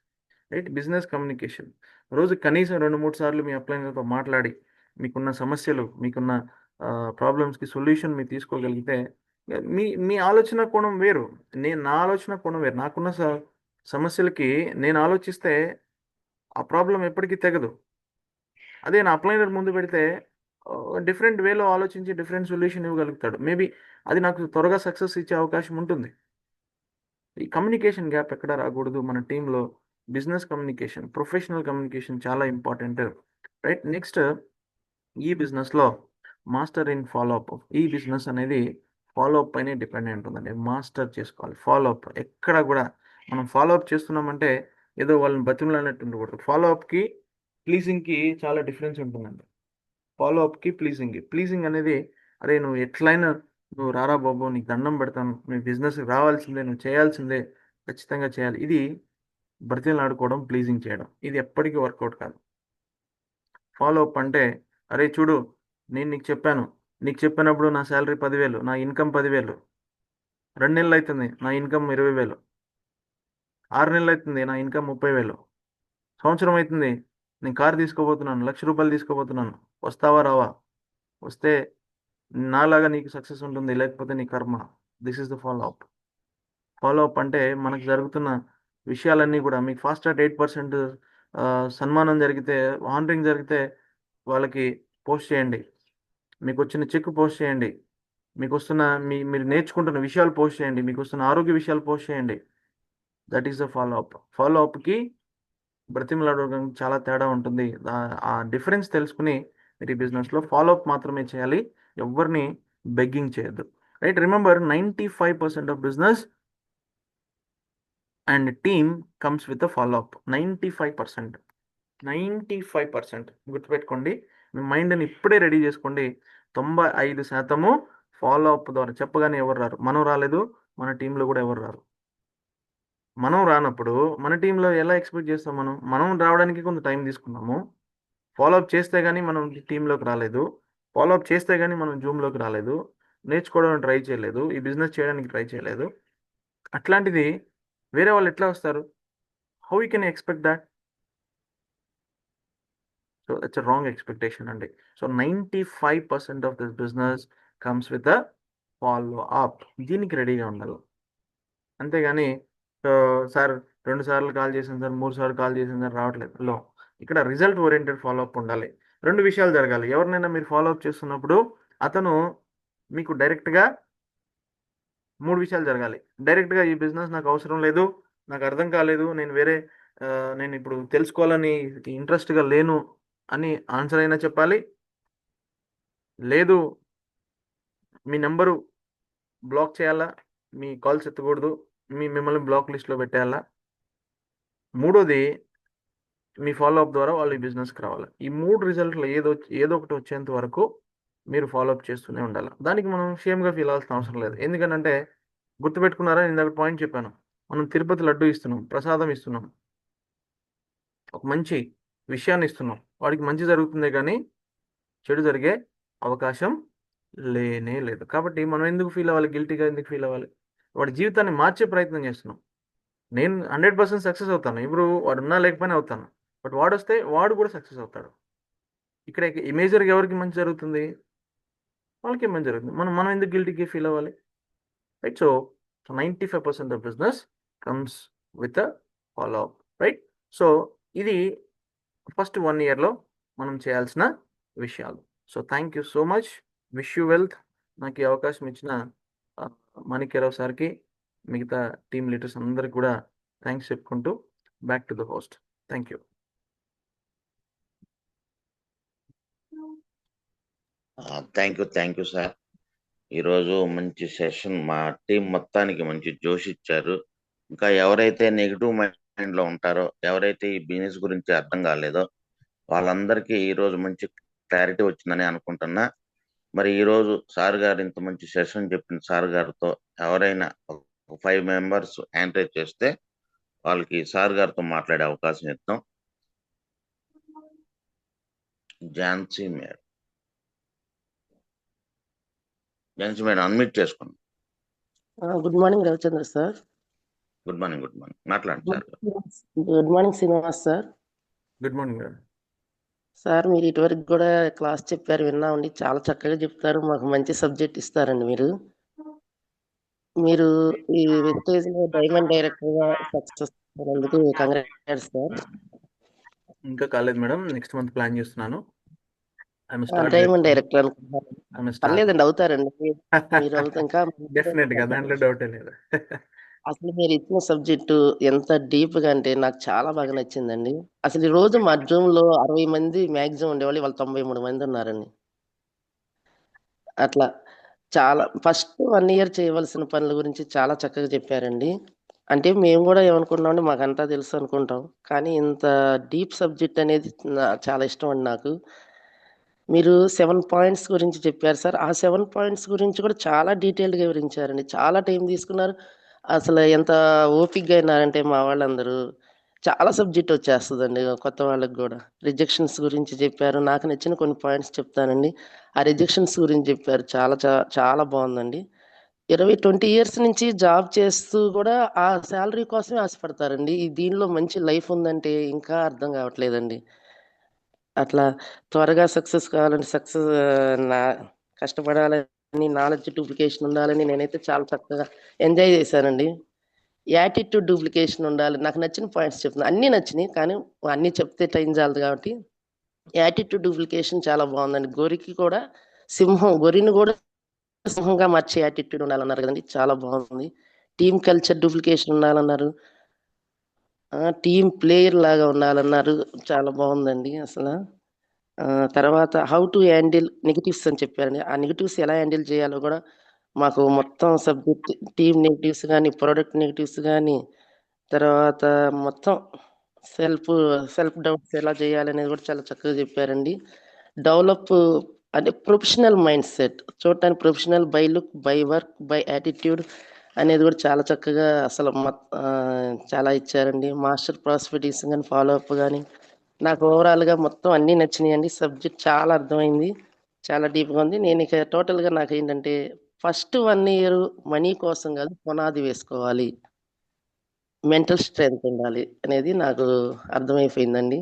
Right, business communication. రోజు కనీసం 2-3 సార్లు మీ అప్లైనర్తో మాట్లాడి మీకున్న సమస్యలు, మీకున్న ప్రాబ్లమ్స్కి సొల్యూషన్ మీరు తీసుకోగలిగితే మీ మీ ఆలోచన కోణం వేరు. నా ఆలోచన కోణం వేరు. నాకున్న సమస్యలకి నేను ఆలోచిస్తే ఆ ప్రాబ్లం ఎప్పటికీ తెగదు. అదే నా అప్లైనర్ ముందు పెడితే డిఫరెంట్ వేలో ఆలోచించి డిఫరెంట్ సొల్యూషన్ ఇవ్వగలుగుతాడు. మేబీ అది నాకు త్వరగా సక్సెస్ ఇచ్చే అవకాశం ఉంటుంది. ఈ కమ్యూనికేషన్ గ్యాప్ ఎక్కడ రాకూడదు మన టీంలో. బిజినెస్ కమ్యూనికేషన్, ప్రొఫెషనల్ కమ్యూనికేషన్ చాలా ఇంపార్టెంట్. రైట్, నెక్స్ట్ ఈ బిజినెస్లో మాస్టర్ ఇన్ ఫాలోఅప్. ఈ బిజినెస్ అనేది ఫాలోఅప్ పైనే డిపెండ్ అయి ఉంటుందండి. మాస్టర్ చేసుకోవాలి ఫాలోఅప్. ఎక్కడ కూడా మనం ఫాలోఅప్ చేస్తున్నామంటే ఏదో వాళ్ళని బతిమలాడినట్టు ఉండకూడదు. ఫాలోఅప్కి ప్లీజింగ్కి చాలా డిఫరెన్స్ ఉంటుందండి. ఫాలోఅప్కి ప్లీజింగ్ అనేది, అరే నువ్వు ఎట్లయినా నువ్వు రారా బాబు, నీకు దండం పెడతాను, నీ బిజినెస్కి రావాల్సిందే, నువ్వు చేయాల్సిందే, ఖచ్చితంగా చేయాలి. ఇది బ్రతిమలాడుకోవడం, ప్లీజింగ్ చేయడం. ఇది ఎప్పటికీ వర్కౌట్ కాదు. ఫాలో అప్ అంటే, అరే చూడు, నేను నీకు చెప్పాను, నీకు చెప్పినప్పుడు నా శాలరీ 10,000, నా ఇన్కమ్ 10,000, 2 నెలలు అవుతుంది నా ఇన్కమ్ 20,000, 6 నెలలు అవుతుంది నా ఇన్కమ్ 30,000, సంవత్సరం అవుతుంది నేను కారు తీసుకోబోతున్నాను, ₹1,00,000 తీసుకోబోతున్నాను, వస్తావా రావా? వస్తే నాలాగా నీకు సక్సెస్ ఉంటుంది, లేకపోతే నీ కర్మ. This is the follow up. Follow up అంటే మనకు జరుగుతున్న విషయాలన్నీ కూడా, మీకు ఫాస్ట్ అట్ 8% సన్మానం జరిగితే, హానరింగ్ జరిగితే వాళ్ళకి పోస్ట్ చేయండి. మీకు వచ్చిన చెక్ పోస్ట్ చేయండి. మీకు వస్తున్న మీరు నేర్చుకుంటున్న విషయాలు పోస్ట్ చేయండి. మీకు వస్తున్న ఆరోగ్య విషయాలు పోస్ట్ చేయండి. That is the follow up. Follow అప్కి బ్రతిమలాడడం చాలా తేడా ఉంటుంది. ఆ డిఫరెన్స్ తెలుసుకుని మీరు ఈ బిజినెస్లో ఫాలో అప్ మాత్రమే చేయాలి. ఎవరిని బెగ్గింగ్ చేయొద్దు. Right, remember 95% of business and team comes with a follow up. 95%, 95% గుర్తుపెట్టుకోండి. మీ మైండ్ని ఇప్పుడే రెడీ చేసుకోండి. 95% ఫాలో అప్ ద్వారా. చెప్పగానే ఎవరు రారు. మనం రాలేదు, మన టీంలో కూడా ఎవరు రారు. మనం రానప్పుడు మన టీంలో ఎలా ఎక్స్పెక్ట్ చేస్తాం? మనం రావడానికి కొంత టైం తీసుకున్నాము. ఫాలో అప్ చేస్తే కానీ మనం టీంలోకి రాలేదు. ఫాలో అప్ చేస్తే కానీ మనం జూమ్లోకి రాలేదు. నేర్చుకోవడానికి ట్రై చేయలేదు. ఈ బిజినెస్ చేయడానికి ట్రై చేయలేదు. అట్లాంటిది వేరే వాళ్ళు ఎట్లా వస్తారు? How you can expect that? So it's a wrong expectation అండి. So 95% of this business comes with a follow up. దీనికి రెడీగా ఉండాలి. అంతేగాని సో సార్ 2 సార్లు కాల్ చేశాను సార్, 3 సార్లు కాల్ చేశాను సార్, రావట్లేదు లో. ఇక్కడ రిజల్ట్ ఓరియంటెడ్ ఫాలో అప్ ఉండాలి. 2 విషయాలు జరగాలి. ఎవరినైనా మీరు ఫాలో అప్ చేస్తున్నప్పుడు అతను మీకు డైరెక్ట్గా 3 విషయాలు జరగాలి. డైరెక్ట్గా ఈ బిజినెస్ నాకు అవసరం లేదు, నాకు అర్థం కాలేదు, నేను ఇప్పుడు తెలుసుకోవాలని ఇంట్రెస్ట్గా లేను అని ఆన్సర్ అయినా చెప్పాలి. లేదు, మీ నెంబరు బ్లాక్ చేయాలా, మీ కాల్స్ ఎత్తకూడదు, మిమ్మల్ని బ్లాక్ లిస్ట్లో పెట్టేయాలా. మూడోది, మీ ఫాలో అప్ ద్వారా వాళ్ళు ఈ బిజినెస్కి రావాలి. ఈ 3 రిజల్ట్లో ఏదో ఒకటి వచ్చేంత వరకు మీరు ఫాలో అప్ చేస్తూనే ఉండాలి. దానికి మనం షేమ్గా ఫీల్ అవ్వాల్సిన అవసరం లేదు. ఎందుకంటే గుర్తుపెట్టుకున్నారా, నేను ఇందాక పాయింట్ చెప్పాను, మనం తిరుపతి లడ్డు ఇస్తున్నాం, ప్రసాదం ఇస్తున్నాం, ఒక మంచి విషయాన్ని ఇస్తున్నాం. వాడికి మంచి జరుగుతుందే కానీ చెడు జరిగే అవకాశం లేనే లేదు. కాబట్టి మనం ఎందుకు ఫీల్ అవ్వాలి? గిల్టీగా ఎందుకు ఫీల్ అవ్వాలి? వాడి జీవితాన్ని మార్చే ప్రయత్నం చేస్తున్నాం. నేను 100% సక్సెస్ అవుతాను. ఇప్పుడు వాడు ఉన్నా లేకపోయినా అవుతాను. బట్ వాడు వస్తే వాడు కూడా సక్సెస్ అవుతాడు. ఇక్కడ ఈ మేజర్గా ఎవరికి మంచి జరుగుతుంది? వాళ్ళకి మంచి జరుగుతుంది. మనం మనం ఎందుకు గిల్టీగా ఫీల్ అవ్వాలి? Right, so 95% of business comes with a follow up. Right, so ఇది ఫస్ట్ 1 ఇయర్లో మనం చేయాల్సిన విషయాలు. So thank you so much. Wish you wealth. నాకు ఈ అవకాశం ఇచ్చిన మాణిక్యరావు సార్కి, మిగతా టీమ్ లీడర్స్ అందరికి కూడా థ్యాంక్స్ చెప్పుకుంటూ back to the host. Thank you. Thank you sir. ఈరోజు మంచి సెషన్, మా టీం మొత్తానికి మంచి జోష్ ఇచ్చారు. ఇంకా ఎవరైతే నెగిటివ్ మైండ్ లో ఉంటారో, ఎవరైతే ఈ బిజినెస్ గురించి అర్థం కాలేదో, వాళ్ళందరికీ ఈరోజు మంచి క్లారిటీ వచ్చిందని అనుకుంటున్నా. మరి ఈరోజు సార్ గారు ఇంత మంచి సెషన్ చెప్పిన సార్ గారితో ఎవరైనా 5 మెంబర్స్ ఎంకరేజ్ చేస్తే వాళ్ళకి సార్ గారితో మాట్లాడే అవకాశం ఇద్దాం. ఝాన్సీ మేడం అన్మ్యూట్ చేసుకోండి. Good morning Ravichandra sir. Good morning. Good morning. మాట్లాడండి sir. Good morning Srinivas sir. Good morning madam. Sir మీరు ఇటువరకు కూడా క్లాస్ చెప్పారు, విన్నామండి. చాలా చక్కగా చెప్తారు, మాకు మంచి సబ్జెక్ట్ ఇస్తారండి మీరు. మీరు ఈ వెస్టేజ్ లో డైమండ్ డైరెక్టర్ గా సక్సెస్ అయినందుకు కంగ్రాట్స్ సార్. ఇంకా కాలేదు మేడం, నెక్స్ట్ మంత్ ప్లాన్ చేస్తున్నాను. స్టార్ట్ డైమండ్ డైరెక్టర్ అనుకుంటున్నాను. స్టార్ట్ పర్లేదండి, అవుతారండి. మీరు అవుతా ఇంకా డెఫినెట్ గా, దాంట్లో డౌటే లేదు. అసలు మీరు ఇచ్చిన సబ్జెక్టు ఎంత డీప్ గా అంటే నాకు చాలా బాగా నచ్చిందండి. అసలు ఈ రోజు మా జూమ్ లో 60 మంది మ్యాక్సిమం ఉండేవాళ్ళు, వాళ్ళు 93 మంది ఉన్నారండి. అట్లా చాలా ఫస్ట్ 1 ఇయర్ చేయవలసిన పనుల గురించి చాలా చక్కగా చెప్పారండి. అంటే మేము కూడా ఏమనుకున్నామంటే మాకంతా తెలుసు అనుకుంటాం. కానీ ఇంత డీప్ సబ్జెక్ట్ అనేది చాలా ఇష్టం అండి నాకు. మీరు 7 పాయింట్స్ గురించి చెప్పారు సార్. ఆ 7 పాయింట్స్ గురించి కూడా చాలా డీటెయిల్డ్‌గా వివరించారండి. చాలా టైం తీసుకున్నారు. అసలు ఎంత ఓపికగా అయినారంటే మా వాళ్ళందరూ. చాలా సబ్జెక్ట్ వచ్చేస్తదండి కొత్త వాళ్ళకి గూడా. రిజెక్షన్స్ గురించి చెప్పారు. నాకు నచ్చిన కొన్ని పాయింట్స్ చెప్తానండి. ఆ రిజెక్షన్స్ గురించి చెప్పారు. చాలా బావుందండి. 20 ఇయర్స్ నుంచి జాబ్ చేస్తూ గూడా ఆ సాలరీ కోసమే ఆశపడతారండి. దీనిలో మంచి లైఫ్ ఉందంటే ఇంకా అర్థం కావట్లేదండి. అట్లా త్వరగా సక్సెస్ కావాలంటే నా కష్టపడాలని, నాలెడ్జ్ డూప్లికేషన్ ఉండాలని నేనైతే చాలా చక్కగా ఎంజాయ్ చేశానండి. యాటిట్యూడ్ డూప్లికేషన్ ఉండాలి. నాకు నచ్చిన పాయింట్స్ చెప్తున్నా. అన్నీ నచ్చినియి. కానీ అన్నీ చెప్తే టైం చాలదు కాబట్టి యాటిట్యూడ్ డూప్లికేషన్ చాలా బావుందండి. గొర్రెని గూడా సింహంగా మార్చే యాటిట్యూడ్ ఉండాలన్నారు కదండీ! చాలా బావుంది. టీమ్ కల్చర్ డూప్లికేషన్ ఉండాలన్నారు. టీమ్ ప్లేయర్ లాగా ఉండాలన్నారు. చాలా బావుందండి అసల. తర్వాత హౌ టు హ్యాండిల్ నెగెటివ్స్ అని చెప్పారండి. ఆ నెగెటివ్స్ ఎలా హ్యాండిల్ చేయాలో గూడా మాకు మొత్తం సబ్జెక్ట్, టీమ్ నెగెటివ్స్ గానీ, ప్రొడక్ట్ నెగెటివ్స్ గానీ, తర్వాత మొత్తం సెల్ఫ్ సెల్ఫ్ డౌట్స్ ఎలా చేయాలనేది కూడా చాలా చక్కగా చెప్పారండి. డెవలప్ అంటే ప్రొఫెషనల్ మైండ్ సెట్. చూడటానికి professional by look, by work, by attitude అనేది కూడా చాలా చక్కగా అసలు చాలా ఇచ్చారండి. మాస్టర్ ప్రాస్పెక్టివ్స్ గానీ, ఫాలో అప్ గానీ, నాకు ఓవరాల్‌గా మొత్తం అన్నీ నచ్చినియండి. సబ్జెక్ట్ చాలా అర్థమైంది. చాలా డీప్‌గా ఉంది. నేనిక టోటల్‌గా నాకేంటంటే ఫస్ట్ 1 ఇయర్ మనీ కోసం కాదు, పునాది వేసుకోవాలి. మెంటల్ స్ట్రెంత్ ఉండాలి అనేది నాకు అర్థమైపోయిందండి.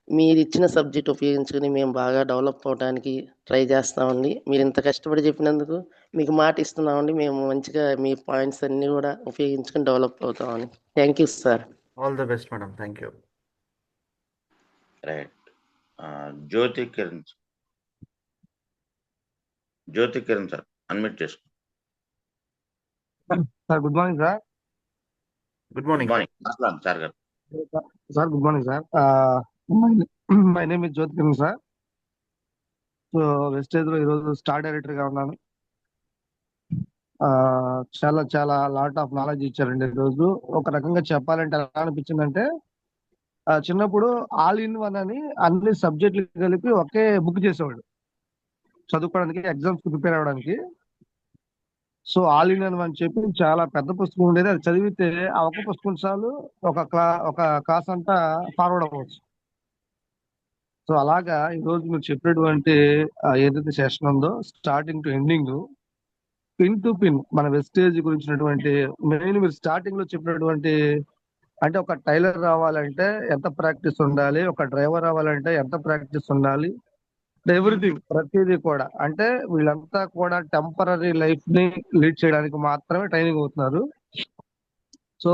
మీరిచ్చిన సబ్జెక్ట్ ఉపయోగించుకొని మేము బాగా డెవలప్ అవ్వడానికి ట్రై చేస్తామండి. మీరింత కష్టపడి చెప్పినందుకు మీకు మాట ఇస్తున్నామండి. మేము మంచిగా మీ పాయింట్స్ అన్నీ గూడా ఉపయోగించుకొని డెవలప్ అవుతామని. Thank you sir. All the best madam. Thank you. Right. Jyoti Kiran sir unmute చేసుకో. Sir good morning sir. Good good morning. Morning. మాట్లాడండి sir garu. Sir good morning sir. My name is Jyoti Kiran sir. So Vestige లో ఈరోజు star director గా ఉన్నాను. చాలా చాలా lot of knowledge ఇచ్చారండి ఈరోజు. ఒక రకంగా చెప్పాలంటే ఎలా అనిపించిందంటే, చిన్నప్పుడు ఆల్ ఇన్ వన్ అని అన్ని సబ్జెక్టులు కలిపి ఒకే బుక్ చేసేవాడు చదువుకోవడానికి, ఎగ్జామ్స్ ప్రిపేర్ అవ్వడానికి. సో ఆల్ ఇన్ వన్ అని చెప్పి చాలా పెద్ద పుస్తకం ఉండేది. అది చదివితే ఆ ఒక్క పుస్తకం చాలు ఒక క్లాస్ అంతా ఫార్వర్డ్ అవ్వచ్చు. సో అలాగా ఈరోజు మీరు చెప్పినటువంటి ఏదైతే సెషన్ ఉందో starting to ending, pin to pin మన వెస్టేజ్ గురించినటువంటి మెయిన్ మీరు స్టార్టింగ్ లో చెప్పినటువంటి, అంటే ఒక టైలర్ రావాలంటే ఎంత ప్రాక్టీస్ ఉండాలి, ఒక డ్రైవర్ రావాలంటే ఎంత ప్రాక్టీస్ ఉండాలి, ఎవ్రీథింగ్ ప్రతిదీ కూడా. అంటే వీళ్ళంతా కూడా టెంపరీ లైఫ్ ని లీడ్ చేయడానికి మాత్రమే ట్రైనింగ్ అవుతున్నారు. సో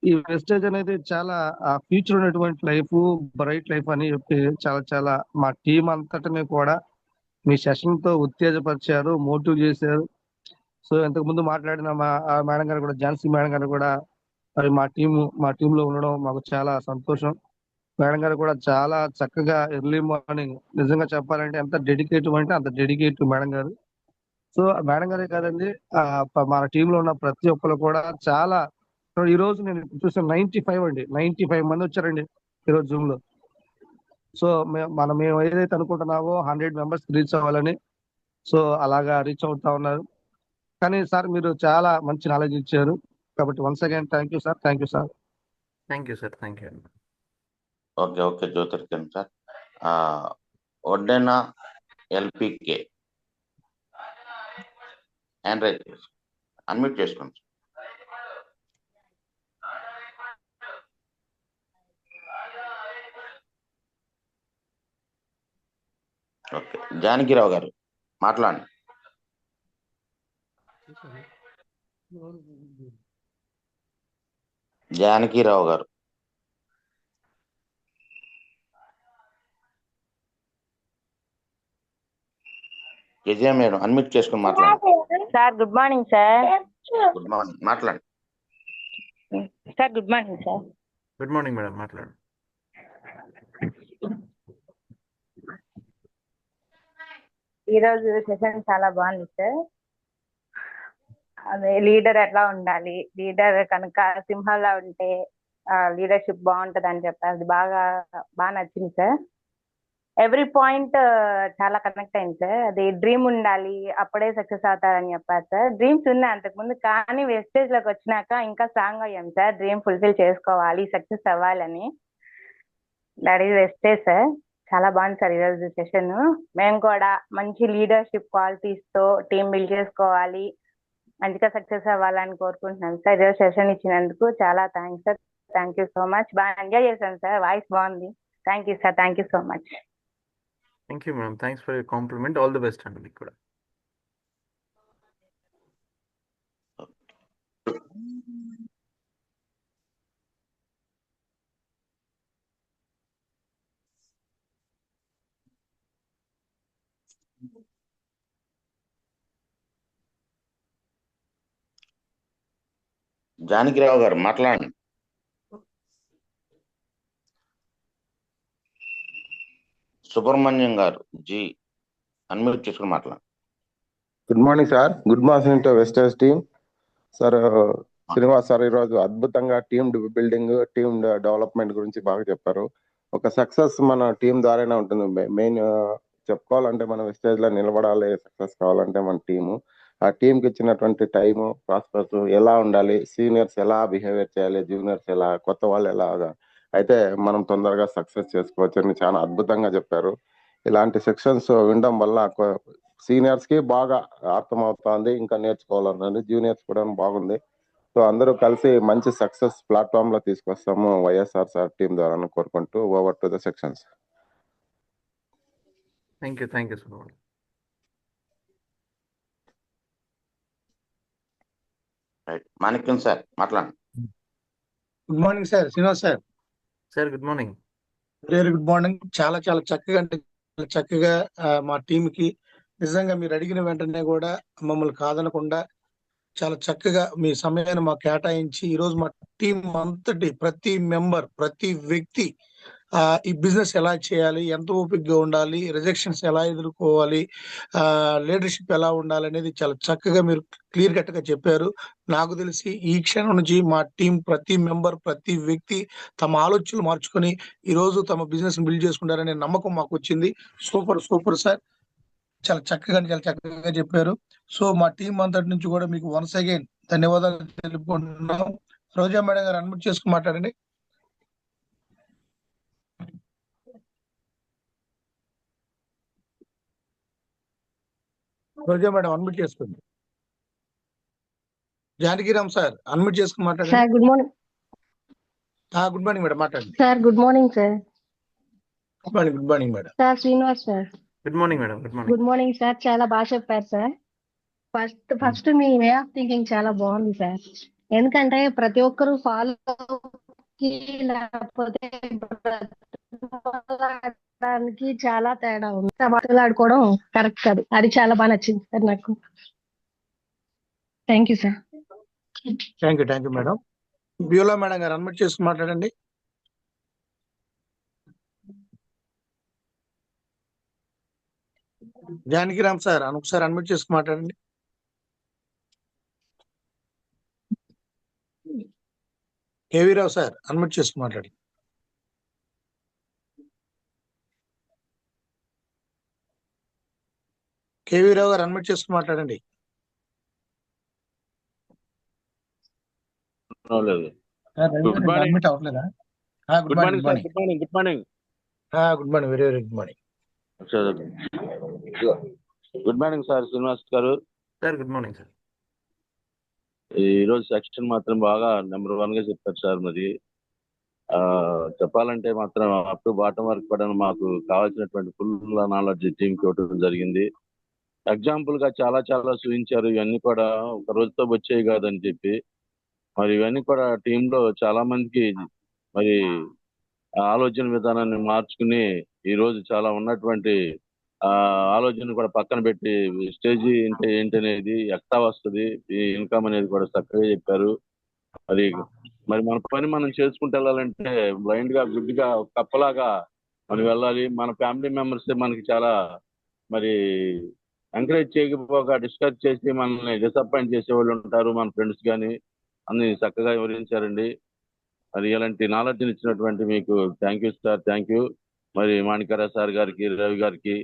ఈ వెస్టేజ్ అనేది చాలా ఫ్యూచర్ ఉన్నటువంటి లైఫ్, బ్రైట్ లైఫ్ అని చెప్పి చాలా చాలా మా టీం అంతటిని కూడా మీ సెషన్ తో ఉత్తేజపరిచారు, మోటివ్ చేశారు. సో ఇంతకు ముందు మాట్లాడిన మా మేడం గారు కూడా, ఝాన్సీ మేడం గారు కూడా మరి మా టీంలో ఉండడం మాకు చాలా సంతోషం. మేడం గారు కూడా చాలా చక్కగా ఎర్లీ మార్నింగ్, నిజంగా చెప్పాలంటే ఎంత డెడికేటివ్ అంటే అంత డెడికేటివ్ మేడం గారు. సో మేడం గారే కాదండి, మన టీంలో ఉన్న ప్రతి ఒక్కరు కూడా చాలా. ఈ రోజు నేను చూసాను 95 అండి, 95 మంది వచ్చారండి ఈరోజు జూమ్ లో. సో మేము ఏదైతే అనుకుంటున్నామో 100 మెంబర్స్ రీచ్ అవ్వాలని, సో అలాగా రీచ్ అవుతా ఉన్నారు. కానీ సార్ మీరు చాలా మంచి నాలెడ్జ్ ఇచ్చారు. కాబట్టి once again thank you sir. Thank you sir. Thank you sir. Thank you. Okay okay Jyoti Kiran sir. ఒడ్డెన ఎల్పికే హ్యాండ్ రైజ్. అన్మ్యూట్ చేసుకోండి. ఓకే, జానకిరావు గారు మాట్లాడండి. జానకిరావు గారు. విజయ మేడం అన్మ్యూట్ చేసుకుని మాట్లాడండి. Sir good morning sir. Good morning, మాట్లాడండి. Sir good morning sir. Good morning madam, మాట్లాడండి. ఈరోజు session చాలా బాగుంది సార్. అదే లీడర్ ఎట్లా ఉండాలి, లీడర్ కనుక సింహంలా ఉంటే లీడర్షిప్ బాగుంటది అని చెప్పారు. అది బాగా నచ్చింది సార్. ఎవ్రీ పాయింట్ చాలా కనెక్ట్ అయింది సార్. అది డ్రీమ్ ఉండాలి అప్పుడే సక్సెస్ అవుతారని చెప్పారు సార్. డ్రీమ్స్ ఉన్నాయి అంతకుముందు, కానీ వెస్టేజ్ లోకి వచ్చినాక ఇంకా స్ట్రాంగ్ అయ్యాం సార్. డ్రీమ్ ఫుల్ఫిల్ చేసుకోవాలి, సక్సెస్ అవ్వాలని. That is wastage sir. చాలా బాగుంది సార్ ఈరోజు సెషన్. మేము కూడా మంచి లీడర్షిప్ క్వాలిటీస్ తో టీమ్ బిల్డ్ చేసుకోవాలి, మంచిగా సక్సెస్ అవ్వాలని కోరుకుంటున్నాం సార్. ఈరోజు సెషన్ ఇచ్చినందుకు చాలా thanks sir. Thank you so much. బాగా ఎంజాయ్ చేశాను సార్, వాయిస్ బాగుంది. Thank you sir, thank you so much. Thank you madam, thanks for your compliment. All the best అండి మీకు కూడా. జానకిరావు గారు మాట్లాడండి. సుబ్రహ్మణ్యం గారు జీ అన్మ్యూట్ చేసుకుని మాట్లాడండి. Good morning sir. Good morning to వెస్టర్స్ టీమ్. సార్ శ్రీనివాస్ సార్ ఈరోజు అద్భుతంగా టీమ్ బిల్డింగ్, టీమ్ డెవలప్మెంట్ గురించి బాగా చెప్పారు. ఒక సక్సెస్ మన టీం ద్వారానే ఉంటుంది. మెయిన్ చెప్పుకోవాలంటే మనం వెస్టేజ్ లో నిలబడాలి, సక్సెస్ కావాలంటే మన టీము, ఆ టీంకి ఇచ్చినటువంటి టైము, ప్రాస్పెక్ట్ ఎలా ఉండాలి, సీనియర్స్ ఎలా బిహేవియర్ చేయాలి, జూనియర్స్ ఎలా, కొత్త వాళ్ళు ఎలాగా అయితే మనం తొందరగా సక్సెస్ చేసుకోవచ్చు అని చాలా అద్భుతంగా చెప్పారు. ఇలాంటి సెక్షన్స్ వినడం వల్ల సీనియర్స్ కి బాగా అర్థమవుతుంది, ఇంకా నేర్చుకోవాలన్నది. జూనియర్స్ కూడా బాగుంది. సో అందరూ కలిసి మంచి సక్సెస్ ప్లాట్ఫామ్ లో తీసుకొస్తాము వైఎస్ఆర్ సార్ టీం ద్వారా కోరుకుంటూ over to the sections. Thank you Subrahmanyam. Manikyam sir మాట్లాడండి. Good morning sir. Srinivas sir. Sir good morning. Very good morning. చాలా చాలా చక్కగా, అంటే చక్కగా మా టీం కి నిజంగా మీరు అడిగిన వెంటనే కూడా మమ్మల్ని కాదనకుండా చాలా చక్కగా మీ సమయాన్ని మాకు కేటాయించి ఈరోజు మా టీం అంతటి ప్రతి మెంబర్, ప్రతి వ్యక్తి ఈ బిజినెస్ ఎలా చేయాలి, ఎంత ఓపికగా ఉండాలి, రిజెక్షన్స్ ఎలా ఎదుర్కోవాలి, లీడర్షిప్ ఎలా ఉండాలి అనేది చాలా చక్కగా మీరు క్లియర్ కట్ గా చెప్పారు. నాకు తెలిసి ఈ క్షణం నుంచి మా టీం ప్రతి మెంబర్, ప్రతి వ్యక్తి తమ ఆలోచనలు మార్చుకొని ఈ రోజు తమ బిజినెస్ బిల్డ్ చేసుకుంటారనే నమ్మకం మాకు వచ్చింది. సూపర్ సూపర్ సార్, చాలా చక్కగా చెప్పారు. సో మా టీం అంతటి నుంచి కూడా మీకు వన్స్ అగైన్ ధన్యవాదాలు తెలుపుకుంటున్నాం. రోజా మేడం గారు అన్మ్యూట్ చేసుకుని మాట్లాడండి. రోజా మేడం అన్మ్యూట్ చేసుకోండి. జానకిరామ్ సార్ అన్మ్యూట్ చేసుకుని మాట్లాడండి. Sir good morning. Good morning madam, మాట్లాడండి. Sir good morning sir. Good morning madam. Sir Srinivas sir. Good morning madam. Good morning sir. చాలా బాగా చెప్పారు సార్. ఫస్ట్ మీ వే ఆఫ్ థింకింగ్ చాలా బాగుంది సార్. ఎందుకంటే ప్రతి ఒక్కరు ఫాలో లేకపోతే బ్రతకడానికి చాలా తేడా ఉంది. మాట్లాడుకోవడం కరెక్ట్ కాదు. అది చాలా బాగా నచ్చింది సార్ నాకు. Thank you sir. Thank you madam. Beulah madam గారు అన్మ్యూట్ చేసుకుని మాట్లాడండి. జానకిరామ్ సార్ ఒకసారి అన్మ్యూట్ చేసుకుని మాట్లాడండి. కేవీ రావు సార్ అన్మ్యూట్ చేసుకుని మాట్లాడండి. కేవీ రావు గారు అన్మ్యూట్ చేసుకుని మాట్లాడండి. అన్మ్యూట్ అవ్వట్లేదా? Good morning. Good morning. Very very good morning. Good morning sir Srinivas garu. Sir good morning sir. ఈరోజు సెక్షన్ మాత్రం బాగా నెంబర్ 1 గా చెప్పారు సార్. మరి చెప్పాలంటే మాత్రం అప్ టు బాటం వరకు కూడా మాకు కావాల్సినటువంటి ఫుల్ నాలెడ్జ్ టీంకి ఇవ్వడం జరిగింది. ఎగ్జాంపుల్ గా చాలా చాలా చూపించారు. ఇవన్నీ కూడా ఒక రోజుతో వచ్చేవి కాదని చెప్పి, మరి ఇవన్నీ కూడా టీంలో చాలా మందికి మరి ఆలోచన విధానాన్ని మార్చుకుని ఈ రోజు చాలా ఉన్నటువంటి ఆలోచన కూడా పక్కన పెట్టి స్టేజీ అంటే ఏంటనేది ఎట్లా వస్తుంది, ఈ ఇన్కమ్ అనేది కూడా చక్కగా చెప్పారు. మరి మరి మన పని మనం చేసుకుంటూ వెళ్ళాలంటే బ్లైండ్ గా గుడ్డిగా కప్పలాగా మనం వెళ్ళాలి. మన ఫ్యామిలీ మెంబర్స్ మనకి చాలా మరి ఎంకరేజ్ చేయకపోగా డిస్కస్ చేసి మనల్ని డిసప్పాయింట్ చేసే వాళ్ళు ఉంటారు. మన ఫ్రెండ్స్ కానీ అన్ని చక్కగా వివరించారండి. మరి ఇలాంటి నాలెడ్జ్ ఇచ్చినటువంటి మీకు thank you sir, thank you. మరి మాణికరా సార్ గారికి, రవి గారికి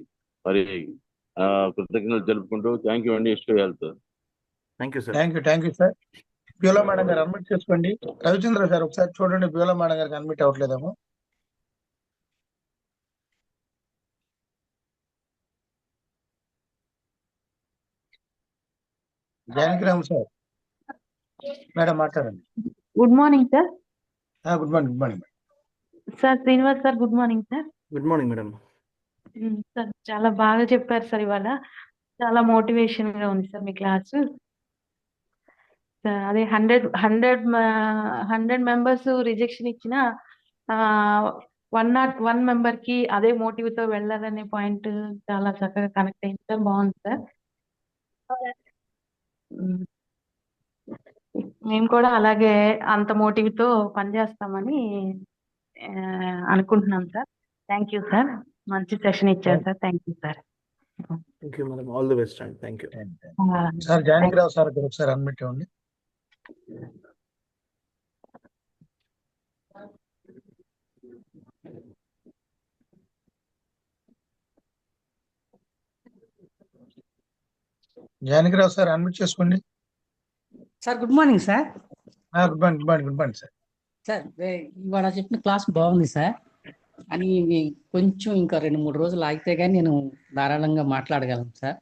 మరి కృతజ్ఞతలు తెలుపుకుంటూ థ్యాంక్ యూ అండి. Issue health. Thank you sir. Thank you sir. Beulah madam గారు అన్మిట్ చేసుకోండి. రవిచంద్ర గారు ఒకసారి చూడండి, బ్యూలా మేడం గారికి అన్మిట్ అవ్వట్లేదేమో. జానకిరామ్ సార్ మేడం మాట్లాడండి. Good morning sir. Good morning. Good morning sir Srinivas sir, good morning sir. Good morning madam. Sir చాలా బాగా చెప్పారు సార్. ఇవాళ చాలా మోటివేషన్ గా ఉంది సార్ మీ క్లాసు. అదే 100 మెంబర్స్ రిజెక్షన్ ఇచ్చిన 101 మెంబర్ కి అదే మోటివ్ తో వెళ్ళాలనే పాయింట్ చాలా చక్కగా కనెక్ట్ అయింది సార్. బాగుంది సార్. మేము కూడా అలాగే అంత మోటివ్ తో పనిచేస్తామని అనుకుంటున్నాం సార్. Thank you sir. మంచి సెషన్ ఇచ్చారు sir. Thank you sir. Thank you madam. All the best and thank you. Sir Janaki Rao sir ఒకసారి అన్మిట్ ఇవ్వండి. జానకిరావు సార్ అన్మిట్ చేసుకోండి. Sir good morning sir. Good morning. Good morning. Good morning sir. Sir ఇవాళ చెప్పిన class బాగుంది sir. అని కొంచెం ఇంకా 2-3 రోజులు ఆగితే కానీ నేను ధారాళంగా మాట్లాడగలను సార్.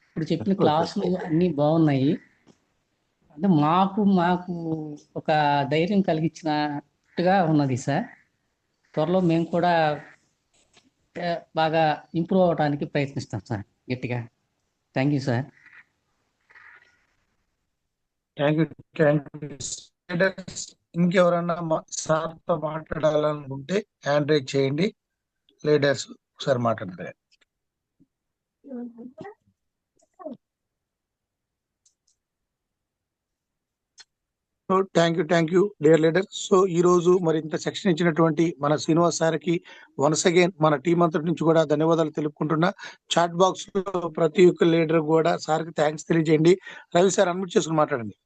ఇప్పుడు చెప్పిన క్లాసులు అన్నీ బాగున్నాయి. అంటే మాకు ఒక ధైర్యం కలిగించినట్టుగా ఉన్నది సార్. త్వరలో మేము కూడా బాగా ఇంప్రూవ్ అవడానికి ప్రయత్నిస్తాం సార్ గట్టిగా. Thank you sir. Thank you. ఇంకెవరన్నా సార్తో మాట్లాడాలనుకుంటే హ్యాండ్ రైజ్ చేయండి. లీడర్స్ ఒకసారి మాట్లాడతారు. Thank you dear leader. So ఈ రోజు మరి ఇంత సెక్షన్ ఇచ్చినటువంటి మన శ్రీనివాస్ సార్కి వన్స్ అగైన్ మన టీం అంతటి నుంచి కూడా ధన్యవాదాలు తెలుపుకుంటున్నా. చాట్ బాక్స్ లో ప్రతి ఒక్క లీడర్ కూడా సార్కి థ్యాంక్స్ తెలియజేయండి. రవి సార్ అన్మిట్ చేసుకుని మాట్లాడండి.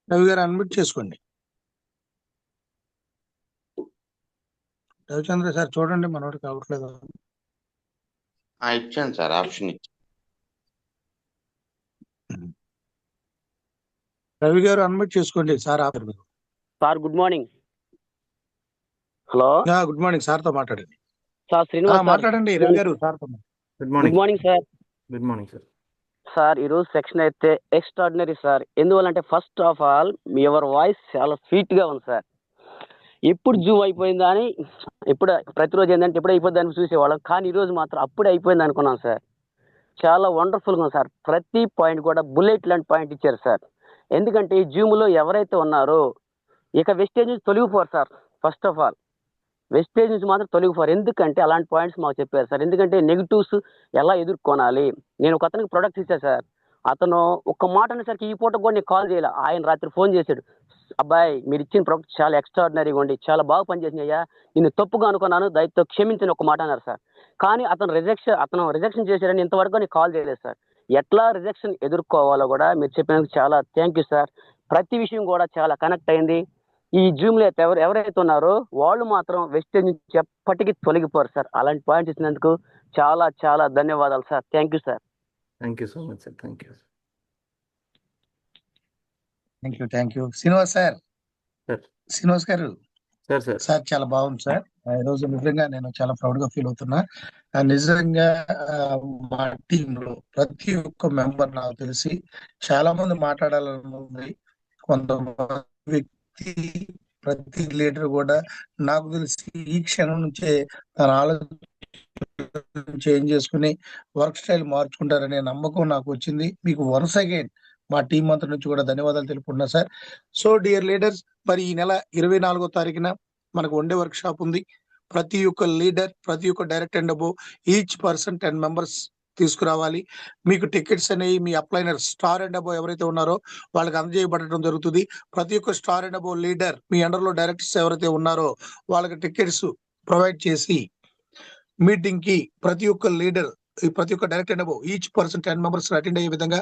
రవి గారు అన్మిట్ చేసుకోండి. రవిచంద్ర సార్ చూడండి, మనోడు కావట్లేదు. ఇచ్చాను సార్, ఆప్షన్ ఇచ్చాను. రవి గారు అన్మిట్ చేసుకోండి. Sir sir good morning. Hello good morning. Sir తో మాట్లాడండి. సార్ శ్రీనివాస్ మాట్లాడండి. రవి గారు సార్ తో. Good morning sir. Good morning sir. Sir ఈరోజు సెక్షన్ అయితే ఎక్స్ట్రాడినరీ సార్. ఎందువల్లంటే first of all your voice చాలా స్వీట్ గా ఉంది సార్. ఎప్పుడు జూమ్ అయిపోయిందా అని ఇప్పుడు ప్రతిరోజు ఏంటంటే ఎప్పుడు అయిపోద్ది అని చూసేవాళ్ళం, కానీ ఈరోజు మాత్రం అప్పుడే అయిపోయింది అనుకున్నాం సార్. చాలా వండర్ఫుల్గా ఉంది సార్. ప్రతి పాయింట్ కూడా బుల్లెట్ లాంటి పాయింట్ ఇచ్చారు సార్. ఎందుకంటే ఈ జూమ్లో ఎవరైతే ఉన్నారో ఇక వెస్టేజ్ నుంచి తొలగిపోరు sir. First of all Vestige నుంచి మాత్రం తొలగిపోరు. ఎందుకంటే అలాంటి పాయింట్స్ మాకు చెప్పారు సార్. ఎందుకంటే నెగిటివ్స్ ఎలా ఎదుర్కొనాలి. నేను ఒక అతనికి ప్రొడక్ట్స్ ఇచ్చాను సార్. అతను ఒక్క మాట అనేసరికి ఈ పూట కూడా నేను కాల్ చేయాలి. ఆయన రాత్రి ఫోన్ చేశాడు, అబ్బాయి మీరు ఇచ్చిన ప్రొడక్ట్ చాలా ఎక్స్ట్రాడినరీగా ఉండి చాలా బాగా పనిచేసినాయ్యా, నేను తప్పుగా అనుకున్నాను, దయతో క్షమించిన ఒక మాట అన్నారు సార్. కానీ అతను రిజెక్షన్ చేశారని ఇంతవరకు నేను కాల్ చేయలేదు సార్. ఎట్లా రిజెక్షన్ ఎదుర్కోవాలో కూడా మీరు చెప్పినందుకు చాలా థ్యాంక్ యూ సార్. ప్రతి విషయం కూడా చాలా కనెక్ట్ అయింది. ఈ జూమ్లో అయితే ఎవరైతే ఉన్నారో వాళ్ళు మాత్రం వెస్టేజ్ నుంచి ఎప్పటికీ తొలగిపోరు సార్. అలాంటి పాయింట్స్ ఇచ్చినందుకు చాలా చాలా ధన్యవాదాలు sir. Thank you sir. Thank you so much sir. Thank you. Srinivas sir. Sir Srinivas garu sir sir చాలా బాగుంది సార్. ఈరోజు నిజంగా నేను చాలా ప్రౌడ్ గా ఫీల్ అవుతున్నా. నిజంగా మా టీంలో ప్రతి ఒక్క మెంబర్ నాకు తెలిసి చాలా మంది మాట్లాడాలని ఉంది. కొంతమంది వ్యక్తి ప్రతి లీడర్ కూడా నాకు తెలిసి ఈ క్షణం నుంచే తన ఆలోచన చేంజ్ చేసుకుని వర్క్ స్టైల్ మార్చుకుంటారనే నమ్మకం నాకు వచ్చింది. మీకు వన్స్ అగైన్ మా టీం అంతా నుంచి కూడా ధన్యవాదాలు తెలుపుకుంటున్నా సార్. సో డియర్ లీడర్స్, మరి ఈ నెల 24వ తారీఖున మనకు వన్డే వర్క్ షాప్ ఉంది. ప్రతి ఒక్క లీడర్, ప్రతి ఒక్క direct and above each person 10 members తీసుకురావాలి. మీకు టికెట్స్ అనేవి మీ అప్లైనర్ స్టార్ అండ్ అబోవ్ ఎవరైతే ఉన్నారో వాళ్ళకి అందజేయబడటం జరుగుతుంది. ప్రతి ఒక్క స్టార్ అండ్ అబోవ్ లీడర్ మీ అండర్లో డైరెక్టర్స్ ఎవరైతే ఉన్నారో వాళ్ళకి టికెట్స్ ప్రొవైడ్ చేసి మీటింగ్ కి ప్రతి ఒక్క లీడర్, ప్రతి ఒక్క direct and above each person 10 members attend అయ్యే విధంగా